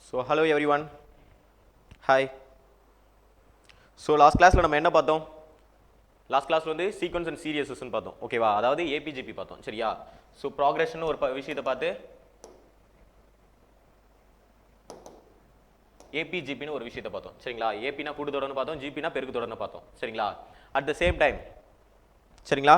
So hello everyone. Hi. So last class நம்ம என்ன பார்த்தோம்? லாஸ்ட் கிளாஸ்ல வந்து சீக்வென்ஸ் அண்ட் சீரியஸஸ்னு பார்த்தோம். ஓகேவா? அதாவது ஏபிஜிபி பார்த்தோம். சரியா? ஸோ ப்ராக்ரெஷன் ஒரு விஷயத்தை பார்த்து ஏபிஜிபின்னு ஒரு விஷயத்தை பார்த்தோம். சரிங்களா? ஏபினா கூட்டுத்தொடர்னு பார்த்தோம், ஜிபினா பெருக்கு தொடர்னு பார்த்தோம். சரிங்களா? அட் த சேம் டைம் சரிங்களா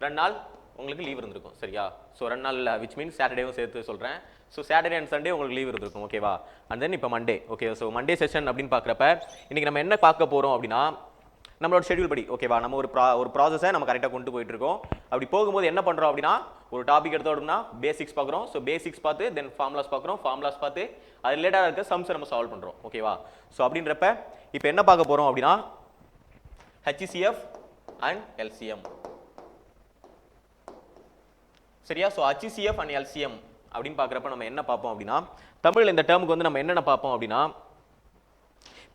2 நாள் உங்களுக்கு லீவ் இருந்திருக்கும். சரியா? ஸோ 2 நாள் விச் மீன்ஸ் சாட்டர்டேவும் சேர்த்து சொல்கிறேன். ஸோ சாட்டர்டே அண்ட் சண்டே உங்களுக்கு லீவ் இருந்திருக்கும். ஓகேவா? அண்ட் தென் இப்போ Monday. Okay, so Monday session அப்படின்னு பார்க்குறப்ப இன்னைக்கு நம்ம என்ன பார்க்க போகிறோம் அப்படின்னா நம்மளோட ஷெட்யூல் படி. ஓகேவா? நம்ம ஒரு ப்ராசஸை நம்ம கரெக்டாக கொண்டு போயிட்டு இருக்கோம். அப்படி போகும்போது என்ன பண்ணுறோம் அப்படின்னா ஒரு டாபிக் எடுத்தோம்னா பேசிக்ஸ் பார்க்குறோம். ஸோ பேசிக்ஸ் பார்த்து தென் ஃபார்முலாஸ் பார்க்குறோம். ஃபார்முலாஸ் பார்த்து அது ரிலேட்டடாக இருக்க சம்ஸ் நம்ம சால்வ் பண்ணுறோம். ஓகேவா? ஸோ அப்படின்றப்ப இப்போ என்ன பார்க்க போகிறோம் அப்படின்னா HCF அண்ட் LCM. சரியா? ஸோ HCF அண்ட் LCM அப்படின்னு பார்க்குறப்ப நம்ம என்ன பார்ப்போம் அப்படின்னா தமிழில் இந்த டேர்முக்கு வந்து நம்ம என்னென்ன பார்ப்போம் அப்படின்னா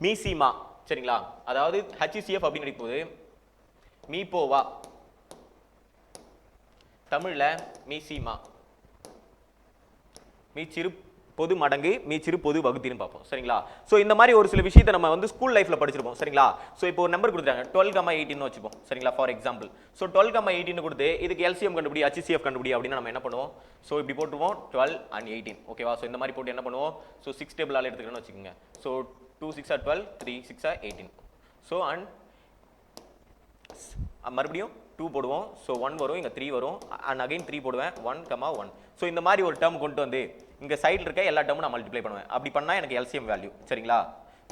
மீசிமா. சரிங்களா? அதாவது HCF அப்படின்னு அடிக்கும்போது மீப்போவா, தமிழ்ல மீசிமா, மீச்சிறு பொது மடங்கு, மீச்சிறு பொது வகுத்தின்னு பார்ப்போம். சரிங்களா? ஸோ இந்த மாதிரி ஒரு சில விஷயத்தை நம்ம வந்து ஸ்கூல் லைஃப்ல படிச்சிருப்போம். சரிங்களா? ஸோ இப்போ ஒரு நம்பர் கொடுத்துருக்காங்க 12,18 வச்சுப்போம். சரிங்களா? ஃபார் எக்ஸாம்பிள் ஸோ 12,18 கொடுத்து இதுக்கு LCM கண்டுபிடி, HCF கண்டுபிடி அப்படின்னா நம்ம என்ன பண்ணுவோம்? ஸோ இப்படி போட்டுருவோம் 12 and 18. ஓகேவா? ஸோ இந்த மாதிரி போட்டு என்ன பண்ணுவோம்? ஸோ 6 டேபிளால் எடுத்துக்கணும்னு வச்சுக்கோங்க. So 2 6 are 12, 3 6 are 18. So and மறுபடியும் 2 போடுவோம். ஸோ 1 வரும், இங்கே 3 வரும், அண்ட் அகைன் 3 போடுவேன், 1,1. ஸோ இந்த மாதிரி ஒரு டேர்ம் கொண்டு வந்து இங்கே சைடில் இருக்க எல்லா டேர்மும் நான் மல்டிப்ளை பண்ணுவேன். அப்படி பண்ணால் எனக்கு LCM வேல்யூ. சரிங்களா?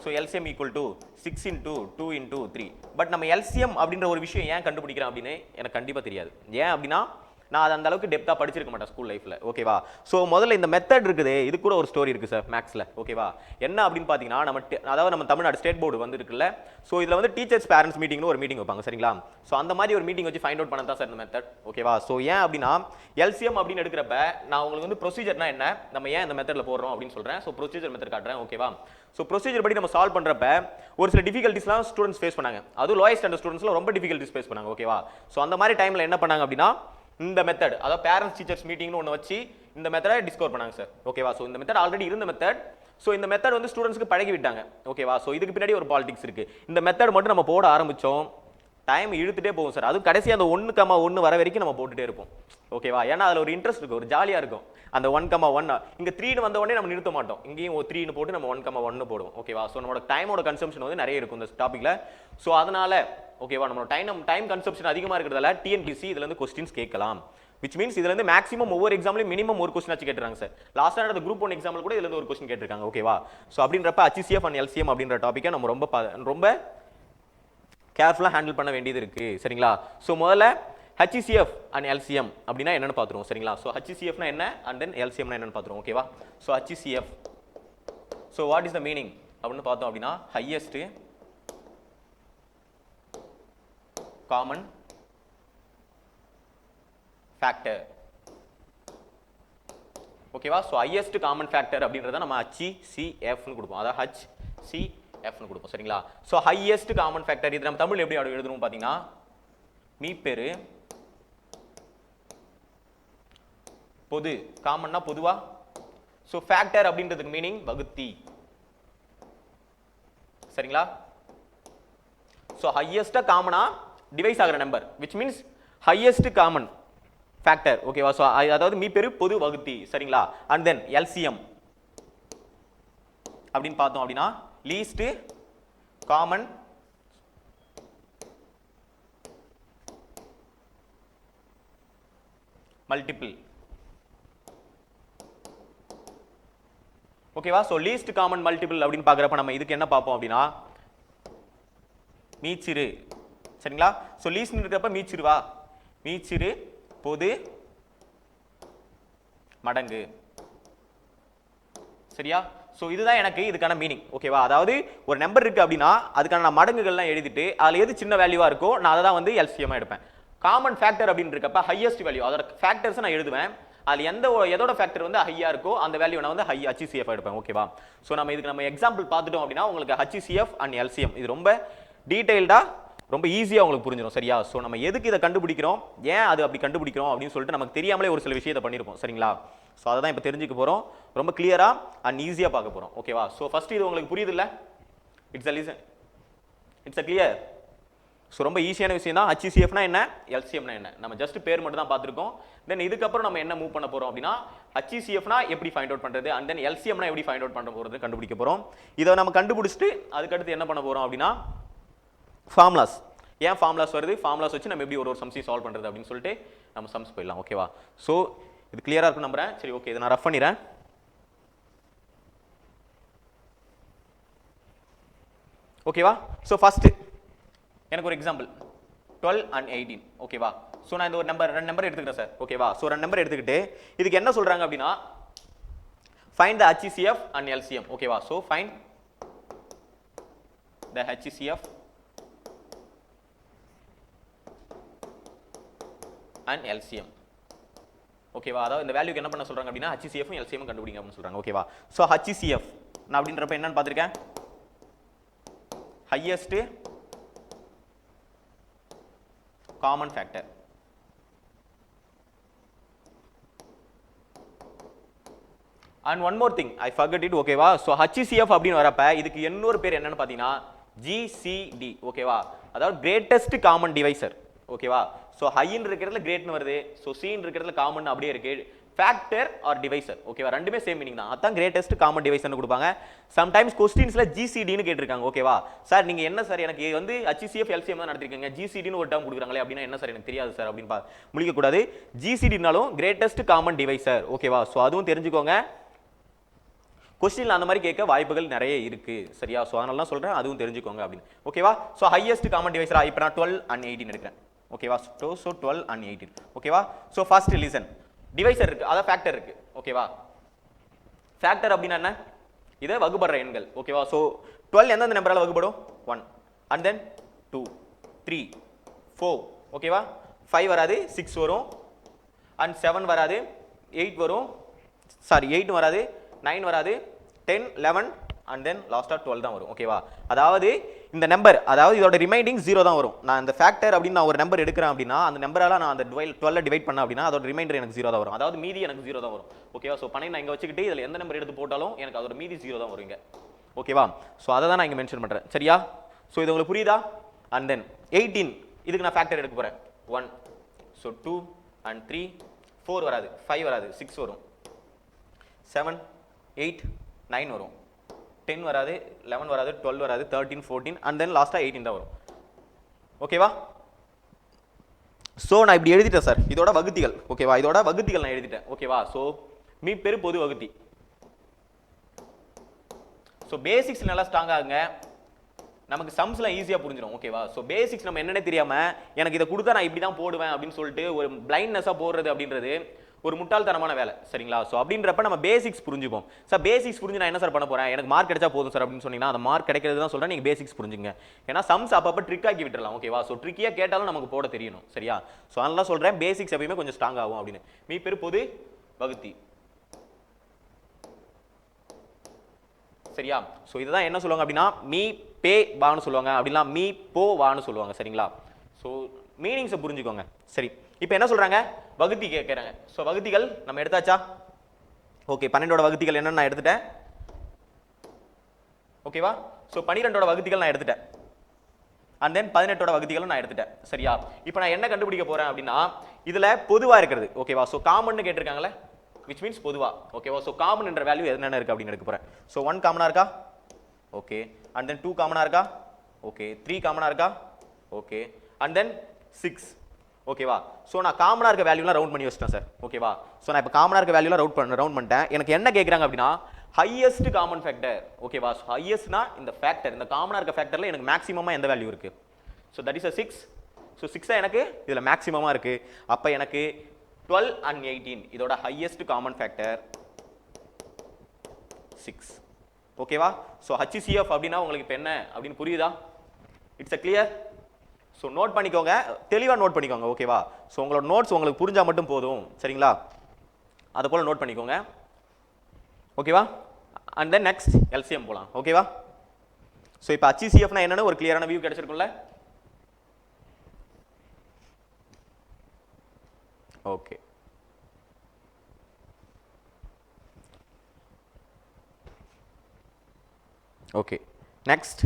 So LCM equal to 6 into 2 into 3. But நம்ம LCM அப்படின்ற ஒரு விஷயம் ஏன் கண்டுபிடிக்கிறேன் அப்படின்னு எனக்கு கண்டிப்பாக தெரியாது. ஏன் அப்படின்னா நான் அது அந்த அளவுக்கு டெப்த்தாக படிச்சிருக்க மாட்டேன் ஸ்கூல் லைஃப்பில். ஓகேவா? ஸோ முதல்ல இந்த மெத்தட் இருக்குது, இது கூட ஒரு ஸ்டோரி இருக்குது சார் மேக்ஸில். ஓகேவா? என்ன அப்படின்னு பார்த்தீங்கன்னா அதாவது நம்ம தமிழ்நாடு ஸ்டேட் போர்டு வந்து இருக்குல்ல. ஸோ இதில் வந்து டீச்சர்ஸ் பேரண்ட்ஸ் மீட்டிங்னு ஒரு மீட்டிங் வைப்பாங்க. சரிங்களா? ஸோ அந்த மாதிரி ஒரு மீட்டிங் வச்சு ஃபைண்ட் அவுட் பண்ண தான் சார் இந்த மெத்தட். ஓகேவா? ஸோ ஏன் அப்படின்னா LCM அப்படின்னு எடுக்கிறப்ப நான் உங்களுக்கு வந்து ப்ரொசீஜர்னா என்ன, நம்ம ஏன் இந்த மெத்தடில் போடுறோம் அப்படின்னு சொல்கிறேன். ஸோ ப்ரொசீஜர் மெத்தட் காட்டுறேன். ஓகேவா? ஸோ ப்ரொசீஜர் படி நம்ம சால்வ் பண்ணுறப்ப ஒரு சில டிஃபிகல்ட்டிஸ்லாம் ஸ்டூடெண்ட்ஸ் ஃபேஸ் பண்ணாங்க. அதுவும் லோயர் ஸ்டாண்டர்ட் ஸ்டூடெண்ட்ஸ்லாம் ரொம்ப டிஃபிகல்ட்டிஸ் ஃபேஸ் பண்ணாங்க. ஓகேவா? ஸோ அந்த மாதிரி டைமில் என்ன பண்ணாங்க அப்படின்னா இந்த மெத்தட், அதாவது பேரண்ட்ஸ் டீச்சர்ஸ் மீட்டிங்னு ஒன்று வச்சு இந்த மெத்தடை டிஸ்கவர் பண்ணாங்க சார். ஓகேவா? ஸோ இந்த மெத்தட் ஆல்ரெடி இருந்த மெத்தட். ஸோ இந்த மெத்தட் வந்து ஸ்டூடெண்ட்ஸ்க்கு பழகி விட்டாங்க. ஓகேவா? ஸோ இதுக்கு பின்னாடி ஒரு பாலிடிக்ஸ் இருக்கு. இந்த மெத்தட் மட்டும் நம்ம போட ஆரம்பிச்சோம், டைம் இழுத்துட்டே போகும் சார். அதுவும் கடைசி அந்த 1,1 வர வரைக்கும் நம்ம போட்டுட்டே இருப்போம். ஓகேவா? ஏன்னா அதில் ஒரு இன்ட்ரெஸ்ட் இருக்கும், ஒரு ஜாலியாக இருக்கும். அந்த 1,1 இங்கே 3 வந்த உடனே நம்ம நிறுத்த மாட்டோம். இங்கேயும் 3 போட்டு நம்ம 1,1 போடுவோம். ஓகேவா? ஸோ நம்மளோட டைமோட கன்சம்ஷன் வந்து நிறைய இருக்கும் இந்த டாப்பிக்ல. ஸோ அதனால ஓகேவா நம்மளோட டைம் கன்சம்ஷன் அதிகமாக இருக்கிறதால TNPSC இதுல இருந்து கொஸ்டின்ஸ் கேட்கலாம். விச் மீன்ஸ் இதுல இருந்து மேக்ஸிமம் ஒவ்வொரு எக்ஸாம்லயும் மினிமம் ஒரு கொஸ்டின் ஆச்சு கேட்டுறாங்க சார். லாஸ்ட் நடந்த குரூப் 1 எக்ஸாம்பிள் கூட இதுல இருந்து ஒரு கொஸ்டின் கேட்டிருக்காங்க. ஓகேவா? ஸோ அப்படின்றப்ப HCF அண்ட் LCM அப்படின்ற டாப்பிக்கை நம்ம ரொம்ப கேர்ஃபுல்லாக ஹேண்டில் பண்ண வேண்டியது இருக்கு. சரிங்களா? ஸோ முதல்ல HCF அண்ட் LCM அப்படின்னா என்னன்னு பார்த்துருவோம். சரிங்களா? ஸோ HCFனா என்ன அண்ட் தென் LCMனா என்னன்னு பார்த்துருவோம். ஓகேவா? So HCF, so what is the meaning அப்படின்னு பார்த்தோம் அப்படின்னா ஹையஸ்ட் காமன் ஃபேக்டர். ஓகேவா? ஸோ ஹையஸ்ட் காமன் ஃபேக்டர் அப்படின்றத நம்ம HCFனு கொடுப்போம், அதாவது HCFனு கொடுப்போம். சரிங்களா? ஸோ ஹையஸ்ட் காமன் ஃபேக்டர் இது நம்ம தமிழ் எப்படி எழுதணும் பார்த்தீங்கன்னா மீப்பெரு பொது, காமன்னா பொதுவா. ஸோ ஃபேக்டர் அப்படின்றதுக்கு மீனிங் வகுத்தி. சரிங்களா? ஸோ ஹையஸ்டா காமனா டிவைஸ் ஆகிற number which means highest common factor. ஓகேவா? ஸோ அதாவது மீப்பெரு பொது வகுத்தி. சரிங்களா? அண்ட் தென் LCM அப்படின்னு பார்த்தோம் அப்படின்னா லீஸ்ட் காமன் மல்டிபிள். ஓகேவா? ஸோ லீஸ்ட் காமன் மல்டிபிள் அப்படின்னு பார்க்குறப்ப நம்ம இதுக்கு என்ன பார்ப்போம் அப்படின்னா மீச்சிறு. சரிங்களா? ஸோ லீஸ்ட் இருக்கிறப்ப மீச்சிறுவா, மீச்சிறு பொது மடங்கு. சரியா? ஸோ இதுதான் எனக்கு இதுக்கான மீனிங். ஓகேவா? அதாவது ஒரு நம்பர் இருக்கு அப்படின்னா அதுக்கான நான் மடங்குகள்லாம் எழுதிட்டு அதில் எது சின்ன வேல்யூவா இருக்கோ நான் அதை தான் வந்து LCM எடுப்பேன். காமன் ஃபேக்டர் அப்படின்னு இருக்கப்ப ஹையஸ்ட் வேல்யூ அதோட ஃபேக்டர்ஸ் நான் எழுதுவேன். அதில் எதோட ஃபேக்டர் வந்து ஹையா இருக்கோ அந்த வேல்யூ நான் வந்து HCF எடுப்பேன். ஓகேவா? ஸோ நம்ம இதுக்கு நம்ம எக்ஸாம்பிள் பார்த்துட்டோம் அப்படின்னா உங்களுக்கு HCF அண்ட் LCM இது ரொம்ப டீடைல்டா ரொம்ப ஈஸியாக உங்களுக்கு புரிஞ்சிடும் சரியா. ஸோ நம்ம எதுக்கு இதை கண்டுபிடிக்கிறோம், ஏன் அது அப்படி கண்டுபிடிக்கிறோம் அப்படின்னு சொல்லிட்டு நமக்கு தெரியாமலே ஒரு சில விஷயத்தை பண்ணியிருப்போம் சரிங்களா. ஸோ அதை தான் இப்போ தெரிஞ்சுக்க போகிறோம், ரொம்ப கிளியராக அண்ட் ஈஸியாக பார்க்க போகிறோம். ஓகேவா. ஸோ ஃபஸ்ட்டு இது உங்களுக்கு புரியுது இல்லை, இட்ஸ் அ கிளியர். ஸோ ரொம்ப ஈஸியான விஷயம் தான். HCFனா என்ன, எல்சிஎம்னா என்ன, நம்ம ஜஸ்ட் பேர் மட்டும் தான் பார்த்துருக்கோம். தென் இதுக்கப்புறம் நம்ம என்ன மூவ் பண்ண போகிறோம் அப்படின்னா HCFனா எப்படி ஃபைண்ட் அவுட் பண்ணுறது அண்ட் தென் எல்சிஎம்னா எப்படி ஃபைண்ட் அவுட் பண்ண போகிறது கண்டுபிடிக்க போகிறோம். இதை நம்ம கண்டுபிடிச்சிட்டு அதுக்கடுத்து என்ன பண்ண போகிறோம் அப்படின்னா ஃபார்முலாஸ், ஏன் ஃபார்முலாஸ் வருது, ஃபார்முலாஸ் வச்சு நம்ம எப்படி ஒரு சம்ஸையும் சால்வ் பண்ணுறது அப்படின்னு சொல்லிட்டு நம்ம சம்ஸ் போயிடலாம். ஓகேவா. ஸோ இது கிளியராக இருக்கும் நம்புறேன். சரி ஓகே, இதை நான் ரஃப் பண்ணிடுறேன். ஓகேவா. ஸோ ஃபஸ்ட்டு எனக்கு ஒரு எக்ஸாம்பிள் 12 and 18. ஓகேவா. ஸோ நான் இந்த ஒரு ரெண்டு நம்பர் எடுத்துக்கிறேன் சார். ஓகேவா. ஸோ ரெண்டு நம்பர் எடுத்துக்கிட்டு இதுக்கு என்ன சொல்கிறாங்க அப்படின்னா find the HCF and LCM. ஓகேவா. So find the HCF and LCM. ஓகேவா. அதாவது இந்த வேல்யூக்கு என்ன பண்ண சொல்கிறாங்க அப்படின்னா HCF LCM கண்டுபிடிங்க அப்படின்னு சொல்கிறாங்க. ஓகேவா. ஸோ HCF நான் அப்படின்றப்ப என்னன்னு பார்த்துருக்கேன், highest common factor. And one more thing I forgot it. ஓகேவா. ஸோ HCF அப்படின்னு வரப்ப இதுக்கு இன்னொரு பேர் என்னன்னு பார்த்தீங்கன்னா GCD. ஓகேவா. அதாவது கிரேட்டஸ்ட் காமன் டிவைசர். ஓகேவா. ஸோ ஹைன்னு இருக்கிறதுல கிரேட்னு வருது, ஸோ சீன் இருக்கிறதுல காமன் அப்படியே இருக்கு, ஃபேக்டர் ஆர் டிவைசர். ஓகேவா. ரெண்டுமே சேம் மீனிங் தான். அதான் கிரேட்டஸ்ட் காமன் டிவைசர்னு கொடுப்பாங்க. சம்டைம்ஸ் கொஸ்டின்ஸ்ல GCDன்னு கேட்டிருக்காங்க. ஓகேவா. சார் நீங்க என்ன சார் எனக்கு வந்து HCF LCM தான் நடத்திருக்கீங்க, GCDன்னு ஒரு டேர்ம் கொடுக்குறாங்களே அப்படின்னா என்ன சார் எனக்கு தெரியாது சார் அப்படின்னு முழிக்க கூடாது. GCDனாலும் கிரேட்டஸ்ட் காமன் டிவைசர். ஓகேவா. ஸோ அதுவும் தெரிஞ்சுக்கோங்க, கொஸ்டின்ல அந்த மாதிரி கேட்க வாய்ப்புகள் நிறைய இருக்கு சரியா. ஸோ அதனால தான் சொல்றேன், அதுவும் தெரிஞ்சுக்கோங்க அப்படின்னு. ஓகேவா. ஸோ ஹையஸ்ட் காமன் டிவைசரா இப்போ நான் 12 and 18 எடுக்கிறேன். ஓகேவா. So 12 and 18. ஓகேவா. ஸோ ஃபர்ஸ்ட் லிசன், டிவைசர் இருக்கு, அதான் ஃபேக்டர் இருக்கு. ஓகேவா. ஃபேக்டர் அப்படின்னா என்ன, இதை வகுபடுற எண்கள். ஓகேவா. ஸோ 12 எந்தெந்த நம்பரால வகுப்படும், 1 அண்ட் தென் 2 3 4. ஓகேவா. 5 வராது, 6 வரும் அண்ட் 7 வராது, 8 வரும், சாரி 8 வராது, 9 வராது, 10 11 அண்ட் தென் லாஸ்டா 12 தான் வரும். ஓகேவா. அதாவது இந்த நம்பர், அதாவது இதோட ரிமைண்டிங் 0 தான் வரும். நான் இந்த ஃபேக்டர் அப்படின்னு நான் ஒரு நம்பர் எடுக்கிறேன் அப்படின்னா அந்த நம்பரால நான் அந்த 12 டிவைட் பண்ண அப்படின்னா அதோட ரிமைண்டர் எனக்கு 0 தான் வரும். அதாவது மீதி எனக்கு 0 தான் வரும். ஓகேவா. ஸோ பண்ணி நான் இங்கே வச்சுக்கிட்டு இதில் எந்த நம்பர் எடுத்து போட்டாலும் எனக்கு அதோட மீதி 0 தான் வரும் இங்கே. ஓகேவா. ஸோ அதை தான் நான் இங்கே மென்ஷன் பண்ணுறேன் சரியா. ஸோ இது உங்களுக்கு புரியுதா. அண்ட் தென் 18 இதுக்கு நான் ஃபேக்டர் எடுக்க போகிறேன் 1. ஸோ 2 and 3 4 வராது, 5 வராது, 6 வரும், 7 8 9 வரும், 10 வராது, 11 வராது, 12 வராது, 13 14 அண்ட் தென் லாஸ்ட்டாக 18 தான் வரும். ஓகேவா. ஸோ நான் இப்படி எழுதிட்டேன் சார், இதோட வகுத்திகள். ஓகேவா. இதோட வகுத்திகள் நான் எழுதிட்டேன். ஓகேவா. ஸோ மீப்பெரு பொது வகுத்தி. ஸோ பேசிக்ஸ் நல்லா ஸ்ட்ராங் ஆகுங்க, நமக்கு சம்ஸ்லாம் ஈஸியாக புரிஞ்சிடும். ஓகேவா. ஸோ பேசிக்ஸ் நம்ம என்னென்ன தெரியாமல் எனக்கு இதை கொடுத்தா நான் இப்படி தான் போடுவேன் அப்படின்னு சொல்லிட்டு ஒரு பிளைண்ட்னஸாக போடுறது அப்படின்றது ஒரு முட்டாள்தனமான வேலை சரிங்களா. ஸோ அப்படின்றப்ப நம்ம பேசிக்ஸ் புரிஞ்சுப்போம். சார் பேசிக்ஸ் புரிஞ்சு நான் என்ன சார் பண்ண போகிறேன், எனக்கு மார்க் கிடைச்சா போதும் சார் அப்படின்னு சொன்னீங்கன்னா அந்த மார்க் கிடைக்கிறது தான் சொல்கிறேன். நீங்கள் பேசிக்ஸ் புரிஞ்சுங்க, ஏன்னா சம்ஸ் அப்பப்போ ட்ரிக்காக்கி விட்டுறலாம். ஓகேவா. ஸோ ட்ரிக்கியாக கேட்டாலும் நமக்கு போட தெரியணும் சரியா. ஸோ அதனால சொல்கிறேன் பேசிக்ஸ் எப்பயுமே கொஞ்சம் ஸ்ட்ராங் ஆகும் அப்படின்னு. மீப்பெரு பொது வகுத்தி சரியா. ஸோ இதுதான் என்ன சொல்லுவாங்க அப்படின்னா மீ பே வான்னு சொல்லுவாங்க, அப்படின்னா மீ போ வான்னு சொல்லுவாங்க சரிங்களா. ஸோ மீனிங்ஸை புரிஞ்சுக்கோங்க. சரி இப்போ என்ன சொல்கிறாங்க, வகுத்தி கேட்குறாங்க. ஸோ வகுத்திகள் நம்ம எடுத்தாச்சா. ஓகே 12ஓட வகுத்திகள் என்னன்னு நான் எடுத்துட்டேன். ஓகேவா. ஸோ 12ஓட வகுத்திகள் நான் எடுத்துட்டேன் அண்ட் தென் 18ஓட வகுத்திகளும் நான் எடுத்துட்டேன் சரியா. இப்போ நான் என்ன கண்டுபிடிக்க போகிறேன் அப்படின்னா இதில் பொதுவாக இருக்கிறது. ஓகேவா. ஸோ காமன்னு கேட்டிருக்காங்களே, which means பொதுவா. ஓகேவா. ஸோ காமன் என்ற வேல்யூ என்னென்ன இருக்குது அப்படின்னு எடுக்க போகிறேன். ஸோ 1 காமனாக இருக்கா, ஓகே அண்ட் தென் 2 காமனாக இருக்கா, ஓகே 3 காமனாக இருக்கா, ஓகே அண்ட் தென் 6. ஓகேவா. ஸோ நான் காமனாக இருக்க வேல்யூலாம் ரவுண்ட் பண்ணி வச்சிட்டேன் சார். ஓகேவா. ஸோ நான் இப்போ காமனாக இருக்க வேல்யூலாம் ரவுண்ட் பண்ணிட்டேன். எனக்கு என்ன கேட்குறாங்க அப்படின்னா ஹையஸ்ட் காமன் ஃபேக்டர். ஓகேவா. ஸோ ஹையஸ்ட்னா இந்த ஃபேக்டர், இந்த காமனாக இருக்க ஃபேக்டரில் எனக்கு மேக்ஸிமமாக எந்த வேல்யூ இருக்குது. So that is a 6. So 6 எனக்கு இதில் மேக்ஸிமமாக இருக்குது. அப்போ எனக்கு 12 and 18 இதோட ஹையஸ்ட் காமன் ஃபேக்டர் 6. ஓகேவா. ஸோ HCF அப்படின்னா உங்களுக்கு இப்போ என்ன அப்படின்னு புரியுதா. It's a clear. So note பண்ணிக்கோங்க, தெளிவாக நோட் பண்ணிக்கோங்க. ஓகேவா. ஸோ உங்களோட நோட்ஸ் உங்களுக்கு புரிஞ்சால் மட்டும் போதும் சரிங்களா. அதை போல் நோட் பண்ணிக்கோங்க. ஓகேவா. அண்ட் தென் நெக்ஸ்ட் LCM போகலாம். ஓகேவா. ஸோ இப்போ HCFனா என்னன்னு ஒரு கிளியரான வியூ கிடைச்சிருக்கும்ல. ஓகே. ஓகே, நெக்ஸ்ட்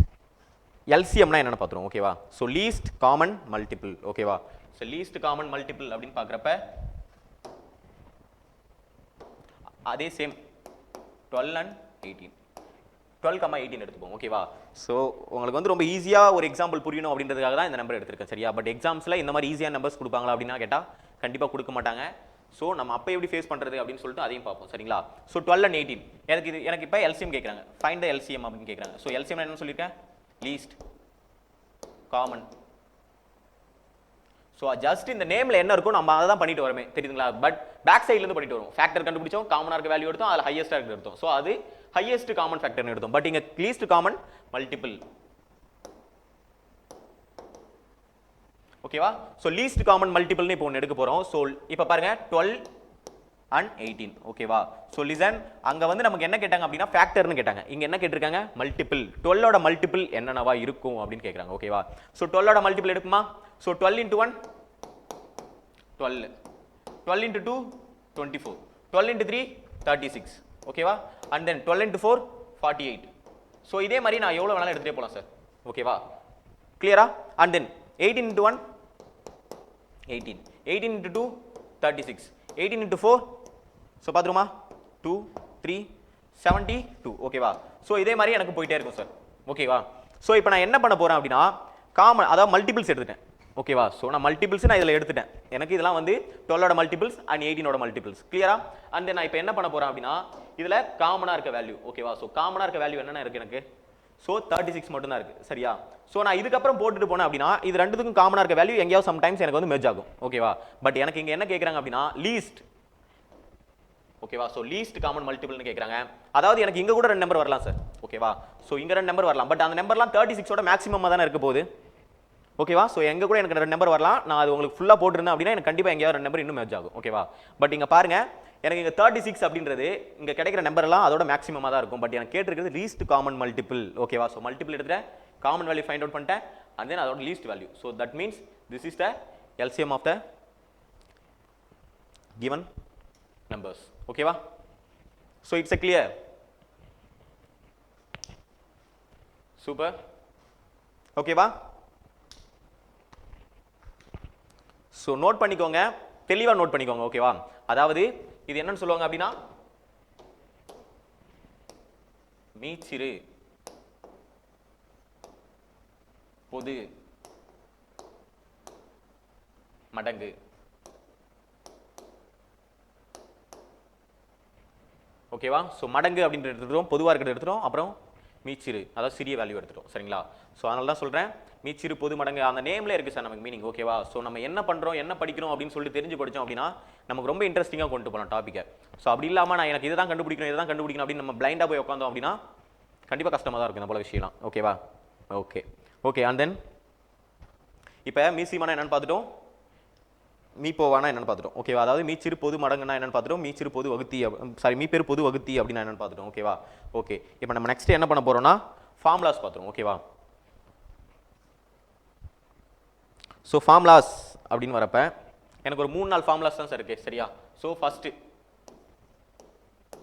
எல்சிஎம்னா என்னன்னு பார்த்துருவோம். ஓகேவா? So least common multiple. ஓகேவா? ஸோ லீஸ்ட் காமன் மல்டிபிள் அப்படின்னு பார்க்குறப்ப அதே சேம் 12 and 18, 12, 18 எடுத்துப்போம். ஓகேவா? ஸோ உங்களுக்கு வந்து ரொம்ப ஈஸியாக ஒரு எக்ஸாம்பிள் புரியணும் அப்படின்றதுக்காக தான் இந்த நம்பர் எடுத்திருக்கேன். சரியா? பட் எக்ஸாம்ஸில் இந்த மாதிரி ஈஸியான நம்பர்ஸ் கொடுப்பாங்களா அப்படின்னா கேட்டால் கண்டிப்பாக கொடுக்க மாட்டாங்க. ஸோ நம்ம அப்போ எப்படி ஃபேஸ் பண்ணுறது அப்படின்னு சொல்லிட்டு அதையும் பார்ப்போம். சரிங்களா? ஸோ 12 and 18 எனக்கு இப்போ எல்சிஎம் கேட்குறாங்க. ஃபைண்ட் த எல்சிஎம் அப்படின்னு கேட்குறாங்க. ஸோ எல்சிஎம் என்னன்னு சொல்லியிருக்கேன்? Least common. ஸோ ஜஸ்ட் இந்த நேமில் என்ன இருக்கும் நம்ம அதை தான் பண்ணிட்டு வரமே, தெரியுதுங்களா? பட் பேக் சைட்லேருந்து பண்ணிட்டு வரும். ஃபேக்டர் கண்டுபிடிச்சோம், காமனாக இருக்க வேல்யூ எடுத்தோம், அதில் ஹையஸ்ட்டாக இருக்க எடுத்தோம். ஸோ அது ஹையஸ்ட் காமன் ஃபேக்டர்னு எடுத்தோம். பட் இங்கே லீஸ்ட் காமன் மல்டிபிள். ஓகேவா? ஸோ லீஸ்ட் காமன் மல்டிபிள்னு இப்போ ஒன்று எடுக்க போகிறோம். ஸோ இப்போ பாருங்க 12 and 18. ஓகேவா? ஸோ லிசன், அங்கே வந்து நமக்கு என்ன கேட்டாங்க அப்படின்னா ஃபேக்டர்னு கேட்டாங்க. இங்கே என்ன கேட்டிருக்காங்க? மல்டிபிள். 12ஓட மல்டிபிள் என்னென்னவா இருக்கும் அப்படின்னு கேட்குறாங்க. ஓகேவா? ஸோ 12ஓட மல்டிபிள் எடுக்குமா? So 12 into 1 12, 12 into 2 24, 12 into 3 36. ஓகேவா? And then 12 into 4 48. ஸோ இதே மாதிரி நான் எவ்வளோ வேணாலும் எடுத்துகிட்டே போகலாம் சார். ஓகேவா? கிளியரா? And then 18 into 1 18, 18 into 2 36, 18 into 4 so பார்த்துருமா 2 3 72. ஓகேவா? ஸோ இதே மாதிரி எனக்கு போயிட்டே இருக்கும் சார். ஓகேவா? ஸோ இப்போ நான் என்ன பண்ண போகிறேன் அப்படின்னா காமன், அதாவது மல்டிபிள்ஸ் எடுத்துட்டேன். ஓகேவா? ஸோ நான் மல்டிபிள்ஸ் நான் இதில் எடுத்துட்டேன். எனக்கு இதெல்லாம் வந்து 12ஓட மல்டிபிள்ஸ் அண்ட் 18ஓட மல்டிபிள்ஸ். கிளியரா? அண்ட் நான் இப்போ என்ன பண்ண போகிறேன் அப்படின்னா இதில் காமனாக இருக்க வேல்யூ. ஓகேவா? ஸோ காமனாக இருக்க வேல்யூ என்னென்ன இருக்குது எனக்கு? ஸோ 36 மட்டும் தான் இருக்குது. சரியா? ஸோ நான் இதுக்கப்புறம் போட்டுட்டு போனேன் அப்படின்னா இது ரெண்டுத்துக்கும் காமனாக இருக்க வேல்யூ எங்கேயாவது சம்டைம்ஸ் எனக்கு வந்து மெர்ஜ் ஆகும். ஓகேவா? பட் எனக்கு இங்கே என்ன கேட்குறாங்க அப்படின்னா லீஸ்ட். ஓகேவா? ஸோ லீஸ்ட் காமன் மல்டிபிள்னு கேட்குறாங்க. அதாவது எனக்கு இங்கே கூட 2 நம்பர் வரலாம் சார். ஓகேவா? ஸோ இங்கே 2 நம்பர் வரலாம். பட் அந்த நம்பர்லாம் 36ஓட மேக்ஸிமமாக தானே இருக்க போகுது. ஓகேவா? ஸோ எங்கே கூட எனக்கு 2 நம்பர் வரலாம். நான் அது உங்களுக்கு ஃபுல்லாக போட்டிருந்தேன் அப்படின்னா எனக்கு கண்டிப்பாக எங்கேயாவது 2 நம்பர் இன்னும் மெர்ஜ் ஆகும். ஓகேவா? பட் இங்கே பாருங்க, எனக்கு இங்கே 36 அப்படின்றது இங்கே கிடைக்கிற நம்பர் எல்லாம் அதோட மேக்ஸிமமாக தான் இருக்கும். பட் எனக்கு கேட்டிருக்கிறது லீஸ்ட் காமன் மல்டிபிள். ஓகேவா? ஸோ மல்டிபிள் எடுத்துட்டேன், காமன் வேல்யூ ஃபைண்ட் அவுட் பண்ணிட்டேன், அண்ட் தென் அதோட least value. So that means this is the LCM of the given numbers. ஓகேவா? So it's a clear. Super. ஓகேவா? ஸோ நோட் பண்ணிக்கோங்க, தெளிவாக note பண்ணிக்கோங்க. ஓகேவா? அதாவது இது என்னன்னு சொல்லுவாங்க அப்படின்னா மீச்சிறு பொது மடங்கு. ஓகேவா? ஸோ மடங்கு அப்படின்ற எடுத்துட்டோம், பொதுவாக இருக்கிறது எடுத்துட்டோம், அப்புறம் மீச்சிறு அதாவது சிறிய வேல்யூ எடுத்துட்டோம். சரிங்களா? ஸோ அதனால தான் சொல்கிறேன் மீச்சிறு பொது மடங்கு அந்த நேம்ல இருக்குது சார் நமக்கு மீனிங். ஓகேவா? ஸோ நம்ம என்ன பண்ணுறோம் என்ன படிக்கிறோம் அப்படின்னு சொல்லிட்டு தெரிஞ்சு படித்தோம் அப்படின்னா நமக்கு ரொம்ப இன்ட்ரெஸ்டிங்காக கொண்டு போகலாம் டாப்பிக்கை. ஸோ அப்படி இல்லாமல் நான் எனக்கு இதுதான் கண்டுபிடிக்கணும் இதுதான் கண்டுபிடிக்கணும் அப்படின்னு நம்ம பிளைண்டாக போய் உட்காந்தோம் அப்படின்னா கண்டிப்பாக கஷ்டமாக தான் இருக்கும் இந்த போல விஷயம்லாம். ஓகேவா? Okay okay. அண்ட் தென் இப்போ மீசிமானா என்னென்னு பார்த்துட்டோம், மீப்போவானா என்னென்னு பார்த்துட்டோம். ஓகேவா? அதாவது மீச்சிறு பொது மடங்குனா என்னென்னு பார்த்துட்டோம், மீச்சிறு பொது வகுத்தி சாரி மீப்பெரு பொது வகுத்தி அப்படின்னா என்னென்னு பார்த்துட்டோம். ஓகேவா? ஓகே. இப்போ நம்ம நெக்ஸ்ட் என்ன பண்ண போகிறோம்னா ஃபார்முலாஸ் பார்த்துருவோம். ஓகேவா? ஸோ ஃபார்முலாஸ் அப்படின்னு வரப்ப எனக்கு ஒரு 3-4 ஃபார்முலாஸ் தான் சார் இருக்குது. சரியா? ஸோ ஃபஸ்ட்டு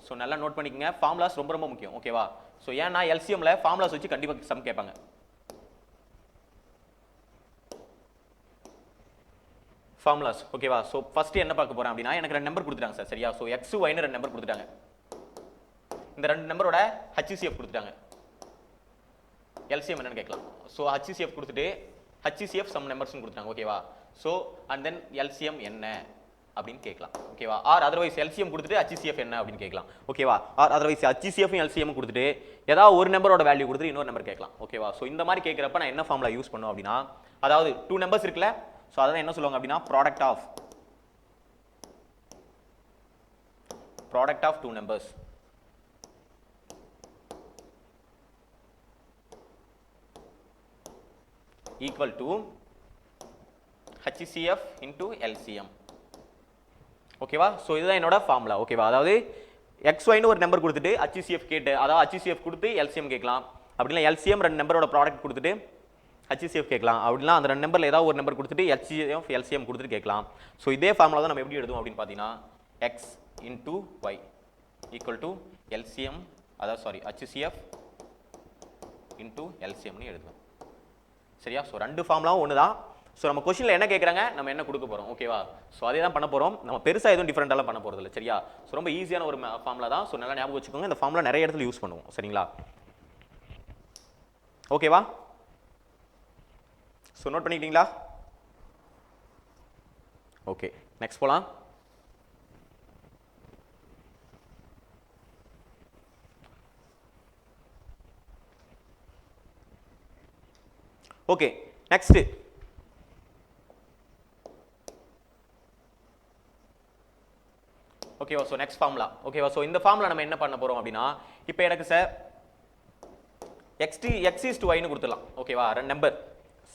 ஸோ நல்லா நோட் பண்ணிக்கோங்க, ஃபார்முலாஸ் ரொம்ப ரொம்ப முக்கியம். ஓகேவா? ஸோ ஏன்னா எல்சிஎம்ல ஃபார்முலாஸ் வச்சு கண்டிப்பாக சம் கேட்பாங்க. ஃபார்முலாஸ். ஓகேவா? ஸோ ஃபஸ்ட்டு என்ன பார்க்க போகிறேன் அப்படின்னா எனக்கு 2 நம்பர் கொடுத்துட்டாங்க சார். சரியா? ஸோ எக்ஸ் ஒய்னு 2 நம்பர் கொடுத்துட்டாங்க. இந்த 2 நம்பரோட ஹச்சிசிஎஃப் கொடுத்துட்டாங்க. எல்சிஎம் என்னன்னு கேட்கலாம். ஸோ ஹச்சிசிஎஃப் கொடுத்துட்டு ஹச்சிசிஎஃப் சம் நம்பர்ஸ்னு கொடுத்துட்டாங்க. ஓகேவா? ஸோ அண்ட் தென் எல்சிஎம் என்ன அப்படின்னு கேட்கலாம். ஓகேவா? ஆர் அதர்வைஸ் எல்சிஎம் கொடுத்துட்டு ஹச்சிசிஎஃப் என்ன அப்படின்னு கேட்கலாம். ஓகேவா? ஆர் அதர்வைஸ் ஹச்சிசிஎஃப் எல்சிஎம் கொடுத்துட்டு ஏதாவது ஒரு நம்பரோட வேல்யூ கொடுத்துட்டு இன்னொரு நம்பர் கேட்கலாம். ஓகேவா? ஸோ இந்த மாதிரி கேட்குறப்ப நான் என்ன ஃபார்முலா யூஸ் பண்ணுவோம் அப்படின்னா அதாவது 2 நம்பர்ஸ் இருக்குல்ல, ஸோ அதான் என்ன சொல்லுவாங்க அப்படின்னா product of 2 numbers equal to HCF into LCM. ஓகேவா? ஸோ இதுதான் என்னோட ஃபார்முலா. ஓகேவா? அதாவது XYன்னு ஒரு நம்பர் கொடுத்துட்டு HCF கேட்டு அதாவது HCF கொடுத்து LCM கேட்கலாம். அப்படின்னா LCM 2 நம்பரோட ப்ராடக்ட் கொடுத்துட்டு ஹச்சிசிஎஃப் கேட்கலாம். அப்படின்னா அந்த ரெண்டு நம்பரில் ஏதாவது ஒரு நம்பர் கொடுத்துட்டு ஹச்சிஎஃப் எல்சிஎம் கொடுத்துட்டு கேட்கலாம். ஸோ இதே ஃபார்முலா தான் நம்ம எப்படி எழுதுவோம் அப்படின்னு பார்த்தீங்கன்னா X into Y equal to LCM, அதாவது சாரி ஹச்சிசிஎஃப் இன்டூ எல்சிஎம்னு எழுதுவேன். சரியா? ஸோ ரெண்டு ஃபார்முலாவும் ஒன்று தான். ஸோ நம்ம கொஸ்டினில் என்ன கேட்குறாங்க, நம்ம என்ன கொடுக்க போகிறோம், ஓகேவா? ஸோ அதே தான் பண்ண போகிறோம். நம்ம பெருசாக எதுவும் டிஃப்ரெண்ட்டாலாம் பண்ண போகிறது இல்லை. சரியா? ஸோ ரொம்ப ஈஸியான ஒரு ஃபார்முலா தான். ஸோ நல்லா ஞாபகம் வச்சுக்கோங்க. இந்த ஃபார்முலா நிறைய இடத்துல யூஸ் பண்ணுவோம். சரிங்களா? ஓகேவா? ஸோ நோட் பண்ணிக்கிட்டீங்களா? ஓகே, நெக்ஸ்ட் போகலாம். ஓகே, நெக்ஸ்ட் ஓகேவா? So next formula. ஓகேவா? ஸோ இந்த ஃபார்முலா நம்ம என்ன பண்ண போகிறோம் அப்படின்னா, இப்போ எனக்கு sir x is to y னு கொடுத்துடலாம். ஓகேவா? ரெண்டு number,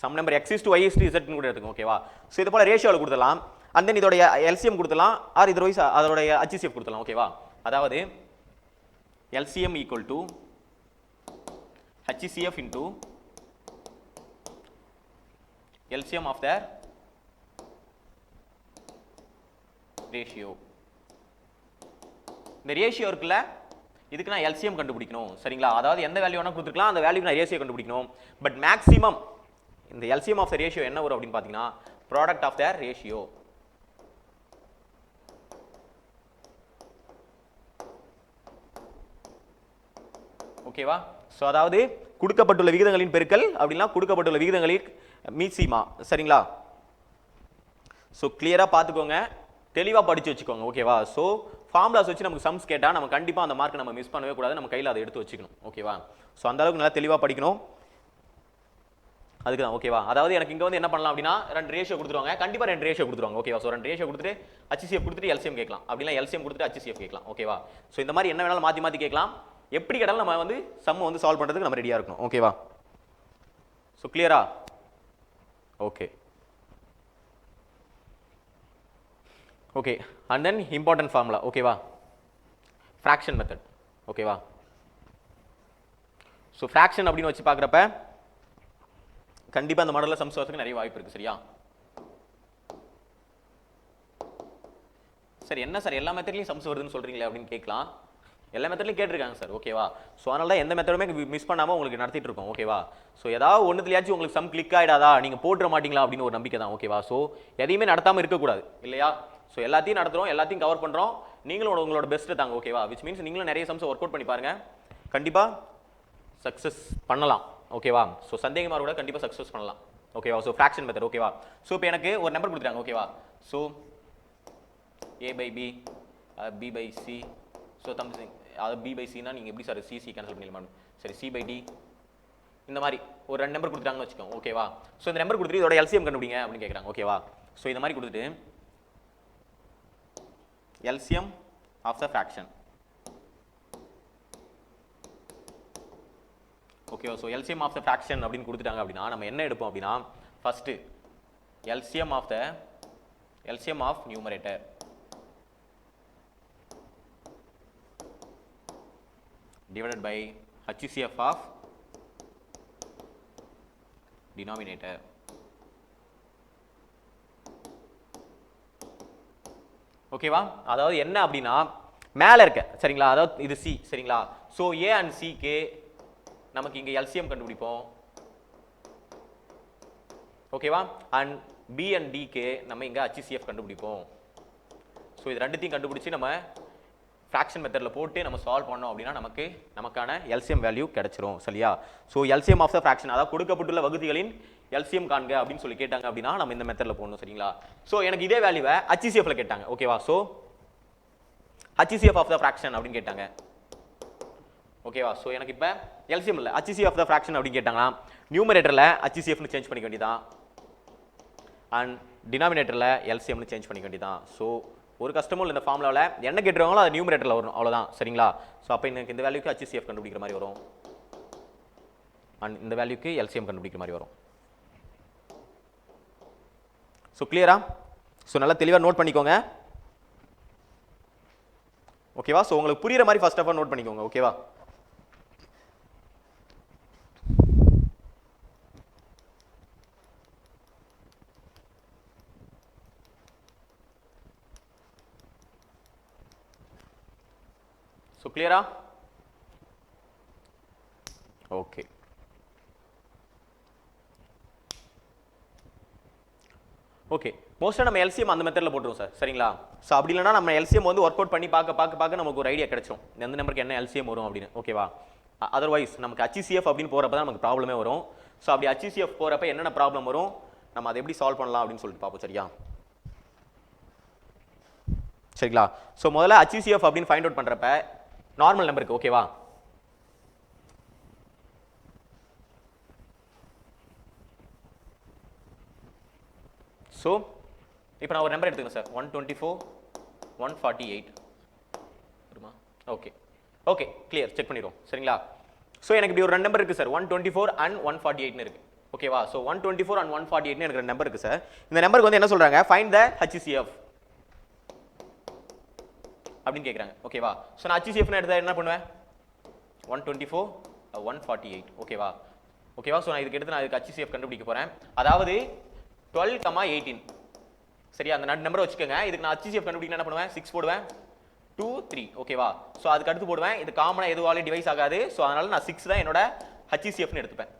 sum number x is to y is to z னு கூட எடுத்துக்கோங்க. ஓகேவா? ஸோ இது போல ரேஷியோவில் கொடுத்துடலாம். அண்ட் தென் இதோடைய எல்சிஎம் கொடுத்துடலாம், ஆர் இதர்வைஸ் அதோடைய ஹச்சிசிஎஃப் கொடுத்துடலாம். ஓகேவா? அதாவது LCM equal to HCF into LCM of the ratio. இந்த ரேஷியோ இருக்குல்ல, இதுக்கு நான் எல்சிஎம் கண்டுபிடிக்கணும். சரிங்களா? அதாவது எந்த வேல்யூ வேணா கொடுத்துருக்கலாம், அந்த வேல்யூக்கு நான் ரேஷியோ கண்டுபிடிக்கணும். பட் மேக்ஸிமம் இந்த எல்சிஎம் ஆஃப் த ரேஷியோ என்ன வரும் அப்படின்னு பார்த்தீங்கன்னா ப்ராடக்ட் ஆஃப் த ரேஷியோ. ஓகேவா? ஸோ அதாவது கொடுக்கப்பட்டுள்ள விகிதங்களின் பெருக்கல் அப்படின்னா கொடுக்கப்பட்டுள்ள விகிதங்களின் மீசிமா. சரிங்களா? ஸோ கிளியராக பார்த்துக்கோங்க, தெளிவாக படித்து வச்சுக்கோங்க. ஓகேவா? ஸோ ஃபார்முலாஸ் வச்சு நமக்கு சம்ஸ் கேட்டால் நம்ம கண்டிப்பாக அந்த மார்க் நம்ம மிஸ் பண்ணவே கூடாது. நம்ம கையில் அதை எடுத்து வச்சுக்கணும். ஓகேவா? ஸோ அந்த அளவுக்கு நல்லா தெளிவாக படிக்கணும். அதுக்கு தான். ஓகேவா? அதாவது எனக்கு இங்கே வந்து என்ன பண்ணலாம் அப்படின்னா ரெண்டு ரேஷியோ கொடுத்துருவாங்க, கண்டிப்பாக ரெண்டு ரேஷியோ கொடுத்துருவாங்க. ஓகேவா? ஸோ ரெண்டு ரேஷியோ கொடுத்துட்டு ஹச்சிசிஎஃப் கொடுத்துட்டு எல்சிஎம் கேட்கலாம், அப்படின்னா எல்சிஎம் கொடுத்துட்டு ஹச்சிசிஎஃப் கேட்கலாம். ஓகேவா? ஸோ இந்த மாதிரி என்ன வேணாலும் மாற்றி மாற்றி கேட்கலாம். எப்படி கேட்டாலும் நம்ம வந்து சம் வந்து சால்வ் பண்ணுறதுக்கு நம்ம ரெடியாக இருக்கணும். ஓகேவா? ஸோ கிளியரா? Okay okay and then important formula. ஓகேவா? Fraction method. ஓகேவா? ஸோ ஃப்ராக்ஷன் அப்படின்னு வச்சு பார்க்குறப்ப கண்டிப்பாக அந்த மாடலில் சம்ஸ் வரதுக்கு நிறைய வாய்ப்பு இருக்குது. சரியா? சார் என்ன சார் எல்லா மெத்தட்லையும் சம்ஸ் வருதுன்னு சொல்கிறீங்களே அப்படின்னு கேட்கலாம். எல்லா மெத்தட்லையும் கேட்டிருக்காங்க சார். ஓகேவா? ஸோ அதனால தான் எந்த மெத்தடுமே மிஸ் பண்ணாமல் உங்களுக்கு நடத்திட்டு இருக்கோம். ஓகேவா? ஸோ ஏதாவது ஒன்றுலையாச்சும் உங்களுக்கு சம் கிளிக் ஆகிடாதா, நீங்கள் போட்டுற மாட்டீங்களா அப்படின்னு ஒரு நம்பிக்கை தான். ஓகேவா? ஸோ எதையுமே நடத்தாமல் இருக்கக்கூடாது இல்லையா? ஸோ எல்லாத்தையும் நடத்துகிறோம், எல்லாத்தையும் கவர் பண்ணுறோம். நீங்களும் உங்களோட பெஸ்ட்டு தாங்க. ஓகேவா? விச் மீன்ஸ் நீங்களும் நிறைய சம்ஸ் ஒர்க் அவுட் பண்ணி பாருங்க, கண்டிப்பாக சக்ஸஸ் பண்ணலாம். ஓகேவா? ஸோ சந்தேகமாக கூட கண்டிப்பாக சக்ஸஸ் பண்ணலாம். ஓகேவா? So fraction method. ஓகேவா? ஸோ இப்போ எனக்கு ஒரு நம்பர் கொடுத்துட்டாங்க. ஓகேவா? So a/b b/c. So something அது b/c-னா நீங்கள் எப்படி சார் c கேன்சல் பண்ணிடலாம். சரி c/d இந்த மாதிரி ஒரு ரெண்டு நம்பர் கொடுத்துட்டாங்கன்னு வச்சுக்கோங்க. ஓகேவா? ஸோ இந்த நம்பர் கொடுத்துட்டு இதோட எல்சிஎம் கண்டுபிடிங்க அப்படின்னு கேட்குறாங்க. ஓகேவா? ஸோ இந்த மாதிரி கொடுத்துட்டு LCM of the fraction. Okay, so LCM of the fraction அப்படின்னு கொடுத்துட்டாங்க அப்படின்னா நம்ம என்ன எடுப்போம் அப்படின்னா first LCM of numerator divided by HCF of denominator. ஓகேவா? அதாவது என்ன அப்படின்னா மேலே இருக்க சரிங்களா, அதாவது இது சி சரிங்களா. ஸோ ஏ அண்ட் சிக்கு நமக்கு இங்கே எல்சிஎம் கண்டுபிடிப்போம். ஓகேவா? அண்ட் பி அண்ட் டிக்கு நம்ம இங்கே ஹச்சிசிஎஃப் கண்டுபிடிப்போம். ஸோ இது ரெண்டுத்தையும் கண்டுபிடிச்சி நம்ம ஃப்ராக்ஷன் மெத்தடில் போட்டு நம்ம சால்வ் பண்ணோம் அப்படின்னா நமக்கான எல்சிஎம் வேல்யூ கிடைச்சிரும். சரியா? So LCM of the fraction, அதாவது கொடுக்கப்பட்டுள்ள வகுதிகளின் எல்சிஎம் காண்க அப்படின்னு சொல்லி கேட்டாங்க அப்படின்னா நம்ம இந்த மெத்தடில் போடணும். சரிங்களா? ஸோ எனக்கு இதே வேல்யூவை ஹச்சிசிஎஃப்ல கேட்டாங்க. ஓகேவா? So HCF of the fraction அப்படின்னு கேட்டாங்க. ஓகேவா? ஸோ எனக்கு இப்போ எல்சிஎம் இல்லை ஹச்சிசிஎஃப் ஆஃப் த ஃப்ராக்ஷன் அப்படின்னு கேட்டாங்கன்னா நியூமரேட்டரில் ஹச்சிசிஎஃப்னு சேஞ்ச் பண்ணிக்க வேண்டியதான் அண்ட் டினாமினேட்டரில் எல்சிஎம்னு சேஞ்ச் பண்ணிக்க வேண்டியதான். ஸோ ஒரு கஸ்டமர் இந்த ஃபார்முலாவில் என்ன கேட்டுருவாங்களோ அது நியூமரேட்டரில் வரும், அவ்வளோதான். சரிங்களா? ஸோ அப்போ எனக்கு இந்த வேல்யூக்கு ஹச்சிசிஎஃப் கண்டுபிடிக்கிற மாதிரி வரும் அண்ட் இந்த வேல்யூக்கு எல்சிஎம் கண்டுபிடிக்கிற மாதிரி வரும். ஸோ கிளியரா? ஸோ நல்லா தெளிவாக நோட் பண்ணிக்கோங்க. ஓகேவா? ஸோ உங்களுக்கு புரியுற மாதிரி ஃபர்ஸ்ட் ஆஃப் ஆல் நோட் பண்ணிக்கோங்க. ஓகேவா? ஸோ கிளியரா? ஓகே. ஓகே, மோஸ்ட்டாக நம்ம எல்சிஎம் அந்த மெத்தடில் போட்டுருவோம் சார், சரிங்களா? ஸோ அப்படி இல்லைனா நம்ம எல்சிஎம் வந்து ஒர்க் அவுட் பண்ணி பார்க்க நமக்கு ஒரு ஐடியா கிடைச்சிடும் எந்த நம்பருக்கு என்ன எல்சிஎம் வரும் அப்படின்னு, ஓகேவா? அதர்வைஸ் நமக்கு HCF அப்படின்னு போகிறப்ப தான் நமக்கு ப்ராப்ளமே வரும். ஸோ அப்படி HCF போகிறப்ப என்னென்ன ப்ராப்ளம் வரும், நம்ம அதை எப்படி சால்வ் பண்ணலாம் அப்படின்னு சொல்லிட்டு பார்ப்போம், சரியா? சரிங்களா? ஸோ முதல்ல HCF அப்படின்னு ஃபைண்ட் அவுட் பண்ணுறப்ப நார்மல் நம்பருக்கு, ஓகேவா? ஸோ இப்போ நான் ஒரு நம்பர் எடுத்துக்கேன் சார், 124 148 வருமா? ஓகே ஓகே, கிளியர், செக் பண்ணிடுவோம், சரிங்களா? ஸோ எனக்கு இப்படி ஒரு ரெண்டு நம்பர் இருக்குது சார், 124 and 148 இருக்கு, ஓகேவா? ஸோ 124 and 148 எனக்கு ரெண்டு நம்பர் இருக்குது சார். இந்த நம்பருக்கு வந்து என்ன சொல்கிறாங்க, ஃபைண்ட் த HCF அப்படின்னு கேட்குறாங்க, ஓகேவா? ஸோ நான் HCF எடுத்தால் என்ன பண்ணுவேன், 124 148, ஓகேவா? ஓகேவா? ஸோ நான் இதுக்கு எடுத்து நான் இதுக்கு HCF கண்டுபிடிக்க போகிறேன். அதாவது 12, 18, சரியா? அந்த நம்பரை வச்சுக்கோங்க. இதுக்கு நான் HCF கண்டுபிடிக்க என்ன பண்ணுவேன், 6 போடுவேன், 2 3, ஓகேவா? ஸோ அதுக்கு அடுத்து போடுவேன், இது காமனாக எதுவாலே டிவைஸ் ஆகாது, ஸோ அதனால நான் 6 தான் என்னோட HCFன்னு எடுத்துப்பேன்,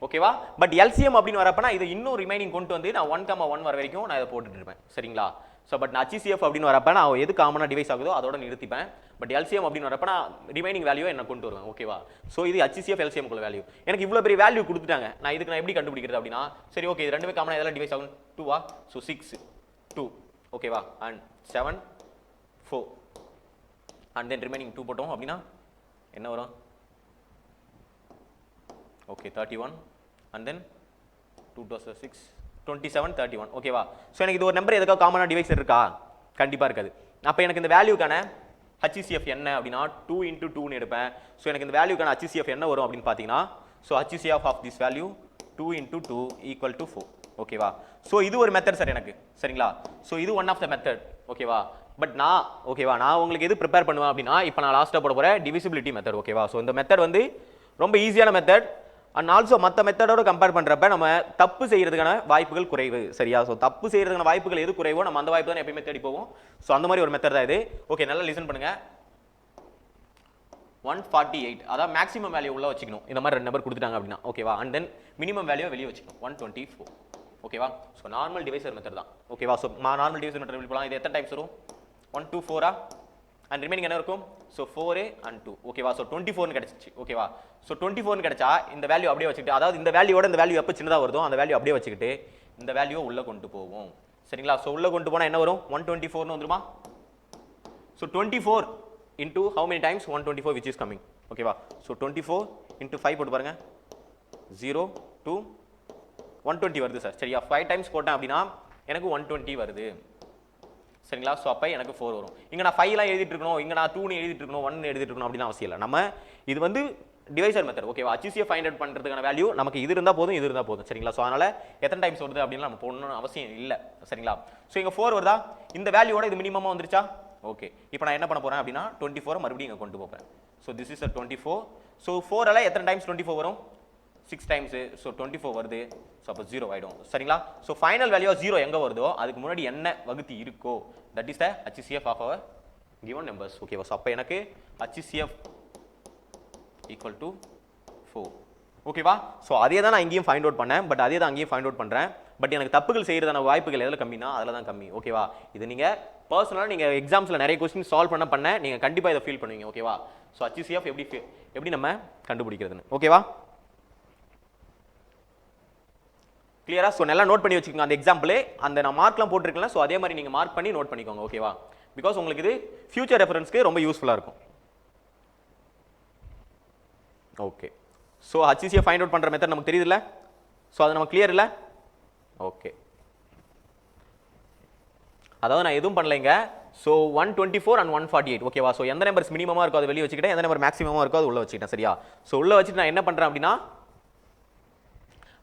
ஓகேவா? பட் LCM அப்படின்னு வரப்ப நான் இதை இன்னும் ரிமைனிங் கொண்டு வந்து நான் 1, 1 வர வரைக்கும் நான் இதை போட்டுட்டு இருப்பேன், சரிங்களா? ஸோ பட் நான் HCF அப்படின்னு வரப்ப நான் எது காமனாக டிவைஸ் ஆகுதோ அதோட நிறுத்திப்பேன். பட் LCM அப்படின்னு வரப்ப நான் ரிமைனிங் வேல்யூ என்ன கொண்டு வருவேன், ஓகேவா? ஸோ இது HCF LCM குள்ள வேல்யூ. எனக்கு இவ்வளோ பெரிய வேல்யூ கொடுத்துட்டாங்க, நான் இதுக்கு நான் எப்படி கண்டுபிடிக்கிறது அப்படின்னா, சரி ஓகே, இது ரெண்டுமே காமனாக எதெல்லாம் டிவைஸ் ஆகும், 2வா? ஸோ 6 2, ஓகேவா? அண்ட் 7 4 அண்ட் தென் ரிமைனிங் 2 போட்டோம் அப்படின்னா என்ன வரும், ஓகே 31 அண்ட் தென் 2 + 6 27 31, ஓகேவா? ஸோ எனக்கு இது ஒரு நம்பர் எதுக்காக காமனாக டிவைஸ் இருக்கா, கண்டிப்பாக இருக்காது. அப்போ எனக்கு இந்த வேல்யூக்கான HCF என்ன அப்படின்னா 2 × 2ன்னு எடுப்பேன். ஸோ எனக்கு இந்த வேல்யூக்கான HCF என்ன வரும் அப்படின்னு பார்த்தீங்கன்னா, so HCF of this value 2 × 2 = 4, ஓகேவா? ஸோ இது ஒரு மெத்தட் சார் எனக்கு, சரிங்களா? ஸோ இது ஒன் ஆஃப் த மெத்தட், ஓகேவா? பட் நான் உங்களுக்கு எது ப்ரிப்பேர் பண்ணுவேன் அப்படின்னா, இப்போ நான் லாஸ்ட்டாக போட போகிற டிவிசிபிலிட்டி மெத்தட், ஓகேவா? ஸோ இந்த மெத்தட் வந்து ரொம்ப ஈஸியான மெத்தட் அண்ட் ஆல்சோ மற்ற மெத்தடோட கம்பேர் பண்ணுறப்ப நம்ம தப்பு செய்யறதுக்கான வாய்ப்புகள் குறைவு, சரியா? ஸோ தப்பு செய்யறதுக்கான வாய்ப்புகள் எது குறைவோ நம்ம அந்த வாய்ப்பு தான் எப்பயுமே தேடி போவோம். ஸோ அந்த மாதிரி ஒரு மெத்தட் தான் இது. ஓகே, நல்லா லிசன் பண்ணுங்க. 148 அதாவது மேக்ஸிமம் வேல்யூ உள்ள வச்சுக்கணும், இந்த மாதிரி ரெண்டு நம்பர் கொடுத்துட்டாங்க அப்படின்னா, ஓகேவா? அண்ட் தென் மினிமம் வேல்யூ வெளியே வச்சுக்கணும், 124, ஓகேவா? ஸோ நார்மல் டிவைசர் மெத்தட் தான், ஓகேவா? ஸோ நார்மல் டிவைசர் மெத்தட் எப்படி போகலாம், இது எத்தனை டைம்ஸ் வரும், 1 2 4 அண்ட் ரிமைனிங் என்ன இருக்கும், ஸோ 4 and 2, ஓகேவா? ஸோ 24 கிடைச்சிச்சு, ஓகேவா? ஸோ 24 கிடைச்சா இந்த வேல்யூ அப்படியே வச்சுக்கிட்டு, அதாவது இந்த வேல்யூவோட இந்த வேல்யூ எப்போ சின்னதாக வருதோ அந்த வேல்யூ அப்படியே வச்சுக்கிட்டு இந்த வேல்யூவை உள்ளே கொண்டு போவோம், சரிங்களா? ஸோ உள்ளே கொண்டு போனால் என்ன வரும், 124ன்னு வந்துருமா? So 24 into how many times, 124 which is coming, ஓகேவா? ஸோ 24 into 5 போட்டு பாருங்க, 0 2 120 வருது சார், சரியா? 5 டைம்ஸ் போட்டேன் அப்படின்னா எனக்கு 120 வருது, சரிங்களா? ஸோ அப்போ எனக்கு 4 வரும். இங்கே நான் 5லாம் எழுதிட்டு இருக்கணும், இங்கே நான் 2ன்னு எழுதிட்டு இருக்கணும், 1 எழுதிட்டு இருக்கணும் அப்படின்னு அவசியம் இல்லை. நம்ம இது வந்து டிவைசர் மெத்தட், ஓகேவா? HCF ஃபைண்ட் அவுட் பண்ணுறதுக்கான வேல்யூ நமக்கு இது இருந்தால் போதும், இது இருந்தால் போதும், சரிங்களா? ஸோ அதனால் எத்தனை டைம்ஸ் வருது அப்படின்னு நம்ம போடணும்னு அவசியம் இல்லை, சரிங்களா? ஸோ இங்கே 4 வருதா, இந்த வேல்யூவோட இது மினிமமாக வந்துருச்சா, ஓகே. இப்போ நான் என்ன பண்ண போகிறேன் அப்படின்னா 24 மறுபடியும் இங்கே கொண்டு போகிறேன். So this is 24. ஸோ 4ஆல் எத்தனை டைம்ஸ் 24 வரும், 6 டைம்ஸு. ஸோ 24 வருது, ஸோ அப்போ 0 ஆகிடும், சரிங்களா? ஸோ ஃபைனல் வேல்யூ 0 எங்கே வருதோ அதுக்கு முன்னாடி என்ன வகுத்தி இருக்கோ that is the HCF of our given numbers, ஓகேவா? ஸோ அப்போ எனக்கு HCF = 4, ஓகேவா? ஸோ அதே தான் நான் இங்கேயும் ஃபைண்ட் அவுட் பண்ணேன், பட் அதே தான் அங்கேயும் ஃபைண்ட் அவுட் பண்ணுறேன். பட் எனக்கு தப்புகள் செய்கிறதான வாய்ப்புகள் எதில் கம்மினா அதில் தான் கம்மி, ஓகேவா? இது நீங்கள் பர்சனலாக நீங்கள் எக்ஸாம்ஸில் நிறைய கொஸ்டின் சால்வ் பண்ண நீங்கள் கண்டிப்பாக இதை ஃபீல் பண்ணுவீங்க, ஓகேவா? ஸோ HCF எப்படி நம்ம கண்டுபிடிக்கிறதுன்னு, ஓகேவா? கிளியரா? ஸோ நல்லா நோட் பண்ணி வச்சுக்கோங்க அந்த எக்ஸாம்பிள், அந்த நான் மார்க்லாம் போட்டிருக்கேன். ஸோ அதே மாதிரி நீங்கள் மார்க் பண்ணி நோட் பண்ணிக்கோங்க, ஓகேவா? பிகாஸ் உங்களுக்கு இது ஃபியூச்சர் ரெஃபரன்ஸ்க்கு ரொம்ப யூஸ்ஃபுல்லாக இருக்கும். Okay, so HCF find out பண்ணுற மெத்தட் நமக்கு தெரியுதுல்ல? ஸோ அது நமக்கு கிளியர் இல்லை? ஓகே, அதாவது நான் எதுவும் பண்ணலைங்க. ஸோ 124 and 148, ஓகேவா? ஸோ எந்த நம்பர்ஸ் மினிமமாக இருக்கோ அதை வெளியே வச்சுக்கிட்டேன், எந்த நம்பர் மேக்ஸிமமாக இருக்கோ அது உள்ள வச்சுக்கிட்டேன், சரியா? ஸோ உள்ள வச்சுட்டு நான் என்ன பண்ணுறேன் அப்படின்னா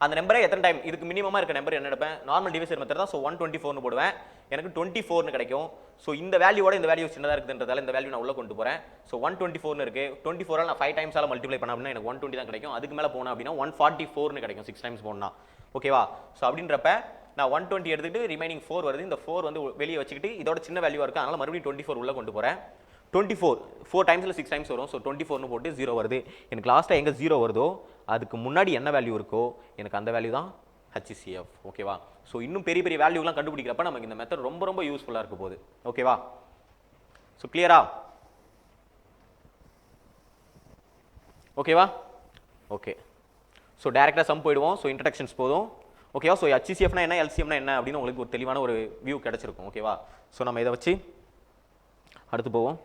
அந்த நம்பரை எத்தனை டைம், இதுக்கு மினிமமாக இருக்க நம்பர் என்ன எடுப்பேன், நார்மல் டிவைசர் மெத்தட் தான். ஸோ 124ன்னு போடுவேன், எனக்கு 24ன்னு கிடைக்கும். ஸோ இந்த வேல்யூவோட இந்த வேல்யூ சின்னதாக இருக்குதுன்றதால இந்த வேல்யூ நான் உள்ள கொண்டு போகிறேன். ஸோ 124ன்னு இருக்குது, 24ஆல் நான் 5 டைம்ஸால் மல்டிப்ளை பண்ண அப்படின்னா எனக்கு 120 தான் கிடைக்கும். அதுக்கு மேலே போனேன் அப்படின்னா 144ன்னு கிடைக்கும், 6 டைம்ஸ் போனால், ஓகேவா? ஸோ அப்படின்றப்ப நான் 120 எடுத்துகிட்டு ரிமைனிங் 4 வருது, இந்த 4 வந்து வெளியே வச்சுக்கிட்டு இதோட சின்ன வேல்யூவாக இருக்குது, அதனால் மறுபடியும் 24 உள்ளே கொண்டு போகிறேன். 4 டைம்ஸில் 6 டைம்ஸ் வரும். ஸோ 24னு போட்டு 0 வருது. எனக்கு லாஸ்ட்டாக எங்கே 0 வருதோ அதுக்கு முன்னாடி என்ன வேல்யூ இருக்கோ எனக்கு அந்த வேல்யூ தான் HCF. ஓகேவா? ஸோ இன்னும் பெரிய பெரிய வேல்யூலாம் கண்டுபிடிக்கிறப்ப நமக்கு இந்த மெத்தட் ரொம்ப ரொம்ப யூஸ்ஃபுல்லாக இருக்க போகுது. ஓகேவா? ஸோ கிளியரா? ஓகேவா? ஓகே. ஸோ டேரெக்டாக சம் போயிடுவோம். ஸோ இன்ட்ரடக்ஷன்ஸ் போதும். ஓகேவா? ஸோ HCFனா என்ன, LCMனா என்ன அப்படின்னு உங்களுக்கு ஒரு தெளிவான ஒரு வியூ கிடச்சிருக்கும். ஓகேவா? ஸோ நம்ம இதை வச்சு அடுத்து போவோம்.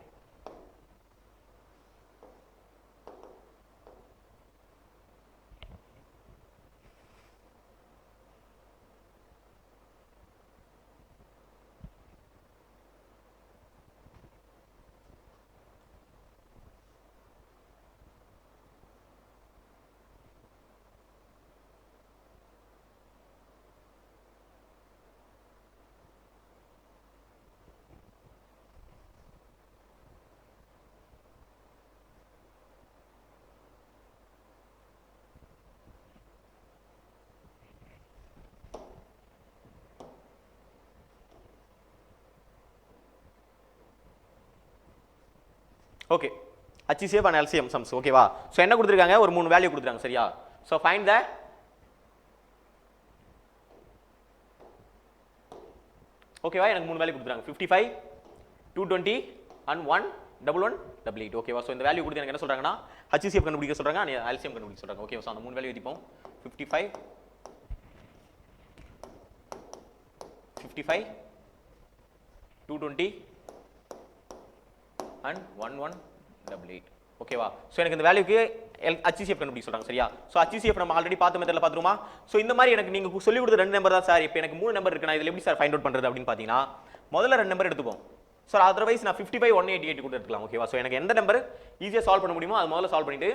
Okay, HCF and LCM sums. ஓகேவா? ஸோ என்ன கொடுத்துருக்காங்க, ஒரு 3 வேல்யூ கொடுத்துருக்காங்க. சரியா? ஸோ ஃபைண்ட் த ஓகேவா? எனக்கு 3 வேல்யூ கொடுத்துருக்காங்க, 55, 220 and 11188. ஓகேவா? ஸோ இந்த வேல்யூ கொடுத்து எனக்கு என்ன சொல்றாங்கன்னா HCF கண்டுபிடிக்க சொல்றாங்க, LCM கண்டுபிடிக்க சொல்றாங்க. ஓகே, ஸோ அந்த 3 வேல்யூ எழுதிப்போம். 55, 220 and 1188. ஓகேவா? ஸோ எனக்கு இந்த வேல்யூக்கு HCF கண்டுபிடிக்க சொல்றாங்க. சரியா? ஸோ HCF நம்ம ஆல்ரெடி பார்த்த மெத்தட்ல பார்த்துருமா? ஸோ இந்த மாதிரி எனக்கு நீங்க சொல்லி கொடுத்த 2 நம்பர் தான் சார். இப்போ எனக்கு 3 நம்பர் இருக்கு, நான் இதில் எப்படி சார் ஃபைண்ட் அவுட் பண்றது அப்படின்னு பார்த்தீங்கன்னா முதல்ல 2 நம்பர் எடுத்துப்போம் சார். அதர்வைஸ் நான் 55, 188 கூட எடுத்துக்கலாம். ஓகேவா? ஸோ எனக்கு எந்த நம்பர் ஈஸியாக சால்வ் பண்ண முடியுமோ அது முதல்ல சால்வ் பண்ணிட்டு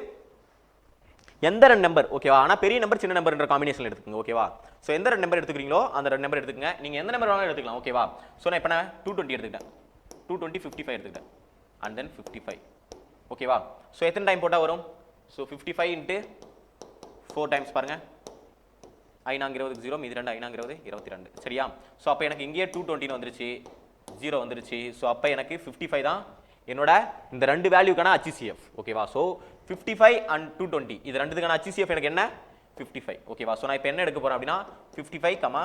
எந்த 2 நம்பர் ஓகேவா, ஆனால் பெரிய நம்பர் சின்ன நம்பர்ன்ற காம்பினேஷன் எடுத்துக்கோங்க. ஓகேவா? ஸோ எந்த 2 நம்பர் எடுத்துக்கிறீங்களோ அந்த 2 நம்பர் எடுத்துக்கங்க. நீங்கள் எந்த நம்பர் வேணாலும் எடுத்துக்கலாம். ஓகேவா? ஸோ நான் இப்போ நான் 220 எடுத்துக்கிட்டேன், 220, 55 எடுத்துக்கிட்டேன் and then 55. ஓகேவா? ஸோ எத்தனை டைம் போட்டால் வரும்? ஸோ 55 into 4 டைம்ஸ் பாருங்க, 5 0, மீதி 2 5 22. சரியா? ஸோ அப்போ எனக்கு இங்கேயே 220 வந்துருச்சு, 0 வந்துருச்சு. ஸோ அப்போ எனக்கு 55 தான் என்னோட இந்த 2 வேல்யூக்கான HCF. ஓகேவா? ஸோ 55 and 220 இது ரெண்டுத்துக்கான HCF எனக்கு என்ன? 55. ஓகேவா? ஸோ நான் இப்போ என்ன எடுக்க போறேன் அப்படின்னா 55,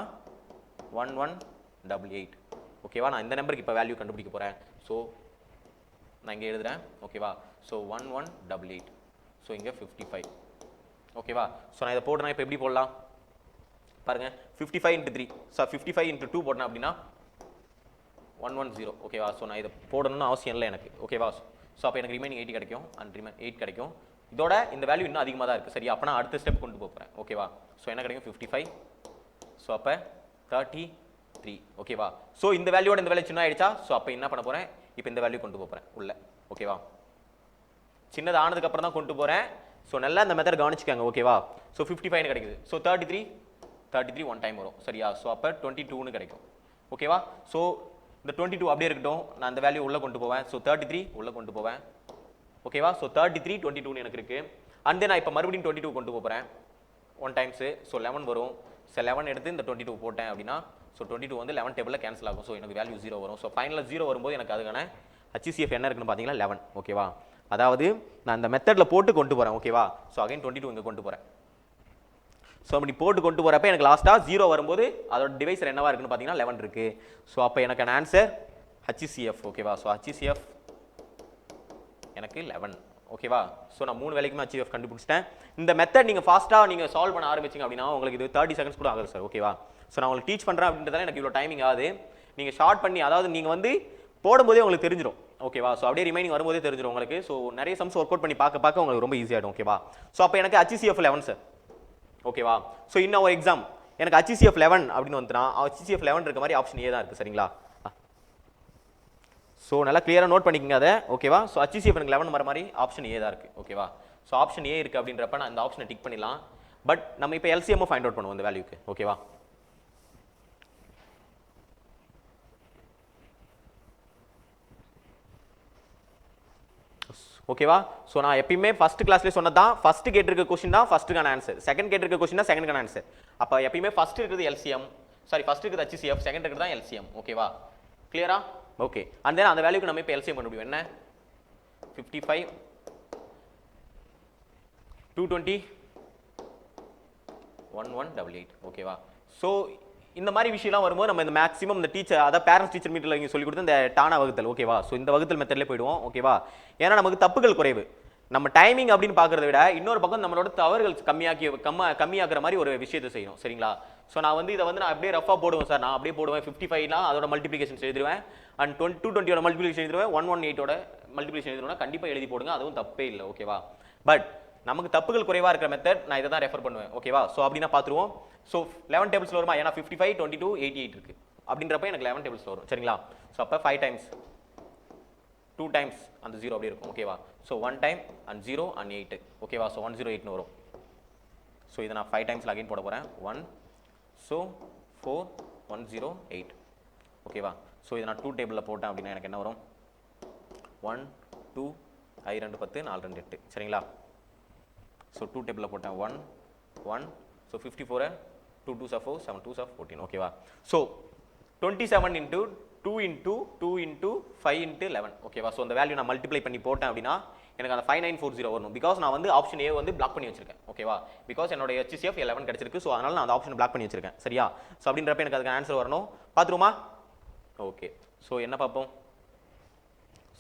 1188. ஓகேவா? நான் இந்த நம்பருக்கு இப்போ வேல்யூ கண்டுபிடிக்க போறேன். ஸோ நான் இங்கே எழுதுறேன். ஓகேவா? ஸோ 1188. ஸோ இங்கே 55. ஓகேவா? ஸோ நான் இதை போடுறேன். இப்போ எப்படி போடலாம் பாருங்க, 55 into 3, ஸோ 55 into 2 போட்டேன் அப்படின்னா 110. ஓகேவா? ஸோ நான் இதை போடணும்னு அவசியம் இல்லை எனக்கு. ஓகேவா? ஸோ அப்போ எனக்கு ரிமைனிங் 80 கிடைக்கும் அண்ட் 8 கிடைக்கும். இதோட இந்த வேல்யூ இன்னும் அதிகமாக தான் இருக்குது. சரியா? அப்போ நான் அடுத்த ஸ்டெப் கொண்டு போகிறேன். ஓகேவா? ஸோ என்ன கிடைக்கும்? 55. ஸோ அப்போ 33. ஓகேவா? ஸோ இந்த வேல்யூட இந்த வேல்யூ சின்ன ஆயிடுச்சா? ஸோ அப்போ என்ன பண்ண போகிறேன், இப்போ இந்த வேல்யூ கொண்டு போகிறேன் உள்ள. ஓகேவா? சின்னது ஆனதுக்கு அப்புறம் தான் கொண்டு போகிறேன். ஸோ நல்லா இந்த மெத்தட் கவனிச்சுக்காங்க. ஓகேவா? ஸோ 55 கிடைக்குது. ஸோ 33 1 டைம் வரும். சரியா? ஸோ அப்போ 22ன்னு கிடைக்கும். ஓகேவா? ஸோ இந்த 22 அப்படியே இருக்கட்டும், நான் அந்த வேல்யூ உள்ளே கொண்டு போவேன். ஸோ 33 உள்ளே கொண்டு போவேன். ஓகேவா? ஸோ 33, 22ன்னு எனக்கு இருக்குது. அண்ட் தென் நான் இப்போ மறுபடியும் 22 கொண்டு போகிறேன் 1 டைம்ஸு. ஸோ 11 வரும். ஸோ 11 எடுத்து இந்த 22 போட்டேன் அப்படின்னா ஸோ 22 வந்து 11 டேபிளில் கேன்சல் ஆகும். ஸோ எனக்கு வேல்யூ 0 வரும். ஸோ ஃபைனலாக 0 வரும்போது எனக்கு அதுக்கான HCF என்ன இருக்குன்னு பார்த்தீங்கன்னா 11. ஓகேவா? அதாவது நான் இந்த மெத்தடில் போட்டு கொண்டு போகிறேன். ஓகேவா? ஸோ அகைன் 22 இங்கே கொண்டு போகிறேன். ஸோ அப்படி போட்டு கொண்டு போகிறப்ப எனக்கு லாஸ்ட்டாக 0 வரும்போது அதோட டிவைஸர் என்னவா இருக்குன்னு பார்த்தீங்கன்னா 11 இருக்குது. ஸோ அப்போ எனக்கு ஆன்சர் HCF. ஓகேவா? ஸோ HCF எனக்கு 11. ஓகேவா? ஸோ நான் 3 வேலைக்குமே HCF கண்டுபிடிச்சிட்டேன். இந்த மெத்தட் நீங்கள் ஃபாஸ்ட்டாக நீங்கள் சால்வ் பண்ண ஆரம்பிச்சிங்க அப்படின்னா உங்களுக்கு இது 30 செகண்ட்ஸ் கூட ஆகுது சார். ஓகேவா? ஸோ நான் உங்களுக்கு டீச் பண்ணுறேன் அப்படின்றதால எனக்கு இவ்வளோ டைமிங் ஆகுது. நீங்கள் ஷார்ட் பண்ணி, அதாவது நீங்கள் வந்து போடும்போதே உங்களுக்கு தெரிஞ்சிடும். ஓகேவா? ஸோ அப்படியே ரிமைனிங் வரும்போதே தெரிஞ்சிடும் உங்களுக்கு. ஸோ நிறைய சம்ஸ் ஒர்க் அவுட் பண்ணி பார்க்க உங்களுக்கு ரொம்ப ஈஸியாகிடும். ஓகேவா? ஸோ அப்போ எனக்கு HCF 11 சார். ஓகேவா? ஸோ இன்னும் ஒரு எக்ஸாம் எனக்கு HCF 11 அப்படின்னு வந்துன்னா HCF 11 இருக்க மாதிரி ஆப்ஷன் ஏ தான் இருக்குது. சரிங்களா? ஸோ நல்லா கிளியராக நோட் பண்ணிக்கங்க அதை. ஓகேவா? ஸோ HCF எனக்கு 11 வர மாதிரி ஆப்ஷன் ஏ தான் இருக்குது. ஓகேவா? ஸோ ஆப்ஷன் ஏ இருக்குது அப்படின்றப்ப நான் இந்த ஆப்ஷனை டிக் பண்ணிடலாம். பட் நம்ம இப்போ LCM ஃபைண்ட் அவுட் பண்ணுவோம் இந்த வேல்யூக்கு. ஓகேவா? ஓகேவா? ஸோ நான் எப்பயுமே ஃபர்ஸ்ட் கிளாஸ்லேயே சொன்னதான், ஃபர்ஸ்ட் கேட்டிருக்க கொஸ்டின் தான் ஃபர்ஸ்ட்டுக்கான ஆன்சர், செகண்ட் கேட்டிருக்க கொஸ்டின் தான் செகண்டுக்கான ஆன்சர். அப்போ எப்பயுமே ஃபர்ஸ்ட் இருக்கிறது LCM, சாரி ஃபர்ஸ்ட் இருக்கிறது HCF, செகண்ட் இருக்கிறது தான் LCM. ஓகேவா? கிளியரா? ஓகே. அண்ட் தென் அந்த வேல்யூக்கு நம்ம இப்போ LCM கண்டுபிடிக்கும். என்ன? 55 220 1188 ஓகேவா. ஸோ இந்த மாதிரி விஷயம்லாம் வரும்போது நம்ம இந்த மேக்ஸிமம் இந்த டீச்சர் அதாவது பேரண்ட்ஸ் டீச்சர் மீட்டில் இங்கே சொல்லி கொடுத்து இந்த டானா வகுத்தல் ஓகேவா. ஸோ இந்த வகுத்தல் மெத்தட்லேயே போயிடுவோம் ஓகேவா. ஏன்னா நமக்கு தப்புகள் குறைவு. நம்ம டைமிங் அப்படின்னு பார்க்கறத விட இன்னொரு பக்கம் நம்மளோட தவறுகள் கம்மியாக்குற மாதிரி ஒரு விஷயத்தை செய்யணும் சரிங்களா. ஸோ நான் வந்து இதை வந்து நான் அப்படியே ரஃபாக போடுவேன் சார். நான் அப்படியே போடுவேன் 55னா அதோட மல்டிபிகேஷன் எழுதிடுவேன். அண்ட் 220 மல்டிபிகேஷன் எழுதிடுவேன். 118 மல்டிபிகேஷன் எழுதிடுவேன். கண்டிப்பாக எழுதி போடுங்க, அதுவும் தப்பே இல்லை ஓகேவா. பட் நமக்கு தப்புகள் குறைவாக இருக்கிற மெத்தட் நான் இதை தான் ரெஃபர் பண்ணுவேன் ஓகேவா. ஸோ அப்படின்னா பார்த்துருவோம். ஸோ 11 டேபிள்ஸ் வருமா, ஏன்னா 55 22 88 இருக்கு அப்படின்றப்ப எனக்கு 11 டேபிள்ஸ் வரும் சரிங்களா. ஸோ அப்போ 5 டைம்ஸ் 2 டைம்ஸ் அந்த 0 அப்படியே இருக்கும் ஓகேவா. ஸோ 1 டைம் அண்ட் 0 அண்ட் 8 ஓகேவா. ஸோ 108 வரும். ஸோ இதை நான் 5 டைம்ஸ் அகைன் போட போகிறேன். 1 ஸோ 4 108 ஓகேவா. ஸோ இதை நான் 2 டேபிளில் போட்டேன் அப்படின்னா எனக்கு என்ன வரும், 1 2 I 2 10 4 2 8 சரிங்களா. ஸோ 2 டேபிளில் போட்டேன் 1 1 ஸோ 54 2 2s 4 7 2s 14 ஓகேவா. So 27 into 2 into 2 into 5 into 11 ஓகேவா. ஸோ அந்த வேல்யூ நான் மல்டிப்ளை பண்ணி போட்டேன் அப்படின்னா எனக்கு அந்த 5940 வரணும். பிகாஸ் நான் வந்து ஆப்ஷன் ஏ வந்து பிளாக் பண்ணி வச்சிருக்கேன் ஓகேவா. பிகாஸ் என்னோட HCF 11 கிடைச்சிருக்கு. ஸோ அதனால நான் அந்த ஆப்ஷன் பிளாக் பண்ணி வச்சிருக்கேன் சரியா. ஸோ அப்படின்றப்ப எனக்கு அதுக்கு ஆன்சர் வரணும். பார்த்துருமா ஓகே. ஸோ என்ன பார்ப்போம்.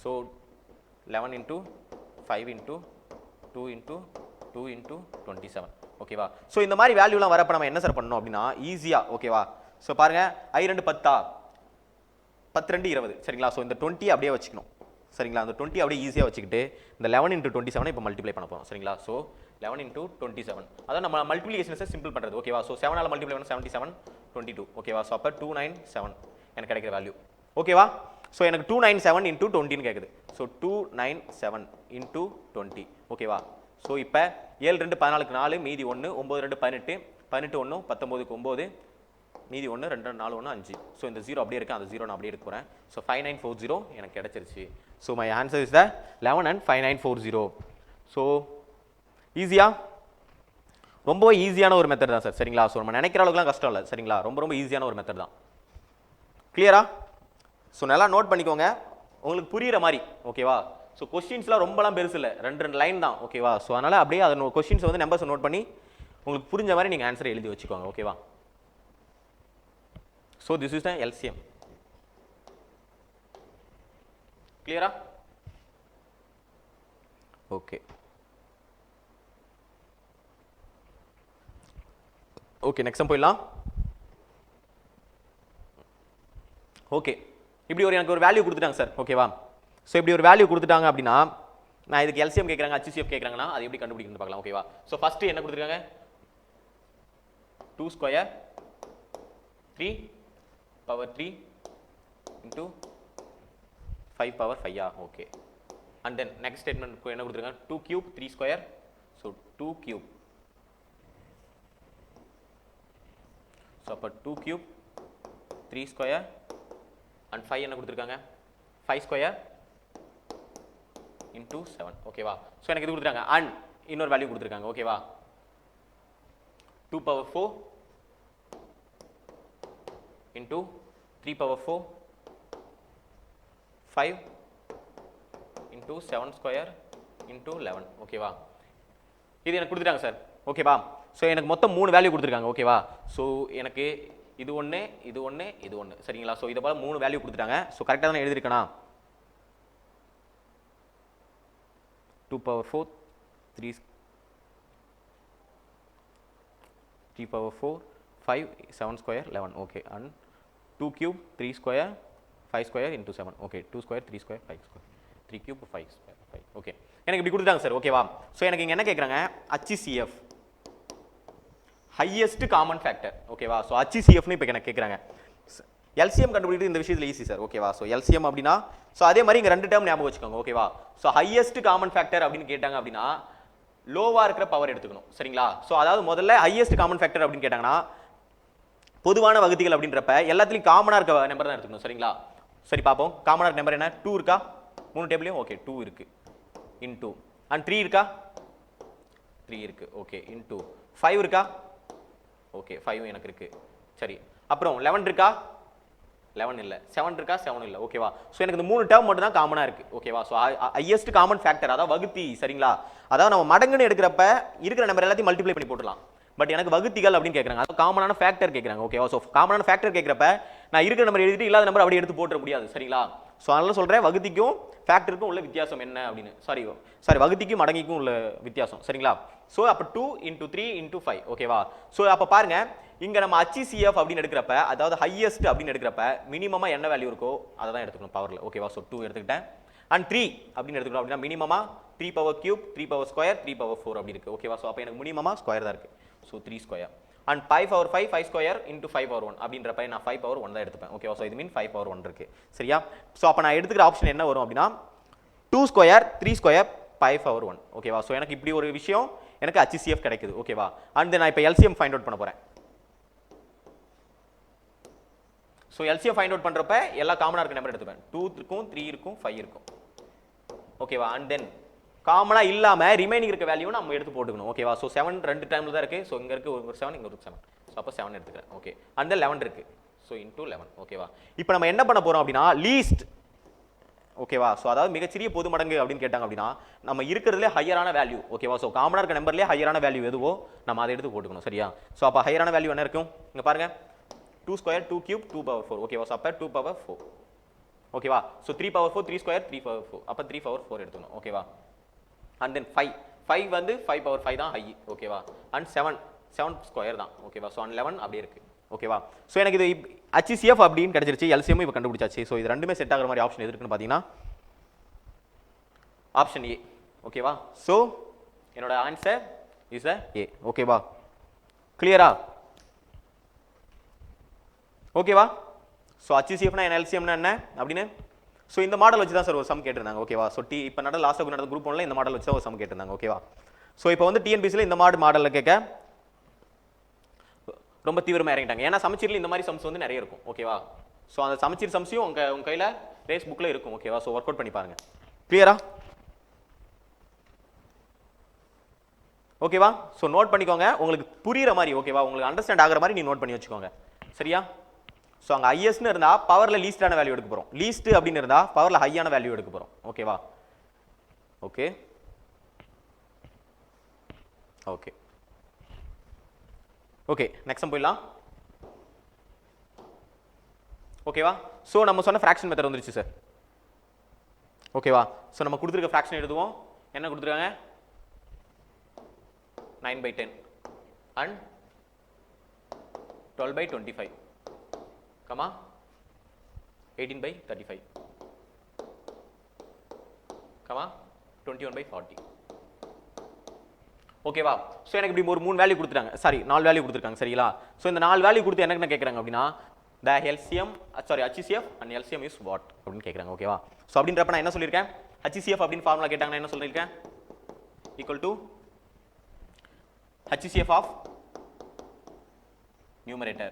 So 11 into 5 into 2 into 2 into 27 ஓகேவா. ஸோ இந்த மாதிரி வேல்யூலாம் வரப்போ நம்ம என்ன சார் பண்ணணும் அப்படின்னா ஈஸியாக ஓகேவா. ஸோ பாருங்க I 2 10 10 2 20 சரிங்களா. ஸோ இந்த 20 அப்படியே வச்சுக்கணும் சரிங்களா. அந்த 20 அப்படியே ஈஸியாக வச்சுக்கிட்டு இந்த 11 இன்ட்டு 27 இப்போ மல்டிப்ளை பண்ண போகிறோம் சரிங்களா. ஸோ 11 இன்ட்டு 27 அதான் நம்ம மல்டிப்ளிகேஷன்ஸை சிம்பிள் பண்ணுறது ஓகேவா. ஸோ 7 ஆல் மல்டிப்ளை பண்ண 77 22 ஓகேவா. ஸோ அப்போ 297 எனக்கு கிடைக்கிற வேல்யூ ஓகேவா. ஸோ எனக்கு 297 இன்ட்டு 20ன்னு கேட்குது. ஸோ 297 இன்ட்டு 20 ஓகேவா. ஸோ இப்போ 7 2 14 4 மீதி 1 9 2 18 18 1 19க்கு 9 மீதி 1 2 4 1 5. ஸோ இந்த 0 அப்படியே இருக்கு, அந்த 0 நான் அப்படியே எடுக்க போகிறேன். ஸோ 5940 எனக்கு கிடைச்சிருச்சு. So my answer is the 11 and 5940. So ஈஸியா ரொம்ப ஈஸியான ஒரு மெத்தட் தான் சார் சரிங்களா. ஸோ நம்ம நினைக்கிற அளவுக்குலாம் கஷ்டம் இல்லை சரிங்களா. ரொம்ப ஈஸியான ஒரு மெத்தட் தான். கிளியரா. ஸோ நல்லா நோட் பண்ணிக்கோங்க உங்களுக்கு புரியுற மாதிரி ஓகேவா. ஸோ கொஸ்டின்ஸ்லாம் ரொம்பலாம் பெருசு இல்லை, 2 லைன் தான் ஓகேவா. ஸோ அதனால் அப்படியே அதை கொஸ்டின்ஸ் வந்து நம்பர்ஸ் நோட் பண்ணி உங்களுக்கு புரிஞ்ச மாதிரி நீங்கள் ஆன்சரை எழுதி வச்சுக்கோங்க ஓகேவா. So this is the LCM. கிளியரா ஓகே. ஓகே நெக்ஸ்ட் போயிடலாம். ஓகே இப்படி எனக்கு ஒரு வேல்யூ கொடுத்துட்டாங்க சார் ஓகேவா. ஸோ இப்படி ஒரு வேல்யூ கொடுத்துட்டாங்க அப்படின்னா நான் இதுக்கு LCM கேட்குறாங்க HCF கேட்குறாங்கன்னா அது எப்படி கண்டுபிடிக்கணும்னு பார்க்கலாம் ஓகேவா. ஸோ ஃபர்ஸ்ட் என்ன கொடுத்துருக்காங்க 2 square 3 power 3 into 5 power 5 okay. And then next statement என்ன கொடுத்துருக்காங்க 2 cube 3 square. So 2 cube. So அப்போ 2 cube 3 ஸ்கொயர் அண்ட் 5 என்ன கொடுத்துருக்காங்க 5 ஸ்கொயர் இன்டூ 7 ஓகேவா. ஸோ எனக்கு இது கொடுத்துருக்காங்க அண்ட் இன்னொரு வேல்யூ கொடுத்துருக்காங்க ஓகேவா. 2 power 4 into 3 power 4 5 into 7 square into 11 ஓகேவா. இது எனக்கு கொடுத்துட்டாங்க சார் ஓகேவா. ஸோ எனக்கு மொத்தம் 3 வேல்யூ கொடுத்துருக்காங்க ஓகேவா. ஸோ எனக்கு இது ஒன்று இது ஒன்று இது ஒன்று சரிங்களா. ஸோ இதை போல 3 வேல்யூ கொடுத்துட்டாங்க. ஸோ கரெக்டாக தானே எழுதிருக்கேனா 2 power 4 3 power 4 5 7 square 11 okay and 2 cube 3 square 5 square into 7 okay 2 square 3 square 5 square 3 cube 5 square 5 okay எனக்கு இப்படி கொடுத்தாங்க சார் ஓகேவா. ஸோ எனக்கு இங்கே என்ன கேட்குறாங்க HCF ஹையஸ்ட் காமன் ஃபேக்டர் ஓகேவா. ஸோ HCFனு இப்போ எனக்கு கேட்குறாங்க. LCM கண்டுபிடிக்கிறது இந்த விஷயத்தில் ஈஸி சார் ஓகேவா. ஸோ LCM அப்படின்னா ஸோ அதே மாதிரி இங்கே 2 டேர்ம் ஞாபகம் வச்சுக்கோங்க ஓகேவா. ஸோ ஹையஸ்ட் காமன் ஃபேக்டர் அப்படின்னு கேட்டாங்க அப்படின்னா லோவாக இருக்கிற பவர் எடுத்துக்கணும் சரிங்களா. ஸோ அதாவது முதல்ல ஹையஸ்ட் காமன் ஃபேக்டர் அப்படின்னு கேட்டாங்கன்னா பொதுவான வகுதிகள் அப்படின்றப்ப எல்லாத்துலையும் காமனாக இருக்க நம்பர் தான் எடுத்துக்கணும் சரிங்களா. சரி பார்ப்போம். காமனாக இருக்க நம்பர் என்ன 2 இருக்கா 3 டேபிளையும் ஓகே 2 இருக்கு இன்டூ அண்ட் 3 இருக்கா 3 இருக்கு ஓகே இன்டூ 5 இருக்கா ஓகே 5 எனக்கு இருக்கு சரி. அப்புறம் 11 இருக்கா 11 இல்லை, 7 இருக்கா, 7 இல்லை. ஓகேவா? ஸோ எனக்கு இந்த 3 டேர்ம் மட்டும் தான் காமனாக இருக்குது. ஓகேவா? ஸோ ஹையஸ்ட் காமன் ஃபேக்டர் அதாவது வகுத்தி. சரிங்களா? அதாவது நம்ம மடங்குன்னு எடுக்கிறப்ப இருக்கிற நம்பர் எல்லாத்தையும் மல்டிப்ளை பண்ணி போட்டுடலாம். பட் எனக்கு வகுத்திகள் அப்படின்னு கேட்குறாங்க, அதாவது காமனான ஃபேக்டர் கேட்குறாங்க. ஓகேவா? ஸோ காமனான ஃபேக்டர் கேட்குறப்ப நான் இருக்கிற நம்பர் எழுதிட்டு இல்லாத நம்பர் அப்படியே எடுத்து போட்டுற முடியாது. சரிங்களா? ஸோ அதனால சொல்கிறேன் வகுத்திக்கும் ஃபேக்டருக்கும் உள்ள வித்தியாசம் என்ன அப்படின்னு. சாரி வகுத்திக்கும் மடங்கிக்கும் உள்ள வித்தியாசம். சரிங்களா? ஸோ அப்போ 2 × 3 × 5. ஓகேவா? ஸோ அப்போ பாருங்க, இங்க நம்ம HCF அப்படின்னு எடுக்கிறப்ப, அதாவது ஹையஸ்ட் அப்படின்னு எடுக்கிறப்ப மினிமமா என்ன வேல்யூ இருக்கோ அதை தான் எடுத்துக்கணும் பவர்ல. ஓகேவா? ஸோ 2 எடுத்துக்கிட்டேன். அண்ட் 3 அப்படின்னு எடுத்துக்கணும் அப்படின்னா மினிமமா 3 power cube, 3 power square, 3 power 4 அப்படி இருக்கு. ஓகேவா? ஸோ அப்போ எனக்கு மினிமமா ஸ்கொயர் தான் இருக்கு. So 3 square. And 5 power 5, 5 square × 5 power 1 அப்படின்றப்ப நான் 5 பவர் 1 தான் எடுத்துப்பேன். ஓகேவா? ஸோ இது மீன் 5 பவர் 1 இருக்கு. சரியா? ஸோ அப்போ நான் எடுத்துக்கிற ஆப்ஷன் என்ன வரும் அப்படின்னா 2 ஸ்கொயர், 3 ஸ்கொயர், 5 பவர் 1. ஓகேவா? ஸோ எனக்கு இப்படி ஒரு விஷயம் எனக்கு HCF கிடைக்குது. ஓகேவா? அண்ட் நான் இப்போ LCM ஃபைண்ட் அவுட் பண்ண போறேன். ஸோ LCM ஃபைண்ட் அவுட் பண்றப்ப எல்லா காமனா இருக்க நம்பர் எடுத்துப்பேன். 2 இருக்கும், 3 இருக்கும், 5 இருக்கும். ஓகேவா? அண்ட் தென் காமனா இல்லாம ரிமைனிங் இருக்க வேல்யூ நம்ம எடுத்து போட்டுக்கணும். ஓகேவா? ஸோ 7 ரெண்டு டைம்ல தான் இருக்கு. ஸோ இங்க இருக்கு ஒரு 7, இங்க ஒரு 7. ஸோ அப்போ 7 எடுத்துக்கிறேன். ஓகே. அண்ட் தென் 11 இருக்கு. So into 11. ஓகேவா? இப்போ நம்ம என்ன பண்ண போறோம் அப்படின்னா லீஸ்ட். ஓகேவா? ஸோ அதாவது மிகச்சிறிய பொது மடங்கு அப்படின்னு கேட்டாங்க அப்படின்னா நம்ம இருக்கிறதுலே ஹையரான வேல்யூ. ஓகேவா? ஸோ காமனாக இருக்க நம்பர்லேயே ஹையரான வேல்யூ எதுவோ நம்ம அதை எடுத்து போட்டுக்கணும். சரியா? ஸோ அப்போ ஹையரான வேல்யூ என்ன இருக்கும்? இங்கே பாருங்க, 2 ஸ்கொயர், 2 கியூப், 2 பவர் 4. ஓகேவா? ஸோ அப்போ 2 பவர் 4. ஓகேவா? So 3 power 4, 3 square, 3 power 4. அப்போ 3 பவர் 4 எடுத்துக்கணும். ஓகேவா? அண்ட் தென் 5 வந்து 5 பவர் 5 தான் ஹை. ஓகேவா? அண்ட் 7 ஸ்கொயர் தான். ஓகேவா? ஸோ அண்ட் 11 அப்படியே இருக்கு. ஓகேவா? ஸோ எனக்கு இது HCF அப்படின்னு கிடைச்சிருச்சு. LCM இப்போ கண்டுபிடிச்சாச்சு. ஸோ இது ரெண்டுமே செட் ஆகிற மாதிரி ஆப்ஷன் எது இருக்குன்னு பார்த்தீங்கன்னா ஆப்ஷன் A. ஓகேவா? ஸோ என்னோட ஆன்சர் இஸ் A. ஓகேவா? கிளியரா? ஓகேவா? ஸோ HCFனா என்ன, LCMனா என்ன அப்படின்னு ஸோ இந்த மாடல் வச்சு தான் சார் ஒரு சம் கேட்டிருந்தாங்க. ஓகேவா? ஸோ இப்போ லாஸ்ட்டாக நடந்த குரூப் ஒன்ல இந்த மாடல் வச்சு தான் ஒரு சம் கேட்டிருந்தாங்க. ஓகேவா? ஸோ இப்போ வந்து TNPSசியில் இந்த மாடலில் கேட்க ரொம்ப தீவிரமாக இறங்கிட்டாங்க. ஏன்னா சமச்சீரில் இந்த மாதிரி சம்ஸ் வந்து நிறைய இருக்கும். ஓகேவா? ஸோ அந்த சமச்சீர் சம்ஸையும் உங்கள் கையில் ரேஸ் புக்கில் இருக்கும். ஓகேவா? ஸோ ஒர்க் அவுட் பண்ணி பாருங்க. கிளியரா? ஓகேவா? ஸோ நோட் பண்ணிக்கோங்க, உங்களுக்கு புரியுற மாதிரி. ஓகேவா? உங்களுக்கு அண்டர்ஸ்டாண்ட் ஆகிற மாதிரி நீ நோட் பண்ணி வச்சுக்கோங்க. சரியா? ஸோ அங்கே ஹையஸ்ட்னு இருந்தால் பவரில் லீஸ்டான வேல்யூ எடுக்க போகிறோம். லீஸ்ட் அப்படின்னு இருந்தால் பவரில் ஹையான வேல்யூ எடுக்க போகிறோம். ஓகேவா? ஓகே ஓகே ஓகே நெக்ஸ்ட் போயிடலாம். ஓகேவா? ஸோ நம்ம சொன்ன ஃப்ராக்ஷன் மெத்தட் வந்துருச்சு சார். ஓகேவா? ஸோ நம்ம கொடுத்துருக்க ஃப்ராக்ஷன் எழுதுவோம். என்ன கொடுத்துருக்காங்க? 9/10 and 12/25, 18/35, 21/40. ஓகேவா? ஸோ எனக்கு இப்படி ஒரு 3 வேல்யூ கொடுத்துட்டாங்க. சாரி 4 வேல்யூ கொடுத்துருக்காங்க. சரிங்களா? ஸோ இந்த 4 வேல்யூ கொடுத்து என்ன கேட்குறாங்க அப்படின்னா the LCM HCF and LCM is what அப்படின்னு கேட்குறாங்க. ஓகேவா? ஸோ அப்படின்றப்ப நான் என்ன சொல்லியிருக்கேன்? HCF அப்படின்னு ஃபார்முலா கேட்டாங்கன்னா என்ன சொல்லியிருக்கேன்? Equal to HCF of numerator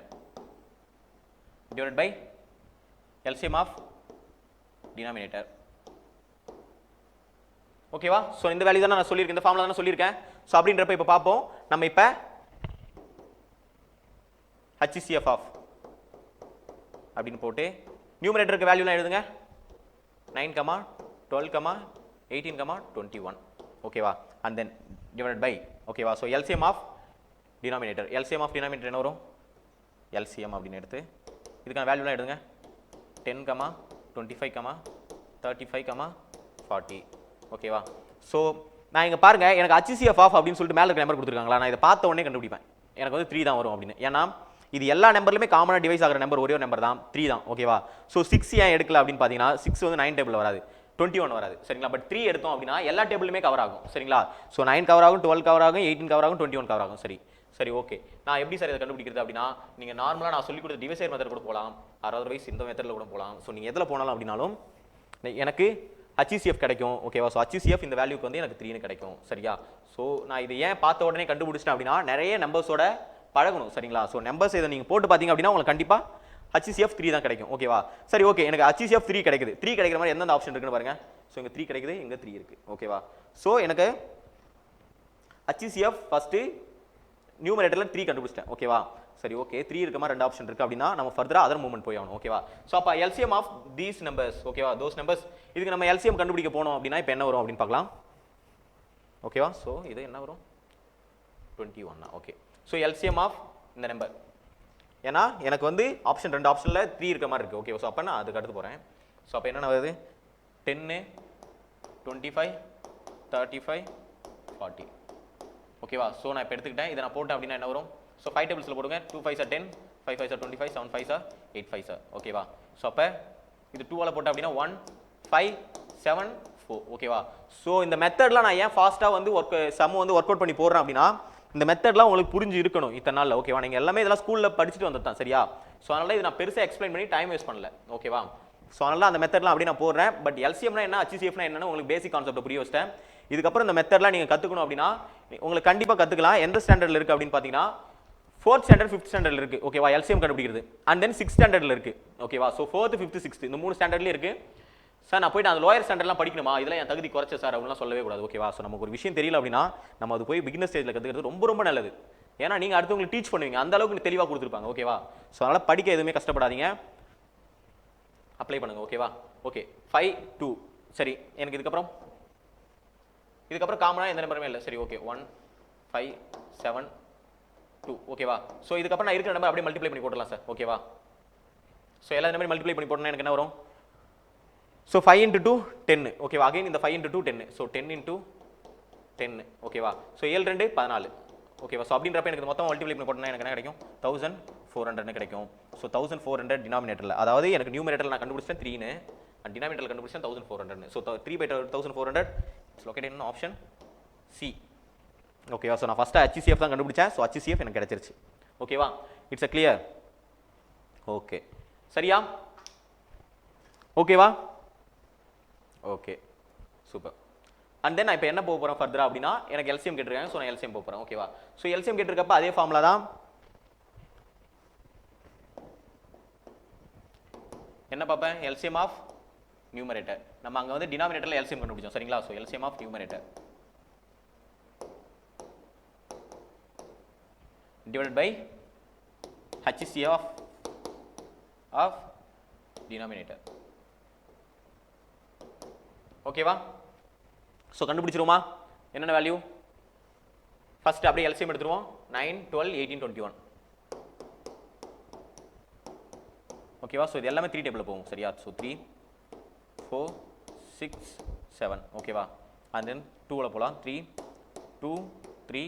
divided by LCM of denominator. ஓகேவா? ஸோ இந்த வேல்யூ தான் நான் சொல்லியிருக்கேன், இந்த ஃபார்முலா தான் சொல்லியிருக்கேன். ஸோ அப்படின்றப்ப இப்போ பார்ப்போம். நம்ம இப்போ HCF of அப்படின்னு போட்டு நியூமரேட்டருக்கு வேல்யூலாம் எழுதுங்க. 9, 12, 18, 21. ஓகேவா? And then divided by. ஓகேவா? So LCM of denominator. LCM of denominator என்ன வரும்? LCM அப்படின்னு எடுத்து இதுக்கான வேல்யூலாம் எடுங்க. 10, 25, 35, 40. ஓகேவா? ஸோ நான் இங்கே பாருங்க, எனக்கு HCF of அப்படின்னு சொல்லிட்டு மேலே இருக்க நம்பர் கொடுத்துருக்காங்களா, நான் இதை பார்த்த உடனே கண்டுபிடிப்பேன். எனக்கு வந்து 3 தான் வரும் அப்படின்னு. ஏன்னா இது எல்லா நம்பர்லையுமே காமனாக டிவைஸ் ஆகிற நம்பர் ஒரே ஒரு நம்பர் தான், 3 தான். ஓகேவா? ஸோ 6 ஏன் எடுக்கல அப்படின்னு பார்த்தீங்கன்னா 6 வந்து 9 டேபிள் வராது, 21 வராது. சரிங்களா? பட் 3 எடுத்தோம் அப்படின்னா எல்லா டேபிளுமே கவர் ஆகும். சரிங்களா? ஸோ 9 கவர் ஆகும், 12 கவர் ஆகும், 18 கவர் ஆகும், 21 கவர் ஆகும். சரி ஓகே. நான் எப்படி சார் இதை கண்டுபிடிக்கிறது அப்படின்னா நீங்கள் நார்மலாக நான் சொல்லி கொடுத்த டிவைசர் மெத்தட் கூட போகலாம், அதர்வைஸ் இந்த மெத்தடில் கூட போகலாம். ஸோ நீங்கள் எதில் போனாலும் அப்படின்னாலும் எனக்கு HCF கிடைக்கும். ஓகேவா? ஸோ HCF இந்த வேல்யூக்கு வந்து எனக்கு 3ன்னு கிடைக்கும். சரியா? ஸோ நான் இதை ஏன் பார்த்த உடனே கண்டுபிடிச்சிட்டேன் அப்படின்னா நிறைய நம்பர்ஸோட பழகணும். சரிங்களா? ஸோ நம்பர்ஸ் இதை நீங்கள் போட்டு பார்த்தீங்க அப்படின்னா உங்களுக்கு கண்டிப்பாக HCF 3 தான் கிடைக்கும். ஓகேவா? சரி ஓகே. எனக்கு HCF 3 கிடைக்குது. 3 கிடைக்கிற மாதிரி எந்தெந்த ஆப்ஷன் இருக்குன்னு பாருங்க. ஸோ இங்கே 3 கிடைக்குது, இங்கே 3 இருக்கு. ஓகேவா? ஸோ எனக்கு HCF ஃபர்ஸ்ட் நியூமரேட்டரில் 3 கண்டுபிடிச்சிட்டேன். ஓகேவா? சரி ஓகே 3 இருக்க மாதிரி 2 ஆப்ஷன் இருக்கு அப்படின்னா நம்ம ஃபர்தரா அதர் மூவ்மெண்ட் போய் ஆகணும் ஓகேவா ஸோ அப்போ எல்சிஎம் ஆஃப் தீஸ் நம்பர்ஸ் ஓகேவா தோஸ் நம்பர்ஸ் இதுக்கு நம்ம எல்சிஎம் கண்டுபிடிக்க போனோம் அப்படின்னா இப்போ என்ன வரும் அப்படின்னு பார்க்கலாம் ஓகேவா ஸோ இது என்ன வரும் 21 ஓகே ஸோ எல்சிஎம் ஆஃப் இந்த நம்பர் ஏன்னா எனக்கு வந்து ஆப்ஷன் 2 ஆப்ஷனில் 3 இருக்க மாதிரி இருக்குது ஓகே ஸோ அப்போ நான் அதுக்கு அடுத்து போகிறேன் ஸோ அப்போ என்னென்ன வருது 10 25 35 40 ஓகேவா ஸோ நான் இப்போ எடுத்துக்கிட்டேன் இதை நான் போட்டேன் அப்படின்னா என்ன வரும் ஸோ 5 டேபிள்ஸில் போடுங்க 2 5s are 10 5 5s are 25 7 5s are 8 5s are ஓகேவா ஸோ அப்போ இது 2ஆல் போட்டேன் அப்படின்னா 1 5 7 4 ஓகேவா ஸோ இந்த மெத்தட்லாம் நான் ஏன் ஃபாஸ்ட்டாக வந்து சம் வந்து ஒர்க் அவுட் பண்ணி போடுறேன் அப்படின்னா இந்த மெத்தட்லாம் உங்களுக்கு புரிஞ்சு இருக்கணும் இத்தனை நாளில் ஓகேவா நீங்கள் எல்லாமே இதெல்லாம் ஸ்கூலில் படிச்சுட்டு வந்தது தான் சரியா ஸோ அதனால இது நான் பெருசாக எக்ஸ்பிளைன் பண்ணி டைம் வேஸ்ட் பண்ணல ஓகேவா ஸோ அதனால அந்த மெத்தட்லாம் அப்படி நான் போடுறேன் பட் எல்சிஎம்னா என்ன HCFனா என்னன்னு உங்களுக்கு பேசிக் கான்செப்ட் புரிய வச்சிட்டேன் இதுக்கப்புறம் இந்த மெத்தட்லாம் நீங்கள் கற்றுக்கணும் அப்படின்னா உங்களுக்கு கண்டிப்பாக கற்றுக்கலாம் எந்த ஸ்டாண்டர்டில் இருக்குது அப்படின்னு பார்த்தீங்கன்னா 4th ஸ்டாண்டர்ட் 5th ஸ்டாண்டர்டில் இருக்குது ஓகேவா எல்சிஎம் கண்டுபிடிக்கிறது அண்ட் தென் 6th ஸ்டாண்டர்டில் இருக்குது ஓகேவா ஸோ 4th 5th 6th இந்த 3 ஸ்டாண்டர்ட்லேயும் இருக்குது சார் நான் போய்ட்டு அந்த லோயர் ஸ்டாண்டர்ட்லாம் படிக்கணுமா இதெல்லாம் என் தகுதி குறைச்ச சார் அப்படிலாம் சொல்லவே கூடாது ஓகேவா ஸோ நமக்கு ஒரு விஷயம் தெரியல அப்படின்னா நம்ம அது போய் பிகினர் ஸ்டேஜில் கற்றுக்கிறது ரொம்ப ரொம்ப நல்லது ஏன்னா நீங்கள் அடுத்தவங்களுக்கு டீச் பண்ணுவீங்க அந்த அளவுக்கு தெளிவாக கொடுத்துருப்பாங்க ஓகேவா ஸோ அதனால் படிக்க எதுவுமே கஷ்டப்படாதீங்க அப்ளை பண்ணுங்க ஓகேவா ஓகே 5 2 சரி எனக்கு இதுக்கப்புறம் காமனாக எந்த நம்பருமே இல்லை சரி ஓகே 1 5 7 2 ஓகேவா ஸோ இதுக்கப்புறம் நான் இருக்கிற நம்பர் அப்படியே மல்டிப்ளை பண்ணி போடலாம் சார் ஓகேவா ஸோ எல்லா நம்பரையும் மல்டிப்ளை பண்ணி போட்டோன்னா எனக்கு என்ன வரும் ஸோ 5 into 2 10 ஓகேவா அகைன் இந்த 5 into 2 10 ஸோ 10 into 10 ஓகேவா ஸோ 7 2 14 ஓகேவா ஸோ அப்படின்றப்ப எனக்கு மொத்தம் மல்டிப்ளை பண்ணி போட்டோம்னா எனக்கு என்ன கிடைக்கும் 1400 கிடைக்கும் ஸோ 1400 டினாமினேட்டரில் அதாவது எனக்கு நியூமரேட்டரில் நான் கண்டுபிடிச்சேன் 3 அண்ட் டினாமினேட்டரில் கண்டுபிடிச்சேன் 1400 so 3/1400 it's located in option C ஓகேவா ஸோ நான் ஃபஸ்ட்டு HCF தான் கண்டுபிடிச்சேன் ஸோ HCF எனக்கு கிடைச்சிருச்சு ஓகேவா இட்ஸ் அ கிளியர் ஓகே சரியா ஓகேவா ஓகே சூப்பர் அண்ட் தென் நான் இப்போ என்ன போக போகிறேன் ஃபர்தரா அப்படின்னா எனக்கு எல்சிஎம் கேட்டிருக்காங்க ஸோ நான் எல்சிஎம் போக போகிறேன் ஓகேவா ஸோ எல்சிஎம் கேட்டிருக்கப்ப அதே ஃபார்முலா தான் என்ன பார்ப்பேன் எல்சிஎம் ஆஃப் நியூமரேட்டர் நம்ம அங்கே வந்து டினாமினேட்டரில் எல்சிஎம் கண்டுபிடிச்சோம் சரிங்களா so LCM of numerator divided by HCF of denominator ஓகேவா ஸோ கண்டுபிடிச்சிருவோமா என்னென்ன வேல்யூ ஃபர்ஸ்ட் அப்படியே எல்சிஎம் எடுத்துருவோம் 9 12 18 21 ஓகேவா ஸோ இது எல்லாமே 3 டேபிளில் போகும் சரியா ஸோ 3 4 6 7 ஓகேவா அண்ட் தென் 2ல் போகலாம் 3 2 3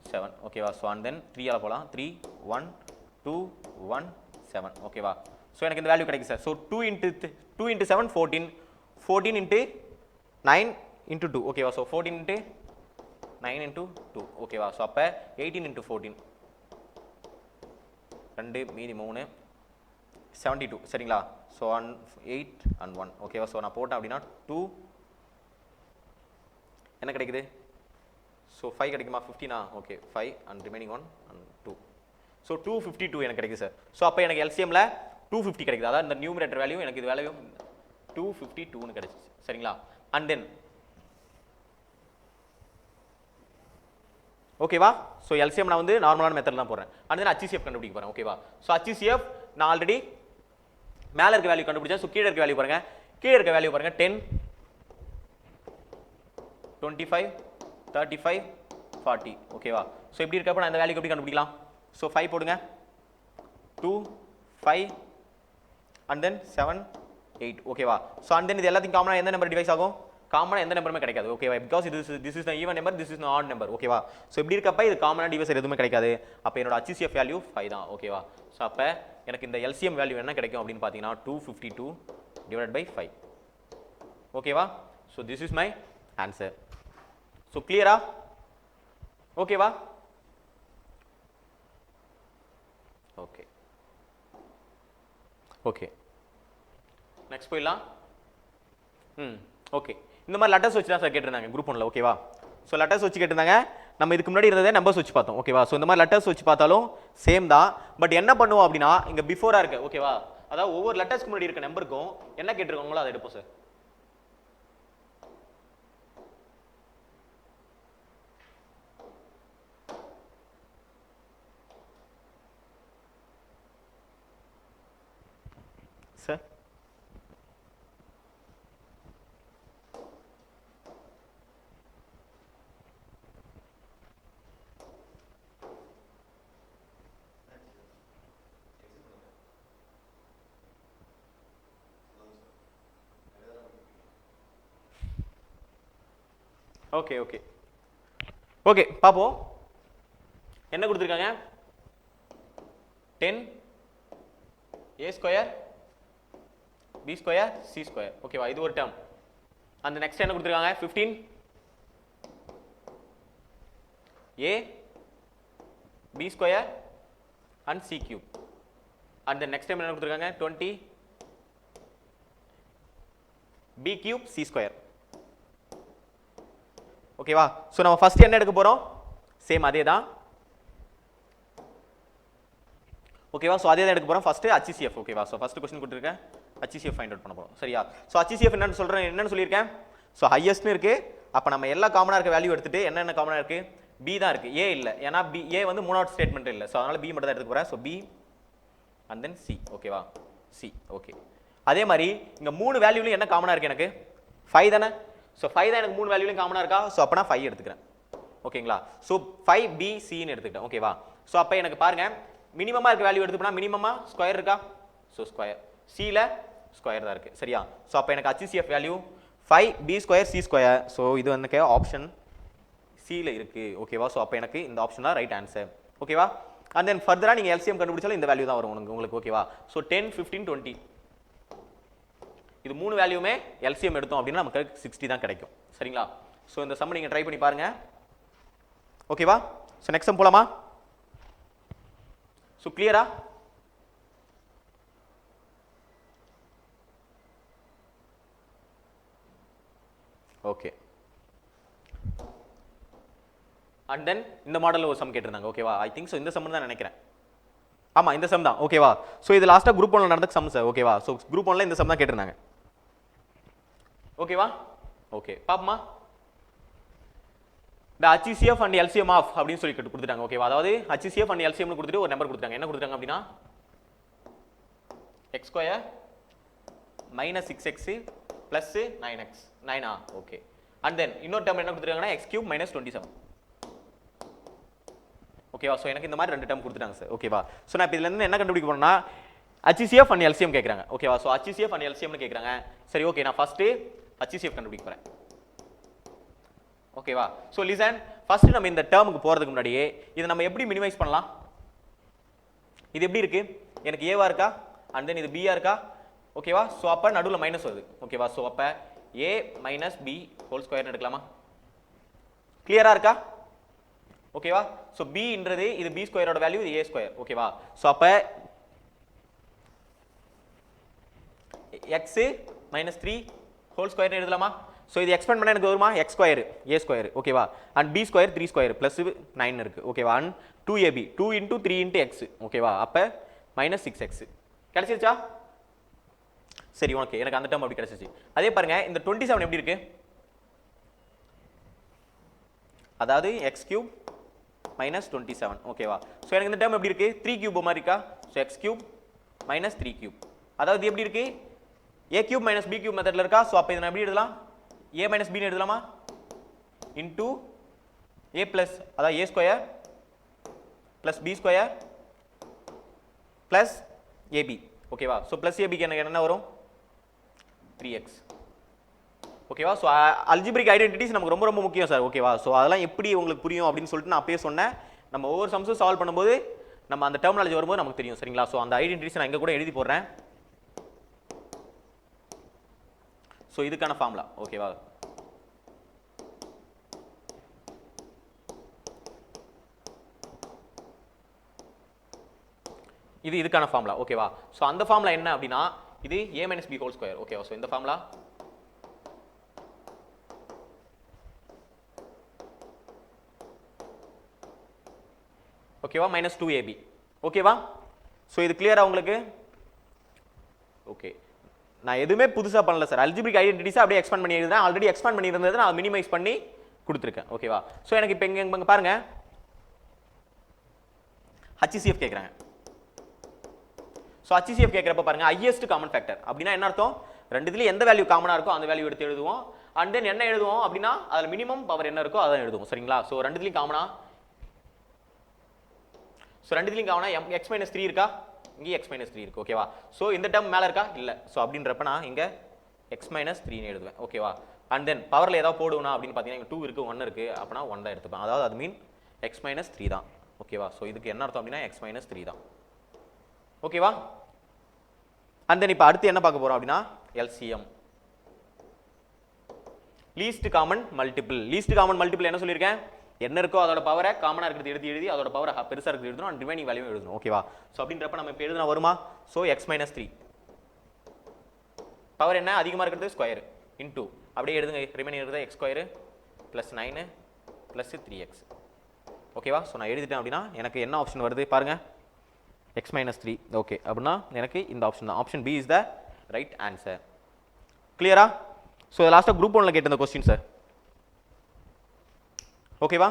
7 ஓகேவா ஸோ அண்ட் தென் 3ஆல் போகலாம் 3 1 2 1 7 ஓகேவா ஸோ எனக்கு இந்த வேல்யூ கிடைக்கும் sir so 2 into 7 14 14 into 9 into 2 ஓகேவா ஸோ 14 into 9 into 2 ஓகேவா ஸோ அப்போ 18 into 14 2 மீதி 3 72 சரிங்களா ஸோ 8 and 1 ஓகேவா ஸோ நான் போட்டேன் அப்படின்னா 2 என்ன கிடைக்குது ஸோ 5 கிடைக்குமா 15 okay 5 and remaining 1 and 2 so 252 எனக்கு கிடைக்குது சார் ஸோ அப்போ எனக்கு எல்சிஎம்ல 250 கிடைக்குது அதாவது இந்த நியூமரேட்டர் வேல்யூ எனக்கு இது வேல்யூ 252ன்னு கிடைச்சிச்சு சரிங்களா அண்ட் தென் ஓகேவா ஸோ எல்சிஎம் நான் வந்து நார்மலான மெத்தட் தான் போடுறேன் அண்ட் தென் HCF கண்டுபிடிக்க போகிறேன் ஓகேவா ஸோ HCF நான் ஆல்ரெடி மேலே இருக்க வேல்யூ கண்டுபிடிச்சேன் ஸோ கீழே இருக்க வேல்யூ பாருங்க கீழே இருக்க வேல்யூ பாருங்க 10 25 35 40 ஓகேவா ஸோ எப்படி இருக்கப்போ நான் இந்த வேல்யூ எப்படி கண்டுபிடிக்கலாம் ஸோ 5 போடுங்க 2 5 அண்ட் தென் 7 8 ஓகேவா ஸோ அண்ட் தென் இது எல்லாத்தையும் காமனாக எந்த நம்பர் டிவைஸ் ஆகும் காமனாக எந்த நம்பருமே கிடைக்காது ஓகேவா because this is even number this is add number ஓகேவா ஸோ இப்படி இருக்கப்ப இது காமனாக டிவைஸ் எதுவுமே கிடைக்காது அப்போ என்னோட HCF வேல்யூ 5 தான் ஓகேவா ஸோ அப்போ எனக்கு இந்த LCM வேல்யூ என்ன கிடைக்கும் அப்படின்னு பார்த்தீங்கன்னா 252 divided by 5 ஓகேவா so this is my answer so கிளியரா ஓகேவா ஓகே ஓகே நெக்ஸ்ட் போயிடலாம் ஓகே இந்த மாதிரி லெட்டர்ஸ் வச்சு தான் சார் கேட்டிருந்தாங்க குரூப் 1ல ஓகேவா ஸோ லெட்டர்ஸ் வச்சு கேட்டிருந்தாங்க நம்ம இதுக்கு முன்னாடி இருந்ததே நம்பர்ஸ் வச்சு பார்த்தோம் ஓகேவா ஸோ இந்த மாதிரி லெட்டர்ஸ் வச்சு பார்த்தாலும் சேம் தான் பட் என்ன பண்ணுவோம் அப்படின்னா இங்கே பிஃபோராக இருக்கு ஓகேவா அதாவது ஒவ்வொரு லெட்டர்ஸ்க்கு முன்னாடி இருக்க நம்பருக்கும் என்ன கேட்டிருக்காங்களோ அதை எடுப்போம் சார் ஓகே ஓகே ஓகே பாப்போம். என்ன கொடுத்துருக்காங்க? 10 a square b square c square. ஓகேவா, இது ஒரு டேர்ம். அந்த நெக்ஸ்ட் என்ன கொடுத்துருக்காங்க? 15 a b square and c cube. அந்த நெக்ஸ்ட் டைம் என்ன கொடுத்துருக்காங்க? 20 b கியூப் c ஸ்கொயர். ஓகேவா, ஸோ நம்ம ஃபர்ஸ்ட் என்ன எடுக்க போறோம்? சேம் அதே தான். ஓகேவா, ஸோ அதே தான் எடுக்க போறோம். First HCF. ஓகேவா, ஸோ ஃபர்ஸ்ட் கொஸ்டின் கொடுத்துருக்கேன், HCF ஃபைண்ட் அவுட் பண்ண போறோம். சரியா? ஸோ HCF என்னன்னு சொல்றேன், என்னன்னு சொல்லியிருக்கேன்? ஸோ ஹையஸ்ட்னு இருக்கு. அப்போ நம்ம எல்லா காமனா இருக்க வேல்யூ எடுத்துட்டு என்னென்ன காமனா இருக்கு? B தான் இருக்கு, A இல்லை. ஏன்னா A வந்து மூணாவது ஸ்டேட்மெண்ட் இல்லை. ஸோ அதனால B மட்டும் தான் எடுக்க போறேன். So B and then C. ஓகேவா, C. ஓகே, அதே மாதிரி இங்க மூணு வேல்யூலையும் என்ன காமனா இருக்கு? எனக்கு 5 தானே. ஸோ 5 தான் எனக்கு மூணு வேல்யூலையும் காமனா இருக்கா? ஸோ அப்போ நான் 5 எடுத்துக்கிறேன். ஓகேங்களா, ஸோ 5BCன்னு எடுத்துக்கிட்டேன். ஓகேவா, ஸோ அப்போ எனக்கு பாருங்க, மினிமமா இருக்க வேல்யூ எடுத்துப்போனா மினிமமா ஸ்கொயர் இருக்கா? So square. சில ஸ்கொயர் தான் இருக்கு. சரியா? ஸோ அப்போ எனக்கு HCF value 5B square C square. So இது வந்து ஆப்ஷன் சில இருக்கு. ஓகேவா, ஸோ அப்போ எனக்கு இந்த ஆப்ஷன் தான் ரைட் ஆன்சர். ஓகேவா, அண்ட் தென் ஃபர்தரா நீங்க LCM கண்டுபிடிச்சாலும் இந்த வேல்யூ தான் வரும் உங்களுக்கு. ஓகேவா, ஸோ 10 15 20 இது மூணு வேல்யூமே LCM எடுத்தோம் அப்படின்னா நமக்கு 60 தான் கிடைக்கும். சரிங்களா? ஸோ இந்த சம் நீங்க ட்ரை பண்ணி பாருங்க. ஓகேவா, ஸோ நெக்ஸ்ட் சம் போலாமா? ஸோ கிளியரா? ஓகே, அண்ட் தென் இந்த மாடல்ல ஒரு சம் கேட்டிருந்தாங்க. ஓகேவா, ஐ திங்க் ஸோ இந்த சம் தான் நினைக்கிறேன். ஆமா, இந்த சம் தான். ஓகேவா, ஸோ இது லாஸ்டா குரூப் 1ல நடந்த சம் சார். ஓகேவா, ஸோ குரூப் 1ல இந்த சம் தான் கேட்டிருந்தாங்க. ஓகேவா, ஓகே பாப்போமா. இந்த HCF and LCM ஆஃப் அப்படின்னு சொல்லி கொடுத்துட்டாங்க. ஓகேவா, அதாவது HCF and LCM கொடுத்துட்டு ஒரு நம்பர் கொடுத்துட்டாங்க. என்ன கொடுத்துட்டாங்க அப்படின்னா x square minus 6x plus 9x 9. Okay, and தென் இன்னொரு டேர்ம் என்ன கொடுத்துருக்காங்கன்னா x கியூப் மைனஸ் 27. ஓகேவா, ஸோ எனக்கு இந்த மாதிரி ரெண்டு டேர்ம் கொடுத்துட்டாங்க சார். ஓகேவா, ஸோ நான் இப்போ இதுல இருந்து என்ன கண்டுபிடிக்க போறேன்னா HCF and LCM கேட்குறாங்க. ஓகேவா, ஸோ HCF and LCM கேட்குறாங்க. சரி, ஓகே, நான் ஃபர்ஸ்ட் HCF கண்டுபிடிக்க போறேன். ஓகேவா, ஸோ லிசன், ஃபர்ஸ்ட் நம்ம இந்த டேர்முக்கு போறதுக்கு முன்னாடியே இதை நம்ம எப்படி மினிமைஸ் பண்ணலாம்? இது எப்படி இருக்கு? எனக்கு ஏவா இருக்கா, அண்ட் தென் இது பியா இருக்கா? ஓகேவா, ஸோ அப்போ நடுவில் மைனஸ் வருது. ஓகேவா, ஸோ அப்போ a மைனஸ் பி ஹோல் ஸ்கொயர்னு எடுக்கலாமா? கிளியரா இருக்கா? ஓகேவா, ஸோ பின்றது இது பி ஸ்கொயரோட வேல்யூ, இது a ஸ்கொயர். ஓகேவா, ஸோ அப்போ x மைனஸ் 3 ஹோல் ஸ்கொயர்னு எழுதலாமா? ஸோ இது எக்ஸ்பெண்ட் பண்ண எனக்கு வருமா? x square a square. ஓகேவா, and b square 3 square plus 9 இருக்கு. ஓகேவா, and 2ab 2 into 3 into x. ஓகேவா, அப்போ மைனஸ் 6x கிடைச்சிருச்சா? சரி, ஓகே, எனக்கு அந்த டேர்ம் அப்படி கிடைச்சிச்சு. அதே பாருங்க, இந்த 27 எப்படி இருக்கு? அதாவது x கியூப் மைனஸ் 27. ஓகேவா, ஸோ எனக்கு இந்த டேர்ம் எப்படி இருக்கு? 3 கியூப் மாதிரி இருக்கா? So x cube minus 3 cube. அதாவது எப்படி இருக்கு? a cube minus b cube மெத்தட்ல இருக்கா? ஸோ அப்போ இதை நான் எப்படி எழுதலாம்? a மைனஸ் b எழுதலாமா? இன்டூ a பிளஸ், அதாவது a square plus b square plus ab. ஓகேவா, ஸோ பிளஸ் ab எனக்கு என்ன வரும்? 3x. ஓகேவா, ஸோ அல்ஜிப்ரிக் ஐடென்டிட்டிஸ் நமக்கு ரொம்ப ரொம்ப முக்கியம் சார். ஓகேவா, ஸோ அதெல்லாம் எப்படி உங்களுக்கு புரியும் அப்படின்னு சொல்லிட்டு நான் அப்பயே சொன்னேன். நம்ம ஒவ்வொரு சம்ஸும் சால்வ் பண்ணும்போது நம்ம அந்த டெர்மினாலஜி வரும்போது நமக்கு தெரியும். சரிங்களா, ஸோ அந்த ஐடென்டிட்டிஸ் நான் இங்கே கூட எழுதி போடுறேன். ஸோ இதுக்கான ஃபார்முலா. ஓகேவா, இது இதுக்கான ஃபார்முலா. ஓகேவா, ஸோ அந்த ஃபார்முலா என்ன அப்படின்னா இது a minus B whole square. ஓகேவா, ஸோ இந்த ஃபார்முலா ஓகேவா, மைனஸ் 2ab. ஓகேவா, ஸோ இது கிளியரா உங்களுக்கு? ஓகே, நான் எதுவுமே புதுசாக பண்ணல சார். அல்ஜிப்ரிக் ஐடென்டிட்டிஸ் அப்படியே எக்ஸ்பேண்ட் பண்ணியிருந்தேன். ஆல்ரெடி எக்ஸ்பேண்ட் பண்ணியிருந்தது நான் மினிமைஸ் பண்ணி கொடுத்துருக்கேன். ஓகேவா, ஸோ எனக்கு இப்போ இங்கே பாருங்க, HCF கேட்குறாங்க. ஸோ HCF கேட்குறப்ப பாருங்க, ஹையஸ்ட் காமன் ஃபேக்டர் அப்படின்னா என்ன அர்த்தம்? ரெண்டுத்துலேயும் எந்த வேல்யூ காமனாக இருக்கோ அந்த வேல்யூ எடுத்து எழுதுவோம். அண்ட் தென் என்ன எழுதுவோம் அப்படின்னா அதில் மினிமம் பவர் என்ன இருக்கோ அதான் எழுதுவோம். சரிங்களா, ஸோ ரெண்டுத்துலேயும் காமனா, ஸோ ரெண்டுத்துலேயும் காமனா x மைனஸ் 3 இருக்கா? இங்கே x மைனஸ் 3 இருக்கு. ஓகேவா, ஸோ இந்த டேர்ம் மேலே இருக்கா? இல்லை. ஸோ அப்படின்றப்ப நான் இங்கே x மைனஸ் 3 எழுதுவேன். ஓகேவா, அண்ட் தென் பவரில் ஏதாவது போடுவோம் அப்படின்னு பார்த்தீங்கன்னா 2 இருக்குது 1 இருக்குது அப்படின்னா 1 தான் எடுத்துப்பேன். அதாவது அது மீன் எக்ஸ் மைனஸ் 3 தான். ஓகேவா? ஸோ இதுக்கு என்ன அர்த்தம் அப்படின்னா எக்ஸ் மைனஸ் 3 தான். ஓகேவா? அண்ட் தென் இப்போ அடுத்து என்ன பார்க்க போகிறோம் அப்படின்னா LCM, least common multiple. Least common multiple என்ன சொல்லியிருக்கேன்? என்ன இருக்கோ அதோட பவரை காமனாக இருக்கிறது எழுதி அதோட பவரை பெருசாக இருக்கிறது எழுதணும், அண்ட் ரிமைனிங் வேல்யூ எழுதணும். ஓகேவா? ஸோ அப்படின்றப்ப நம்ம இப்போ எழுதுனா வருமா? ஸோ எக்ஸ் மைனஸ் 3 பவர் என்ன அதிகமாக இருக்கிறது ஸ்கொயர் இன்டூ அப்படியே எழுதுங்க, ரிமைனிங் இருக்கிறது X square plus 9 plus 3x. ஓகேவா? ஸோ நான் எழுதிட்டேன் அப்படின்னா எனக்கு என்ன ஆப்ஷன் வருது பாருங்க, எக்ஸ் மைனஸ் 3. ஓகே, அப்படின்னா எனக்கு இந்த ஆப்ஷன் தான். Option B is the right answer. கிளியரா? ஸோ லாஸ்ட்டாக குரூப் 1ல கேட்ட இந்த கொஸ்டின் சார். ஓகேவா?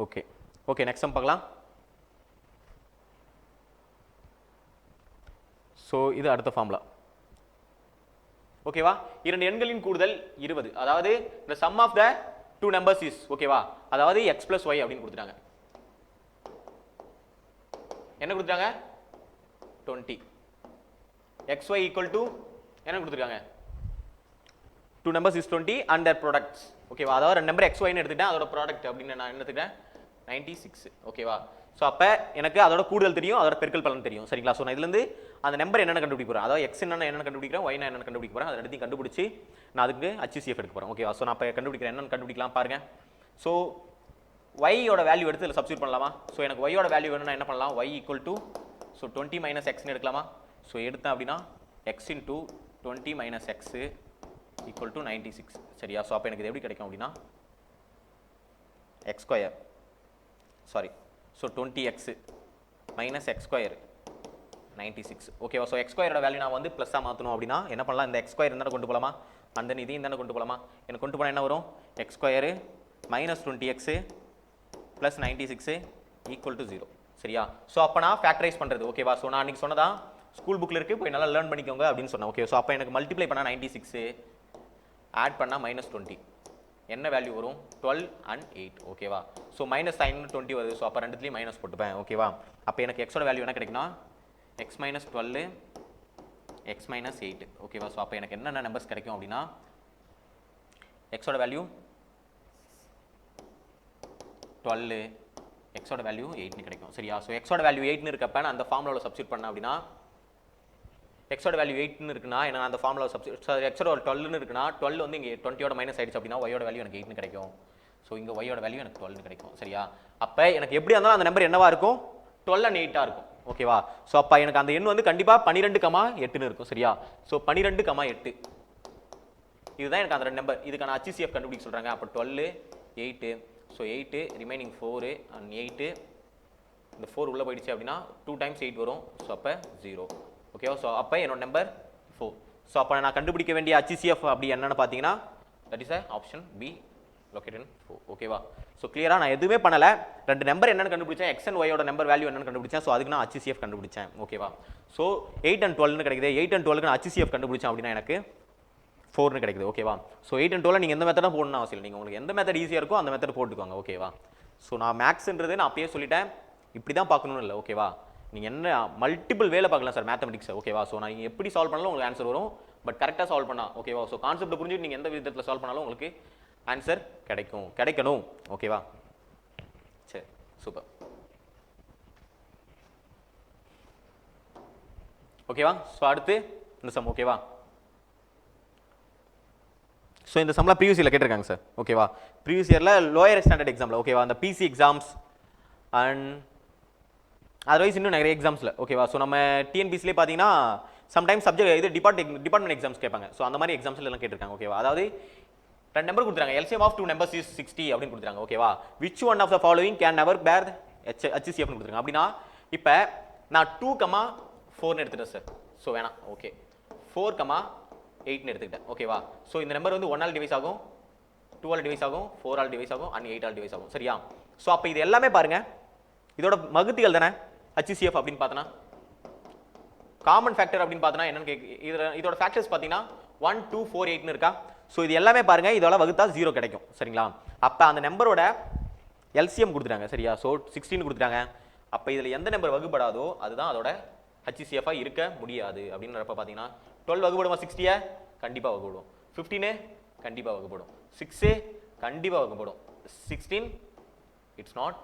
ஓகே ஓகே, நெக்ஸ்ட் சம் பார்க்கலாம். ஸோ இது அடுத்த ஃபார்முலா. ஓகேவா? இரண்டு எண்களின் கூடுதல் 20, அதாவது the sum of the two numbers is, ஓகேவா? அதாவது x plus y அப்படின்னு கொடுத்துட்டாங்க. என்ன கொடுத்துட்டாங்க? 20. xy equal to என்ன கொடுத்துருக்காங்க? two numbers is 20 and their products. ஓகேவா? அதாவது ரெண்டு நம்பர் xy ன்னு எடுத்துட்டேன், அதோட ப்ராடக்ட் அப்படின்னு நான் என்ன எடுத்துக்கிறேன்? 96. ஓகேவா? ஸோ அப்போ எனக்கு அதோட கூடுதல் தெரியும், அதோட பெருக்கல் பலன் தெரியும். சரிங்களா? ஸோ நான் இதுலேருந்து அந்த நம்பர் என்னென்ன கண்டுபிடிக்க போகிறேன், அதாவது எக்ஸ் என்னென்ன கண்டுபிடிக்கிறேன், ஒய் என்னென்ன கண்டுபிடிக்க போகிறேன், அதை எடுத்து கண்டுபிடிச்சி நான் அதுக்கு HCF எடுக்க போகிறேன். ஓகேவா? ஸோ நான் இப்போ கண்டுபிடிக்கிறேன், என்னென்னு கண்டுபிடிக்கலாம் பாருங்க. ஸோ ஒய்யோட வேல்யூ எடுத்து இதில் சப்ஸ்டியூட் பண்ணலாமா? ஸோ எனக்கு ஒய்யோட வேல்யூ வேணும்னா என்ன பண்ணலாம்? ஒய் ஈக்குவல் டு 20 மைனஸ் எக்ஸ்னு எடுக்கலாமா? ஸோ எடுத்தேன் அப்படின்னா X into 20 minus X equal to 96. சரியா? ஸோ அப்போ எனக்கு இது எப்படி கிடைக்கும் அப்படின்னா X square, sorry, so 20x minus X square 96. ஓகேவா? ஸோ எக்ஸ் ஸ்கொயரோட வேல்யூ நான் வந்து ப்ளஸ்ஸாக மாற்றணும் அப்படின்னா என்ன பண்ணலாம்? இந்த எக்ஸ் ஸ்கொயர் இருந்தால் கொண்டு போகலாமா? அண்ட் தென் இதையும் தானே கொண்டு போகலாமா? எனக்கு கொண்டு போனால் என்ன வரும்? X square minus 20x plus 96 equal to 0. சரியா? ஸோ அப்போ நான் ஃபேக்டரைஸ் பண்ணுறது. ஓகேவா? ஸோ நான் அன்றைக்கி சொன்னதான் ஸ்கூல் புக்கில் இருக்குது, போய் நல்லா லேர்ன் பண்ணிக்கோங்க அப்படின்னு சொன்னேன். ஓகே, ஸோ அப்போ எனக்கு மல்டிப்ளை பண்ணால் 96 ஆட் பண்ணால் மைனஸ் 20 என்ன வேல்யூ வரும்? 12 and 8. ஓகேவா? ஸோ மைனஸ் சைன் 20 வருது. ஸோ அப்போ ரெண்டுத்துலேயும் மைனஸ் போட்டுப்பேன். ஓகேவா? அப்போ எனக்கு எக்ஸோட வேல்யூ என்ன கிடைக்குன்னா எக்ஸ் மைனஸ் 12 எக்ஸ் மைனஸ் 8. ஓகேவா? ஸோ அப்போ எனக்கு என்னென்ன நம்பர்ஸ் கிடைக்கும் அப்படின்னா எக்ஸோட வேல்யூ 12, எக்ஸோட வேல்யூ 8ன்னு கிடைக்கும். சரியா? ஸோ எக்ஸோட வேல்யூ 8ன்னு இருக்கப்ப நான் அந்த ஃபார்முலாவில் சப்ஸ்டியூட் பண்ணேன் அப்படின்னா எக்ஸோட வேல்யூ 8ன்னு இருக்குன்னா என்ன அந்த ஃபார்முலா சப்ஸ்டியூட், எக்ஸோட 12ன்னு இருக்குன்னா 12 வந்து இங்கே 20யோட மைனஸ் ஆயிடுச்சு அப்படின்னா ஒய்யோட வேல்யூ எனக்கு 8ன்னு கிடைக்கும். ஸோ இங்கே ஒய்யோட வேல்யூ எனக்கு 12ன்னு கிடைக்கும். சரியா? அப்போ எனக்கு எப்படி இருந்தாலும் அந்த நம்பர் என்னவா இருக்கும்? 12 and 8 இருக்கும். ஓகேவா? ஸோ அப்போ எனக்கு அந்த எண் வந்து கண்டிப்பாக 12,8ன்னு இருக்கும். சரியா? ஸோ 12,8 இதுதான் எனக்கு அந்த ரெண்டு நம்பர். இதுக்கான HCF கண்டுபிடிக்க சொல்கிறாங்க. அப்போ 12, 8. ஸோ 8 ரிமைனிங் 4 அண்ட் 8 இந்த 4 உள்ளே போயிடுச்சு அப்படின்னா 2 times 8 வரும். ஸோ அப்போ 0. ஓகேவா? ஸோ அப்போ என்னோட நம்பர் 4. ஸோ அப்போ நான் கண்டுபிடிக்க வேண்டிய HCF அப்படி என்னென்னு பார்த்தீங்கன்னா that is option B located in 4. ஓகேவா? ஸோ கிளியராக நான் எதுவுமே பண்ணலை, ரெண்டு நம்பர் என்னென்னு கண்டுபிடிச்சேன், எக்ஸ் அண்ட் ஒய்யோட நம்பர் வேல்யூ என்னென்னு கண்டுபிடிச்சேன். ஸோ அதுக்கு நான் HCF கண்டுபிடிச்சேன். ஓகேவா? ஸோ 8 and 12ன்னு கிடைக்குது. 8 and 12க்கு நான் HCF கண்டுபிடிச்சேன் அப்படின்னா எனக்கு 4ன்னு கிடைக்குது. ஓகேவா? ஸோ 8 and 12 நீங்கள் எந்த மெத்தடாக போடணும் அவசியம் இல்லை, நீங்கள் உங்களுக்கு எந்த மெத்தட் ஈஸியாக இருக்கோ அந்த மெத்தட் போட்டுக்கோங்க. ஓகேவா? ஸோ நான் மேக்ஸ்ன்றது நான் அப்பயே சொல்லிட்டேன், இப்படி தான் பார்க்கணும்னு இல்லை. ஓகேவா? நீங்கள் என்ன மல்டிபிள் வேலை பார்க்கலாம் சார் மேத்தமெட்டிக்ஸ். ஓகேவா? ஸோ நான் நீங்கள் எப்படி சால்வ் பண்ணாலும் உங்களுக்கு ஆன்சர் வரும், பட் கரெக்டாக சால்வ் பண்ணா. ஓகேவா? ஸோ கான்செப்ட் புரிஞ்சுட்டு நீங்கள் எந்த விதத்தில் சால்வ் பண்ணாலும் உங்களுக்கு ஆன்சர் கிடைக்கணும். ஓகேவா? சரி, சூப்பர். ஓகேவா? ஸோ அடுத்து இந்த சம். ஓகேவா? ஸோ இந்த சம்லாம் ப்ரீவியஸ் இயரில் கேட்டிருக்காங்க சார். ஓகேவா? ப்ரீவியஸ் இயரில் லோயர் ஸ்டாண்டர்ட் எக்ஸாமில். ஓகேவா? அந்த பிசி எக்ஸாம்ஸ் அண்ட் அதர்வைஸ் இன்னும் நிறைய எக்ஸாம்ஸில். ஓகேவா? ஸோ நம்ம டிஎன்பிசிலே பார்த்தீங்கன்னா சம்டைம்ஸ் சப்ஜெக்ட் இது டிபார்ட்மெண்ட் எக்ஸாம்ஸ் கேட்பாங்க. ஸோ அந்த மாதிரி எக்ஸாம்ஸ்ல எல்லாம் கேட்டிருக்காங்க. ஓகேவா? அதாவது ரெண்டு நம்பர் கொடுத்துறாங்க, LCM of two numbers is 60 அப்படின்னு கொடுத்துறாங்க. ஓகேவா? which one of the following can never bear HCF கொடுத்துருக்காங்க. அப்படின்னா இப்போ நான் 2,4ன்னு எடுத்துட்டேன் சார். ஸோ வேணாம். ஓகே, 4,8ன்னு எடுத்துக்கிட்டேன். ஓகேவா? ஸோ இந்த நம்பர் வந்து 1 ஆல் டிவைஸ் ஆகும், 2 ஆல் டிவைஸ் ஆகும், 4 ஆல் டிவைஸ் ஆகும் அண்ட் 8 ஆல் டிவைஸ் ஆகும். சரியா? ஸோ அப்போ இது எல்லாமே பாருங்க இதோட மகுதிகள் தானே. HCF அப்படின்னு பார்த்தோன்னா காமன் ஃபேக்டர் அப்படின்னு பார்த்தோன்னா என்னன்னு இதோட ஃபேக்டர்ஸ் பார்த்தீங்கன்னா 1, 2, 4, 8ன்னு இருக்கா. ஸோ இது எல்லாமே பாருங்க இதோட வகுத்தா 0 கிடைக்கும். சரிங்களா? அப்போ அந்த நம்பரோட LCM கொடுத்துட்டாங்க. சரியா? ஸோ 16 கொடுத்துட்டாங்க. அப்போ இதில் எந்த நம்பர் வகுப்படாதோ அதுதான் அதோட HCF இருக்க முடியாது அப்படின்றப்ப பார்த்தீங்கன்னா 12 வகுப்படுமா 60 கண்டிப்பாக வகுப்படும், 15 கண்டிப்பாக வகுப்படும், 6 கண்டிப்பாக வகுப்படும், 16 இட்ஸ் நாட்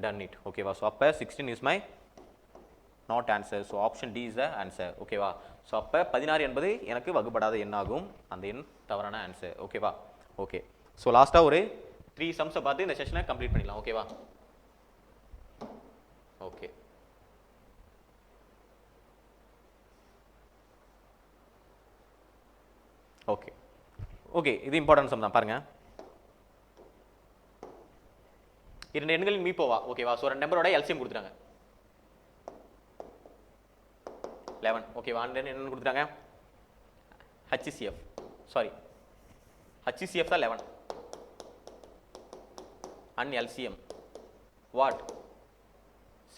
டன் இட். ஓகேவா? ஸோ அப்போ 16 is my not answer. So option D is the answer. ஓகேவா? ஸோ அப்போ 16 என்பது எனக்கு வகுப்படாத எண்ணாகும், அந்த எண் தவறான ஆன்சர். ஓகேவா? ஓகே. ஸோ லாஸ்ட்டாக ஒரு 3 சம்ஸை பார்த்து இந்த செஷனை கம்ப்ளீட் பண்ணிடலாம். ஓகேவா? ஓகே. ஓகே ஓகே இது இம்பார்ட்டன்ட் சம் தான் பாருங்க. 2 எண்களின் மீப்போவா. ஓகேவா? ஸோ 2 நம்பரோட எல்சிஎம் கொடுத்துட்டாங்க 11. ஓகேவா? என்னன்னு கொடுத்துட்டாங்க HCF, சாரி HCF தான் 11 and LCM what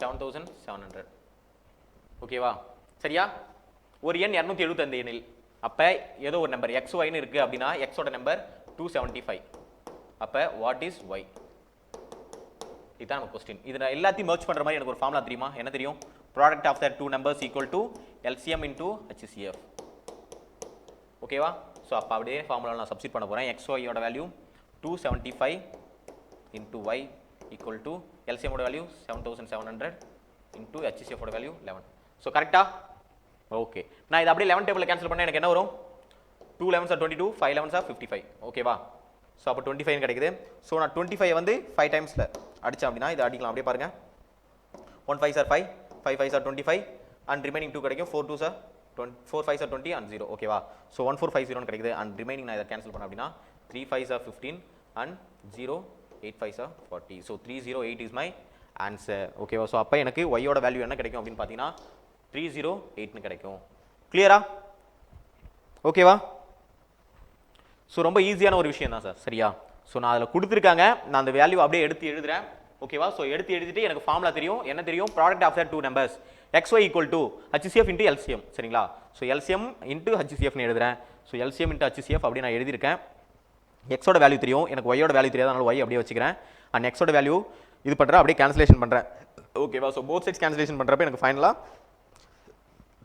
7700. ஓகேவா? சரியா? ஒரு எண் 275 எண்ணில் அப்போ ஏதோ ஒரு நம்பர் XYன்னு இருக்குது அப்படின்னா எக்ஸோட நம்பர் 275. அப்போ வாட் இஸ் ஒய்? இதுதான் நம்ம கொஸ்டின். இது நான் எல்லாத்தையும் மர்ஜ் பண்ணுற மாதிரி எனக்கு ஒரு ஃபார்முலா தெரியுமா? என்ன தெரியும்? Product of the 2 numbers equal to LCM into HCF. ஓகேவா? ஸோ அப்போ அப்படியே ஃபார்முலா நான் சப்ஸ்டிட் பண்ண போகிறேன். XYயோட value 275 into Y equal to LCMோட வேல்யூ 7700 இன்டூ HCFோட வேல்யூ 11. ஸோ கரெக்டா? ஓகே. நான் இதை அப்படியே 11 டேபிளில் கேன்சல் பண்ணால் எனக்கு என்ன வரும்? 2 11s are 22, 5 11s are 55. ஓகேவா? ஸோ அப்போ 25 கிடைக்குது. ஸோ நான் 25 வந்து 5 டைம்ஸில் அடித்தேன் அப்படின்னா இதை அடிக்கலாம். அப்படியே பாருங்கள். 1 5s are 5, 5 5s are 25 and remaining 2 கிடைக்கும். 4 2s are 4 5s are 20 and 0. ஓகேவா? ஸோ 1450 கிடைக்குது அண்ட் ரிமைனிங் நான் இதை கேன்சல் பண்ண அப்படின்னா 3 5s are 15 and 0 8 5s are 40. So 308 is my answer. ஓகேவா? ஸோ அப்போ எனக்கு ஒய்யோட வேல்யூ என்ன கிடைக்கும் அப்படின்னு பார்த்தீங்கன்னா 308 கிடைக்கும். கிளியரா? ஓகேவா? ஸோ ரொம்ப ஈஸியான ஒரு விஷயம் தான் சார். சரியா? ஸோ நான் அதில் கொடுத்துருக்காங்க, நான் அந்த வேல்யூ அப்படியே எடுத்து எழுதுறேன். ஓகேவா? ஸோ எடுத்து எழுதிட்டு எனக்கு ஃபார்முலா தெரியும். என்ன தெரியும்? Product of the 2 numbers XY equal to HCF into LCM. சரிங்களா? ஸோ LCM இன்ட்டு HCFன்னு எழுதுறேன். ஸோ LCM இன்ட்டு HCF அப்படி நான் எழுதியிருக்கேன். எக்ஸோட வேல்யூ தெரியும், எனக்கு ஒய்யோட வேல்யூ தெரியாது, அதனால ஒய் அப்படியே வச்சுக்கிறேன். அண்ட் எக்ஸோட வேல்யூ இது பண்ணுறேன், அப்படியே கேன்சலேஷன் பண்ணுறேன். ஓகேவா? ஸோ போத் சைட்ஸ் கேன்சலேஷன் பண்ணுறப்ப எனக்கு ஃபைனலாக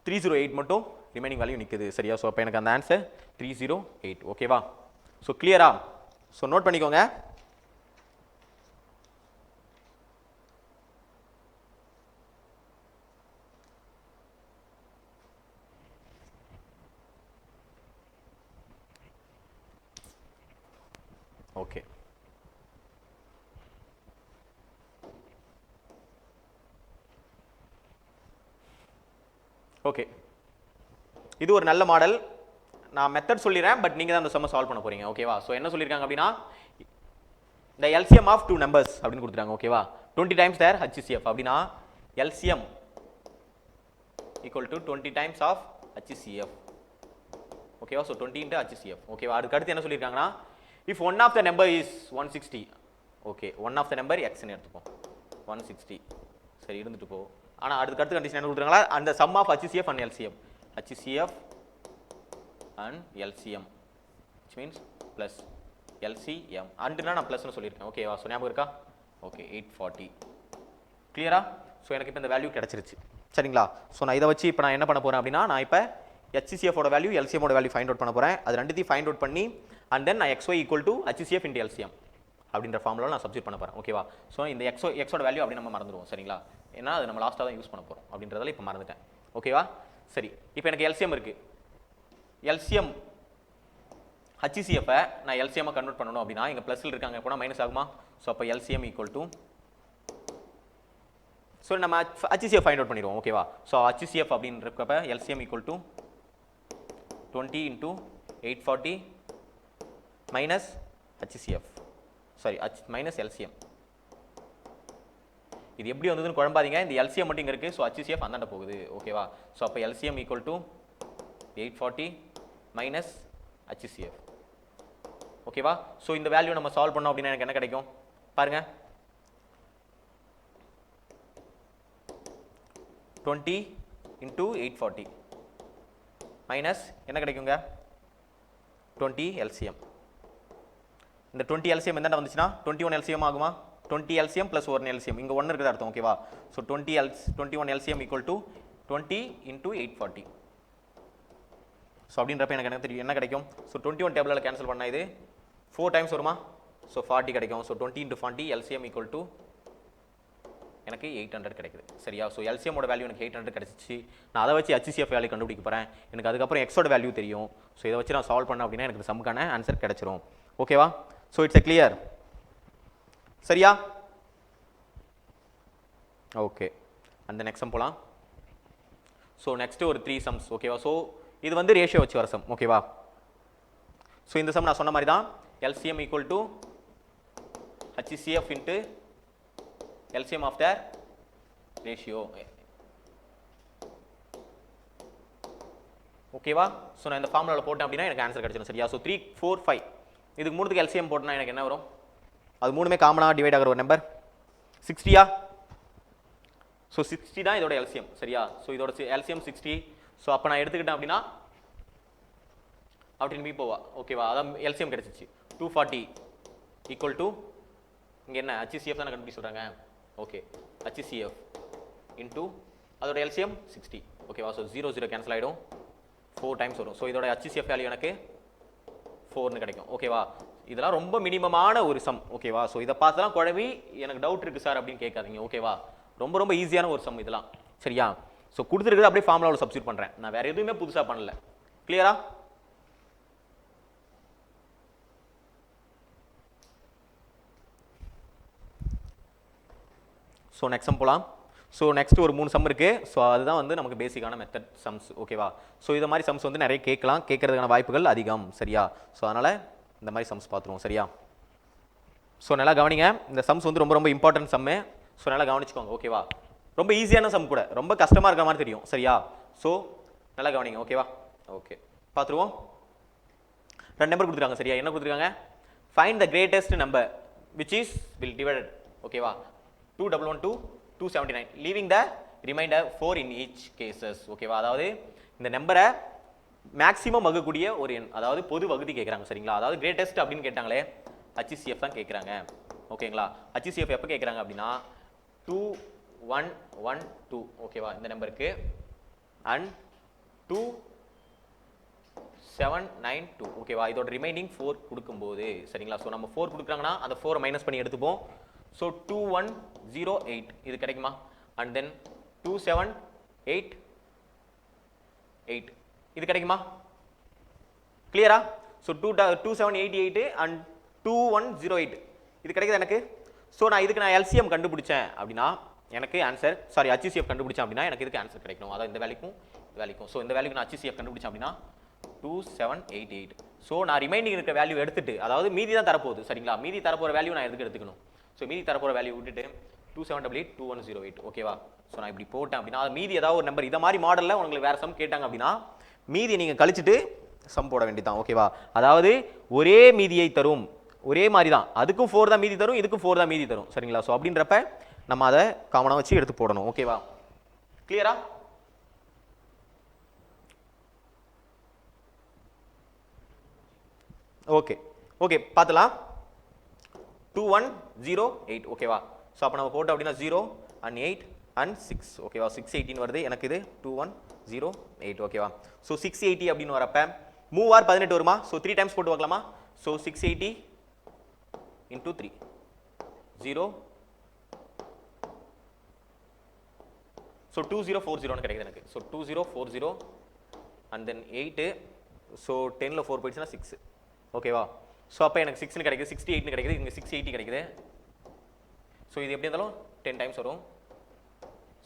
308 மட்டும் ரிமைனிங் வேல்யூ நிற்குது. சரியா? ஸோ அப்போ எனக்கு அந்த ஆன்சர் 308. ஓகேவா? ஸோ கிளியரா? ஸோ நோட் பண்ணிக்கோங்க. ஓகே. ஓகே, இது ஒரு நல்ல மாடல். நான் மெத்தட் சொல்லிடுறேன், பட் நீங்கள் தான் அந்த சம்ம சால்வ் பண்ண போறீங்க. ஓகேவா? ஸோ என்ன சொல்லியிருக்காங்க அப்படின்னா the LCM of 2 numbers அப்படின்னு கொடுத்துருக்காங்க. ஓகேவா? 20 times their HCF அப்படின்னா LCM equal to 20 times of HCF. ஓகேவா? So 20 into HCF. ஓகேவா? அதுக்கு அடுத்து என்ன சொல்லியிருக்காங்கன்னா if one of the number is 160. ஓகே, ஒன் ஆஃப் த நம்பர் எக்ஸ்ன்னு எடுத்துப்போம். 160 சரி இருந்துட்டு போ. ஆனால் அதுக்கு அடுத்து கண்டிஷன் என்ன கொடுத்துருங்களா? அந்த sum of HCF and LCM. HCF and LCM which means plus LCM அண்டுனா நான் ப்ளஸ்னு சொல்லியிருக்கேன். ஓகேவா? ஸோ ஞாபகம் இருக்கா? ஓகே, 840. கிளியரா? ஸோ எனக்கு இப்போ இந்த வேல்யூ கிடச்சிருச்சு. சரிங்களா? ஸோ நான் இதை வச்சு இப்போ நான் என்ன பண்ண போகிறேன் அப்படின்னா நான் இப்போ HCFோட வேல்யூ LCMோட வேல்யூ ஃபைண்ட் அவுட் பண்ண போகிறேன். அது ரெண்டுத்தையும் ஃபைண்ட் அவுட் பண்ணி அண்ட் தென் நான் XY equal to HCF into LCM அப்படின்ற ஃபார்முலா நான் சப்ஸ்டிட் பண்ண போகிறேன். ஓகேவா? ஸோ இந்த எக்ஸோட வேல்யூ அப்படி நம்ம மறந்துடுவோம். சரிங்களா? ஏன்னா அது நம்ம லாஸ்ட்டாக தான் யூஸ் பண்ண போகிறோம் அப்படின்றதால இப்போ மறந்துட்டேன். ஓகேவா? சரி, இப்போ எனக்கு LCM இருக்குது. LCM HCF நான் LCM கன்வெர்ட் பண்ணணும் அப்படின்னா இங்கே ப்ளஸில் இருக்காங்க போனால் மைனஸ் ஆகுமா? ஸோ அப்போ LCM ஈக்குவல் டு ஸோ நம்ம HCF ஃபைண்ட் அவுட் பண்ணிடுவோம். ஓகேவா? ஸோ HCF அப்படின்றப்ப LCM equal to 20 into 840 minus HCF sorry minus LCM. இது எப்படி வந்ததுன்னு குழம்பாதீங்க. இந்த LCM மட்டும் இங்கே இருக்குது. ஸோ HCF அந்தாண்ட போகுது. ஓகேவா? ஸோ அப்போ LCM equal to 840 minus HCF. ஓகேவா? ஸோ இந்த வேல்யூ நம்ம சால்வ் பண்ணோம் அப்படின்னா எனக்கு என்ன கிடைக்கும் பாருங்க. 20 into 840 மைனஸ் என்ன கிடைக்குங்க 20 LCM. இந்த 20 LCM என்ன வந்துச்சுன்னா 21 LCM ஆகுமா? 20 LCM plus 1 LCM இங்கே 1 இருக்குது அர்த்தம். ஓகேவா? So 21 LCM equal to 20 into 840. So அப்படின்றப்ப எனக்கு என்ன தெரியும், என்ன கிடைக்கும்? ஸோ 21 டேபிளில் கேன்சல் பண்ணால் இது 4 டைம்ஸ் வருமா? ஸோ 40 கிடைக்கும். So 20 into 40 LCM equal to எனக்கு 800 கிடைக்குது. சரியா? ஸோ எல்சிஎமோட வேல்யூ எனக்கு 800 கிடைச்சிச்சு. நான் அதை வச்சு HCF வேல்யூ கண்டுபிடிக்க போகிறேன். எனக்கு அதுக்கப்புறம் எக்ஸோட வேல்யூ தெரியும். ஸோ இதை வச்சு நான் சால்வ் பண்ணேன் அப்படின்னா எனக்கு சம்க்கான ஆன்சர் கிடைச்சிரும். ஓகேவா? So it's a clear. சரியா? ஓகே, அந்த நெக்ஸ்ட் சம் போகலாம். ஸோ நெக்ஸ்ட்டு ஒரு 3 சம்ஸ். ஓகேவா? ஸோ இது வந்து ரேஷியோ வச்சு வர சம். ஓகேவா? ஸோ இந்த சம் நான் சொன்ன மாதிரி தான் LCM equal to HCF into LCM of their ratio. ஓகேவா? ஸோ நான் இந்த ஃபார்முலாவில் போட்டேன் அப்படின்னா எனக்கு ஆன்சர் கிடைச்சிடும். சரியா? ஸோ 3, 4, 5 இதுக்கு மூணுத்துக்கு LCM போட்டோன்னா எனக்கு என்ன வரும்? அது மூணுமே காமனாக டிவைட் ஆகிற ஒரு நம்பர் 60யா? ஸோ 60 தான் இதோட LCM. சரியா? ஸோ இதோட LCM 60. ஸோ அப்போ நான் எடுத்துக்கிட்டேன் அப்படின்னா அப்படின்னு போய் போவா. ஓகேவா? அதான் LCM கிடைச்சிச்சு. 240 ஈக்குவல் டு இங்கே என்ன HCF தானே கண்டுபிடிச்சு சொல்கிறாங்க. ஓகே, HCF இன்டூ அதோட LCM 60. ஓகேவா? ஸோ 0 0 கேன்சல் ஆகிடும், 4 டைம்ஸ் வரும். ஸோ இதோட HCF வேல்யூ எனக்கு 4னு கிடைக்கும். ஓகேவா? இதெல்லாம் ரொம்ப மினிமமான ஒரு சம். ஓகேவா? ஸோ இதை பார்த்துலாம் குழம்பி எனக்கு டவுட் இருக்குது சார் அப்படின்னு கேட்காதீங்க. ஓகேவா? ரொம்ப ரொம்ப ஈஸியான ஒரு சம் இதெல்லாம். சரியா? ஸோ கொடுத்துருக்குது அப்படியே ஃபார்முலாவில் சப்ஸ்டியூட் பண்ணுறேன். நான் வேறு எதுவுமே புதுசாக பண்ணல. கிளியரா? ஸோ நெக்ஸ்ட் சம் போகலாம். ஸோ நெக்ஸ்ட் ஒரு 3 சம் இருக்குது. ஸோ அதுதான் வந்து நமக்கு பேசிக்கான மெத்தட் சம்ஸ். ஓகேவா? ஸோ இது மாதிரி சம்ஸ் வந்து நிறைய கேட்கறதுக்கான வாய்ப்புகள் அதிகம். சரியா? ஸோ அதனால் இந்த மாதிரி சம்ஸ் பார்த்துருவோம். சரியா? ஸோ நல்லா கவனிங்க, இந்த சம்ஸ் வந்து ரொம்ப ரொம்ப இம்பார்ட்டன்ட் சம்மு. ஸோ நல்லா கவனிச்சுக்கோங்க. ஓகேவா? ரொம்ப ஈஸியான சம் கூட, ரொம்ப கஷ்டமாக இருக்க மாதிரி தெரியும். சரியா? ஸோ நல்லா கவனிங்க. ஓகேவா? ஓகே, பார்த்துருவோம். 2 நம்பர் கொடுத்துருக்காங்க. சரியா? என்ன கொடுத்துருக்காங்க? Find the greatest number which is will divided. ஓகேவா? 2112 279 leaving the reminder 4 in each cases. ஓகேவா? அதாவது இந்த நம்பரை மேக்ஸிமம் வகுக்கூடிய ஒரு எண், அதாவது பொது வகுதி கேட்குறாங்க. சரிங்களா? அதாவது கிரேட்டஸ்ட் அப்படின்னு கேட்டாங்களே HCF தான் கேட்குறாங்க. ஓகேங்களா? HCF எப்போ கேட்குறாங்க அப்படின்னா 2112. ஓகேவா? இந்த நம்பருக்கு அண்ட் 2792. ஓகேவா? இதோட ரிமைனிங் 4 கொடுக்கும்போது, சரிங்களா? ஸோ நம்ம 4 கொடுக்குறாங்கன்னா அந்த 4 மைனஸ் பண்ணி எடுத்துப்போம். ஸோ 2108 இது கிடைக்குமா? அண்ட் தென் 2788 இது கிடைக்குமா? கிளியரா? ஸோ 2788 அண்ட் 2108 இது கிடைக்குது எனக்கு. ஸோ நான் இதுக்கு நான் LCM கண்டுபிடிச்சேன் அப்படின்னா எனக்கு ஆன்சர், சாரி HCF கண்டுபிடிச்சேன் அப்படின்னா எனக்கு இதுக்கு ஆன்சர் கிடைக்கணும். அதாவது இந்த வேல்யூக்கும் வேல்யூக்கும். ஸோ இந்த வேல்யூக்கு நான் HCF கண்டுபிடிச்சேன் அப்படின்னா 2788. ஸோ நான் ரிமைனிங் இருக்க வேல்யூ எடுத்துட்டு, அதாவது மீதி தான் தரப்போகுது. சரிங்களா? மீதி தரப்போகிற வேல்யூ நான் எடுத்துக்கணும். ஸோ மீதி தரப்போகிற வேல்யூ விட்டுட்டு 2788 2108. ஓகேவா? ஸோ நான் இப்படி போட்டேன் அப்படின்னா மீதி ஏதாவது ஒரு நம்பர் இதை மாதிரி மாடலில் உங்களுக்கு வேறு சம் கேட்டாங்க அப்படின்னா மீதி நீங்கள் கழிச்சுட்டு சம் போட வேண்டியதான். ஓகேவா? அதாவது ஒரே மீதியை தரும், ஒரே மாதிரி தான், அதுக்கும் 4 தான் மீதி தரும், இதுக்கும் 4 தான் மீதி தரும். சரிங்களா? ஸோ அப்படின்றப்ப நம்ம அதை காமனாக வச்சு எடுத்து போடணும். ஓகேவா? கிளியரா? ஓகே ஓகே, பார்த்துலாம். 2108. ஓகேவா? ஸோ அப்போ நம்ம போட்டோம் அப்படின்னா 0 and 8 and 6. ஓகேவா? 618 வருது எனக்கு. இது 2108. ஓகேவா? ஸோ 680 அப்படின்னு வரப்ப 3 18 வருமா? ஸோ 3 டைம்ஸ் போட்டு பார்க்கலாமா? So 680 into 3 0. ஸோ 2040 கிடைக்குது எனக்கு. So 2040 and then 8. ஸோ 10ல் 4 போயிடுச்சுன்னா 6. ஓகேவா? ஸோ அப்போ எனக்கு 6னு கிடைக்குது, 68னு கிடைக்குது, இங்கே 680 கிடைக்குது. ஸோ இது எப்படி இருந்தாலும் 10 டைம்ஸ் வரும்.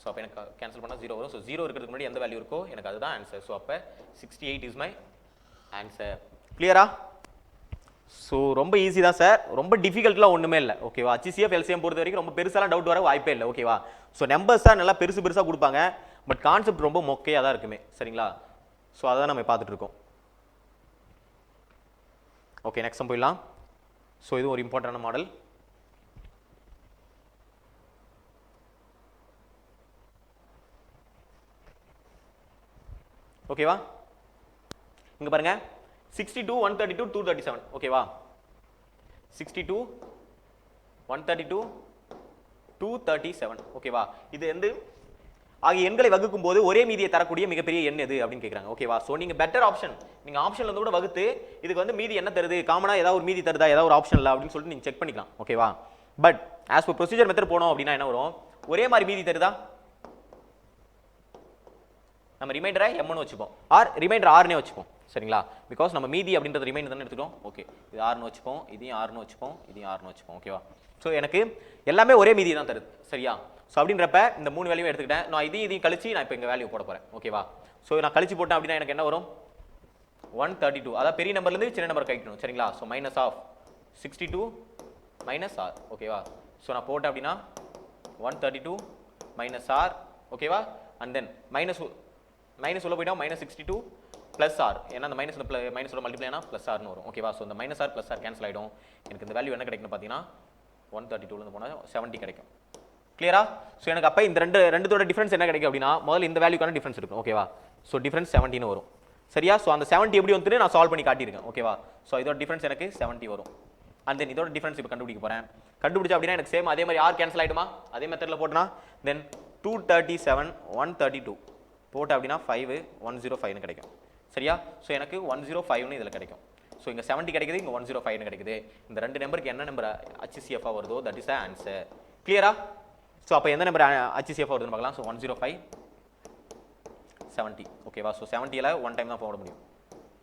ஸோ அப்போ எனக்கு கேன்சல் பண்ணால் 0 வரும். ஸோ 0 இருக்கிறதுக்கு முன்னாடி எந்த வேல்யூ இருக்கோ எனக்கு அதுதான் ஆன்சர். ஸோ அப்போ 68 இஸ் மை ஆன்சர். கிளியரா? ஸோ ரொம்ப ஈஸி தான் சார், ரொம்ப டிஃபிகல்ட்லாம் ஒன்றுமே இல்லை. ஓகேவா? HCF LCM பொறுத்த வரைக்கும் ரொம்ப பெருசாலாம் டவுட் வர வாய்ப்பே இல்லை. ஓகேவா? ஸோ நம்பர்ஸ் தான் நல்லா பெருசாக கொடுப்பாங்க, பட் கான்செப்ட் ரொம்ப மொக்கையாக தான் இருக்குமே. சரிங்களா? ஸோ அதை தான் நம்ம பார்த்துட்டு இருக்கோம். ஓகே, நெக்ஸ்ட் சம் போயிடலாம். ஸோ இது ஒரு இம்பார்ட்டன்டான மாடல். ஓகேவா? இங்க பாருங்க 62 132 237. ஓகேவா? 62 132 237. ஓகேவா? இது வந்து ஆகிய எண்களை வகுக்கும் போது ஒரே மீதியை தரக்கூடிய மிகப்பெரிய எண் எது அப்படின்னு கேட்குறாங்க. ஓகேவா? ஸோ நீங்க பெட்டர் ஆப்ஷன், நீங்க ஆப்ஷன்ல இருந்து கூட வகுத்து இதுக்கு வந்து மீதி என்ன தருது, காமனா ஏதாவது ஒரு மீதி தருதா, ஏதாவது ஒரு ஆப்ஷன் இல்லை அப்படின்னு சொல்லிட்டு நீங்க செக் பண்ணிக்கலாம். ஓகேவா? But as per procedure method போனோம் அப்படின்னா என்ன வரும், ஒரே மாதிரி மீதி தருதா, நம்ம ரிமைண்டரை எம்னு வச்சுப்போம், ஆர் ரிமைண்டர் ஆர்னே வச்சுப்போம். சரிங்களா? பிகாஸ் நம்ம மீதி அப்படின்றது ரிமைண்டர் தானே எடுத்துட்டோம். ஓகே, இது ஆர்னு வச்சுப்போம், இதையும் ஆர்னு வச்சுப்போம், இதையும் ஆர்னு வச்சுப்போம். ஓகேவா? ஸோ எனக்கு எல்லாமே ஒரே மீதி தான் தருது. சரியா? ஸோ அப்படின்றப்ப இந்த 3 வேல்யூ எடுத்துக்கிட்டேன். நான் இதையும் கழிச்சு நான் இப்போ இங்கே வேல்யூ போட போகிறேன். ஓகேவா? ஸோ நான் கழிச்சு போட்டேன் அப்படின்னா எனக்கு என்ன வரும், 132. அதாவது பெரிய நம்பர்லேருந்து சின்ன நம்பர் கழிக்கணும். சரிங்களா? So minus of 62 minus R. ஓகேவா? ஸோ நான் போட்டேன் அப்படின்னா 132 மைனஸ் ஆர். ஓகேவா? அண்ட் தென் மைனஸ் உள்ள போயிட்டா மைனஸ் 62 பிளஸ் ஆர். ஏன்னா அந்த மைனஸோட மல்டிப்ளைனா பிளஸ் ஆர்னு வரும். ஓகேவா? ஸோ இந்த minus R plus R cancel ஆகிடும். எனக்கு இந்த வேல்யூ என்ன கிடைக்குன்னு பார்த்தீங்கன்னா 132லேருந்து போனால் 70 கிடைக்கும். கிளியரா? ஸோ எனக்கு அப்போ இந்த ரெண்டுத்தோட டிஃபரன்ஸ் என்ன கிடைக்கும் அப்படின்னா, முதல்ல இந்த வேல்யூக்கான டிஃபரன்ஸ் இருக்கும். ஓகேவா? ஸோ டிஃபரன்ஸ் 70 வரும். சரியா? ஸோ அந்த 70 எப்படி வந்துட்டு நான் சால்வ் பண்ணி காட்டியிருக்கேன். ஓகேவா? ஸோ இதோட டிஃபரன்ஸ் எனக்கு 70 வரும். அண்ட் தென் இதோட டிஃபரன்ஸ் இப்போ கண்டுபிடிக்க போகிறேன். கண்டுபிடிச்சா அப்படின்னா எனக்கு சேம் அதே மாதிரி ஆர் கேன்சல் ஆகிடுமா, அதே மெத்தடில் போட்டனா தென் 237 132 போட்டு அப்படின்னா 5 105 கிடைக்கும். சரியா? ஸோ எனக்கு 105 இதில் கிடைக்கும். ஸோ இங்கே 70 கிடைக்குது, இங்கே 105 கிடைக்குது. இந்த ரெண்டு நம்பருக்கு என்ன நம்பர் HCF வருதோ தட் இஸ் த ஆன்சர். கிளியரா? ஸோ அப்போ எந்த நம்பர் HCF வருதுன்னு பார்க்கலாம். ஸோ 105 70. ஓகேவா? ஸோ 70ல் 1 டைம் தான் போட முடியும்.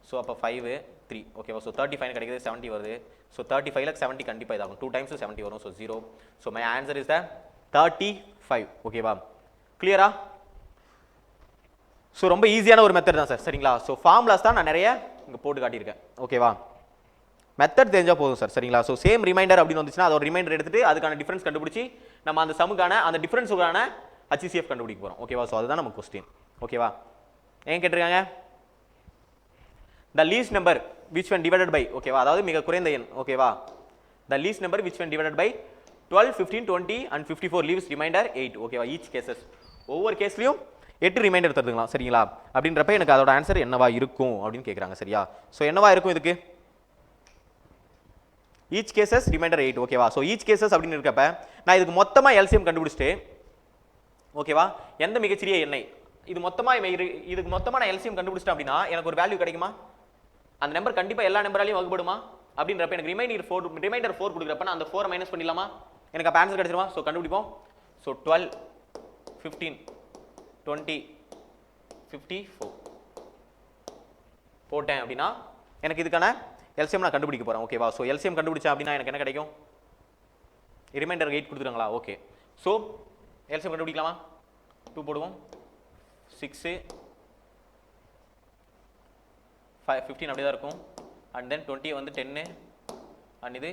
ஸோ அப்போ 5 3. ஓகேவா? ஸோ 35 கிடைக்குது, 70 வருது. ஸோ 35ல் 70 கண்டிப்பாக இதாகும். 2 டைம்ஸ் 70 வரும். So 0. So my answer is the 35. ஓகேவா? கிளியரா? ஸோ ரொம்ப ஈஸியான ஒரு மெத்தட் தான் சார். சரிங்களா? ஸோ ஃபார்முலாஸ் தான் நான் நிறைய இங்கே போட்டு காட்டியிருக்கேன். ஓகேவா? மெத்தட் தெரிஞ்சால் போதும் சார். சரிங்களா? ஸோ சேம் ரிமைண்டர் அப்படின்னு வந்துச்சுன்னா அதோட ரிமைண்டர் எடுத்துட்டு அதுக்கான டிஃபரன்ஸ் கண்டுபிடிச்சி நம்ம அந்த சமுக்கான அந்த டிஃபரன்ஸுக்கான HCF கண்டுபிடிக்க போகிறோம். ஓகேவா? ஸோ அதுதான் நம்ம கொஸ்டின். ஓகேவா? ஏன் கேட்டிருக்காங்க, the least number which when divided by. ஓகேவா? அதாவது மிக குறைந்த எண். ஓகேவா? the least number which when divided by 12 15 20 and 54 leaves remainder 8. ஓகேவா? each cases ஒவ்வொரு கேஸ்லயும் 8 ரிமைண்டர் தருதுங்களா? சரிங்களா? அப்படின்றப்ப எனக்கு அதோட ஆன்சர் என்னவா இருக்கும் அப்படின்னு கேட்குறாங்க. சரியா? ஸோ என்னவா இருக்கும் இதுக்கு, ஈச் கேசஸ் ரிமைண்டர் 8. ஓகேவா? ஸோ ஈச் கேசஸ் அப்படின்னு இருக்கப்ப நான் இதுக்கு மொத்தமாக எல்சிஎம் கண்டுபிடிச்சிட்டு, ஓகேவா, எந்த மிகச்சிறிய எண்ணெய் இது இதுக்கு மொத்தமாக நான் எல்சிஎம் கண்டுபிடிச்சிட்டேன் அப்படின்னா எனக்கு ஒரு வேல்யூ கிடைக்குமா, அந்த நம்பர் கண்டிப்பாக எல்லா நம்பராலையும் வகுப்படுமா அப்படின்றப்ப எனக்கு ரிமைண்டர் 4 கொடுக்குறப்ப நான் அந்த 4 மைனஸ் பண்ணிடலாமா, எனக்கு அப்போ ஆன்சர் கிடைச்சிருமா? ஸோ கண்டுபிடிப்போம். ஸோ 12 15 20 54 போட்டேன் அப்படின்னா எனக்கு இதுக்கான எல்சிஎம் நான் கண்டுபிடிக்க போகிறேன். ஓகேவா? ஸோ எல்சிஎம் கண்டுபிடிச்சேன் அப்படின்னா எனக்கு என்ன கிடைக்கும், ரிமைண்டர் 8 கொடுத்துருங்களா? ஓகே. ஸோ எல்சிஎம் கண்டுபிடிக்கலாமா? 2 போடுவோம், 6 15 அப்படியே தான் இருக்கும். அண்ட் தென் 20 வந்து 10 அண்ட் இது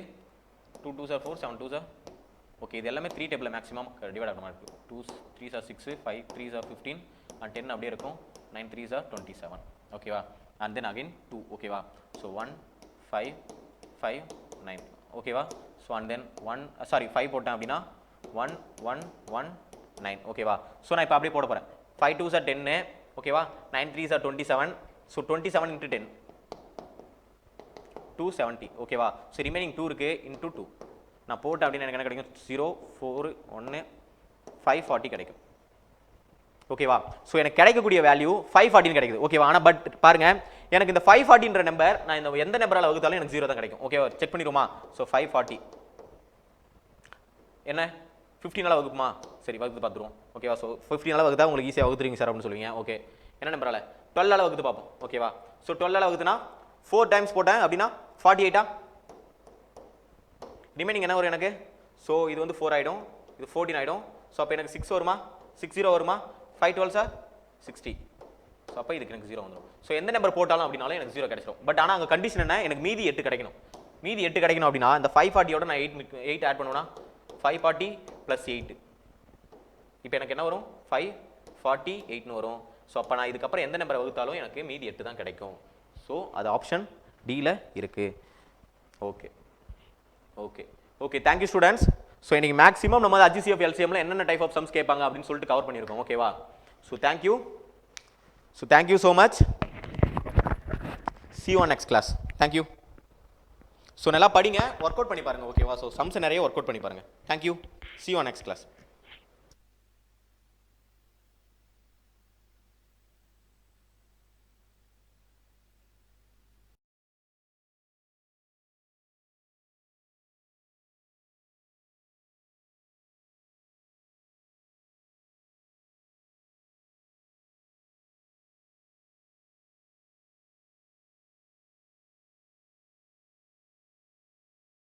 2 2s are 4 7 2s are. Okay, இது எல்லாமே 3 டேபிள் மேக்ஸிமம் டிவைட் ஆகிற மாதிரி இருக்குது. 2 3s are 6 5 3s are 15 and 10 அப்படியே இருக்கும். 9 3s are 27. ஓகேவா? And then again 2. ஓகேவா? ஸோ 1 5 5 9. ஓகேவா? ஸோ அண்ட் தென் 5 போட்டேன் அப்படின்னா 1 1 1 9. ஓகேவா? ஸோ நான் இப்போ அப்படியே போட போகிறேன். 5 2s are 10. ஓகேவா? 9 3s are 27. So 27 into 10 270. ஓகேவா? ஸோ ரிமைனிங் 2 இருக்குது, இன்டூ 2 நான் போட்டேன் அப்படின்னு எனக்கு என்ன கிடைக்கும், 0 4 1 540 கிடைக்கும். ஓகேவா? ஸோ எனக்கு கிடைக்கக்கூடிய வேல்யூ 540 கிடைக்குது. ஓகேவா? ஆனால் பட் பாருங்க, எனக்கு இந்த 540ன்ற நம்பர் நான் இந்த எந்த நம்பரால் வகுத்தாலும் எனக்கு 0 தான் கிடைக்கும். ஓகேவா? செக் பண்ணிடுமா? ஸோ 540 என்ன 15 வகுப்புமா? சரி, வகுத்து பார்த்துருவோம். ஓகேவா? ஸோ 15 வகுத்தா உங்களுக்கு ஈஸியாக வகுத்துறீங்க சார் அப்படின்னு சொல்லுவீங்க. ஓகே, என்ன நம்பரால் 12 வகுத்து பார்ப்போம். ஓகேவா? ஸோ 12 வகுத்துனா 4 டைம்ஸ் போட்டேன் அப்படின்னா 48. ரிமைனிங் என்ன வரும் எனக்கு, ஸோ இது வந்து 4 ஆகிடும், இது 14 ஆகிடும். ஸோ அப்போ எனக்கு 6 வருமா, 60 வருமா, 5 12 சார் 60. ஸோ அப்போ இதுக்கு எனக்கு 0 வந்துடும். ஸோ எந்த நம்பர் போட்டாலும் அப்படின்னாலும் எனக்கு 0 கிடைச்சிடும். பட் ஆனால் அங்கே கண்டிஷன் என்ன, எனக்கு மீதி 8 கிடைக்கணும். மீதி 8 கிடைக்கணும் அப்படின்னா இந்த 540யோட நான் 8 ஆட் பண்ணுவேன்னா 540 + 8. இப்போ எனக்கு என்ன வரும், 548ன்னு வரும். ஸோ அப்போ நான் இதுக்கப்புறம் எந்த நம்பரை வகுத்தாலும் எனக்கு மீதி 8 தான் கிடைக்கும். ஸோ அது ஆப்ஷன் டியில் இருக்குது. Okay okay okay, thank you students. So இன்னைக்கு மேக்ஸிமம் நம்ம HCF LCMல என்னென்ன டைப் ஆஃப் சம்ஸ் கேட்பாங்க அப்படின்னு சொல்லிட்டு கவர் பண்ணியிருக்கோம். ஓகேவா? So thank you so much. see you on next class. Thank you. So நல்லா படிங்க, ஒர்க் அவுட் பண்ணி பாருங்கள். ஓகேவா? ஸோ சம்ஸ் நிறைய ஒர்க் அவுட் பண்ணி பாருங்கள். Thank you. see you on next class.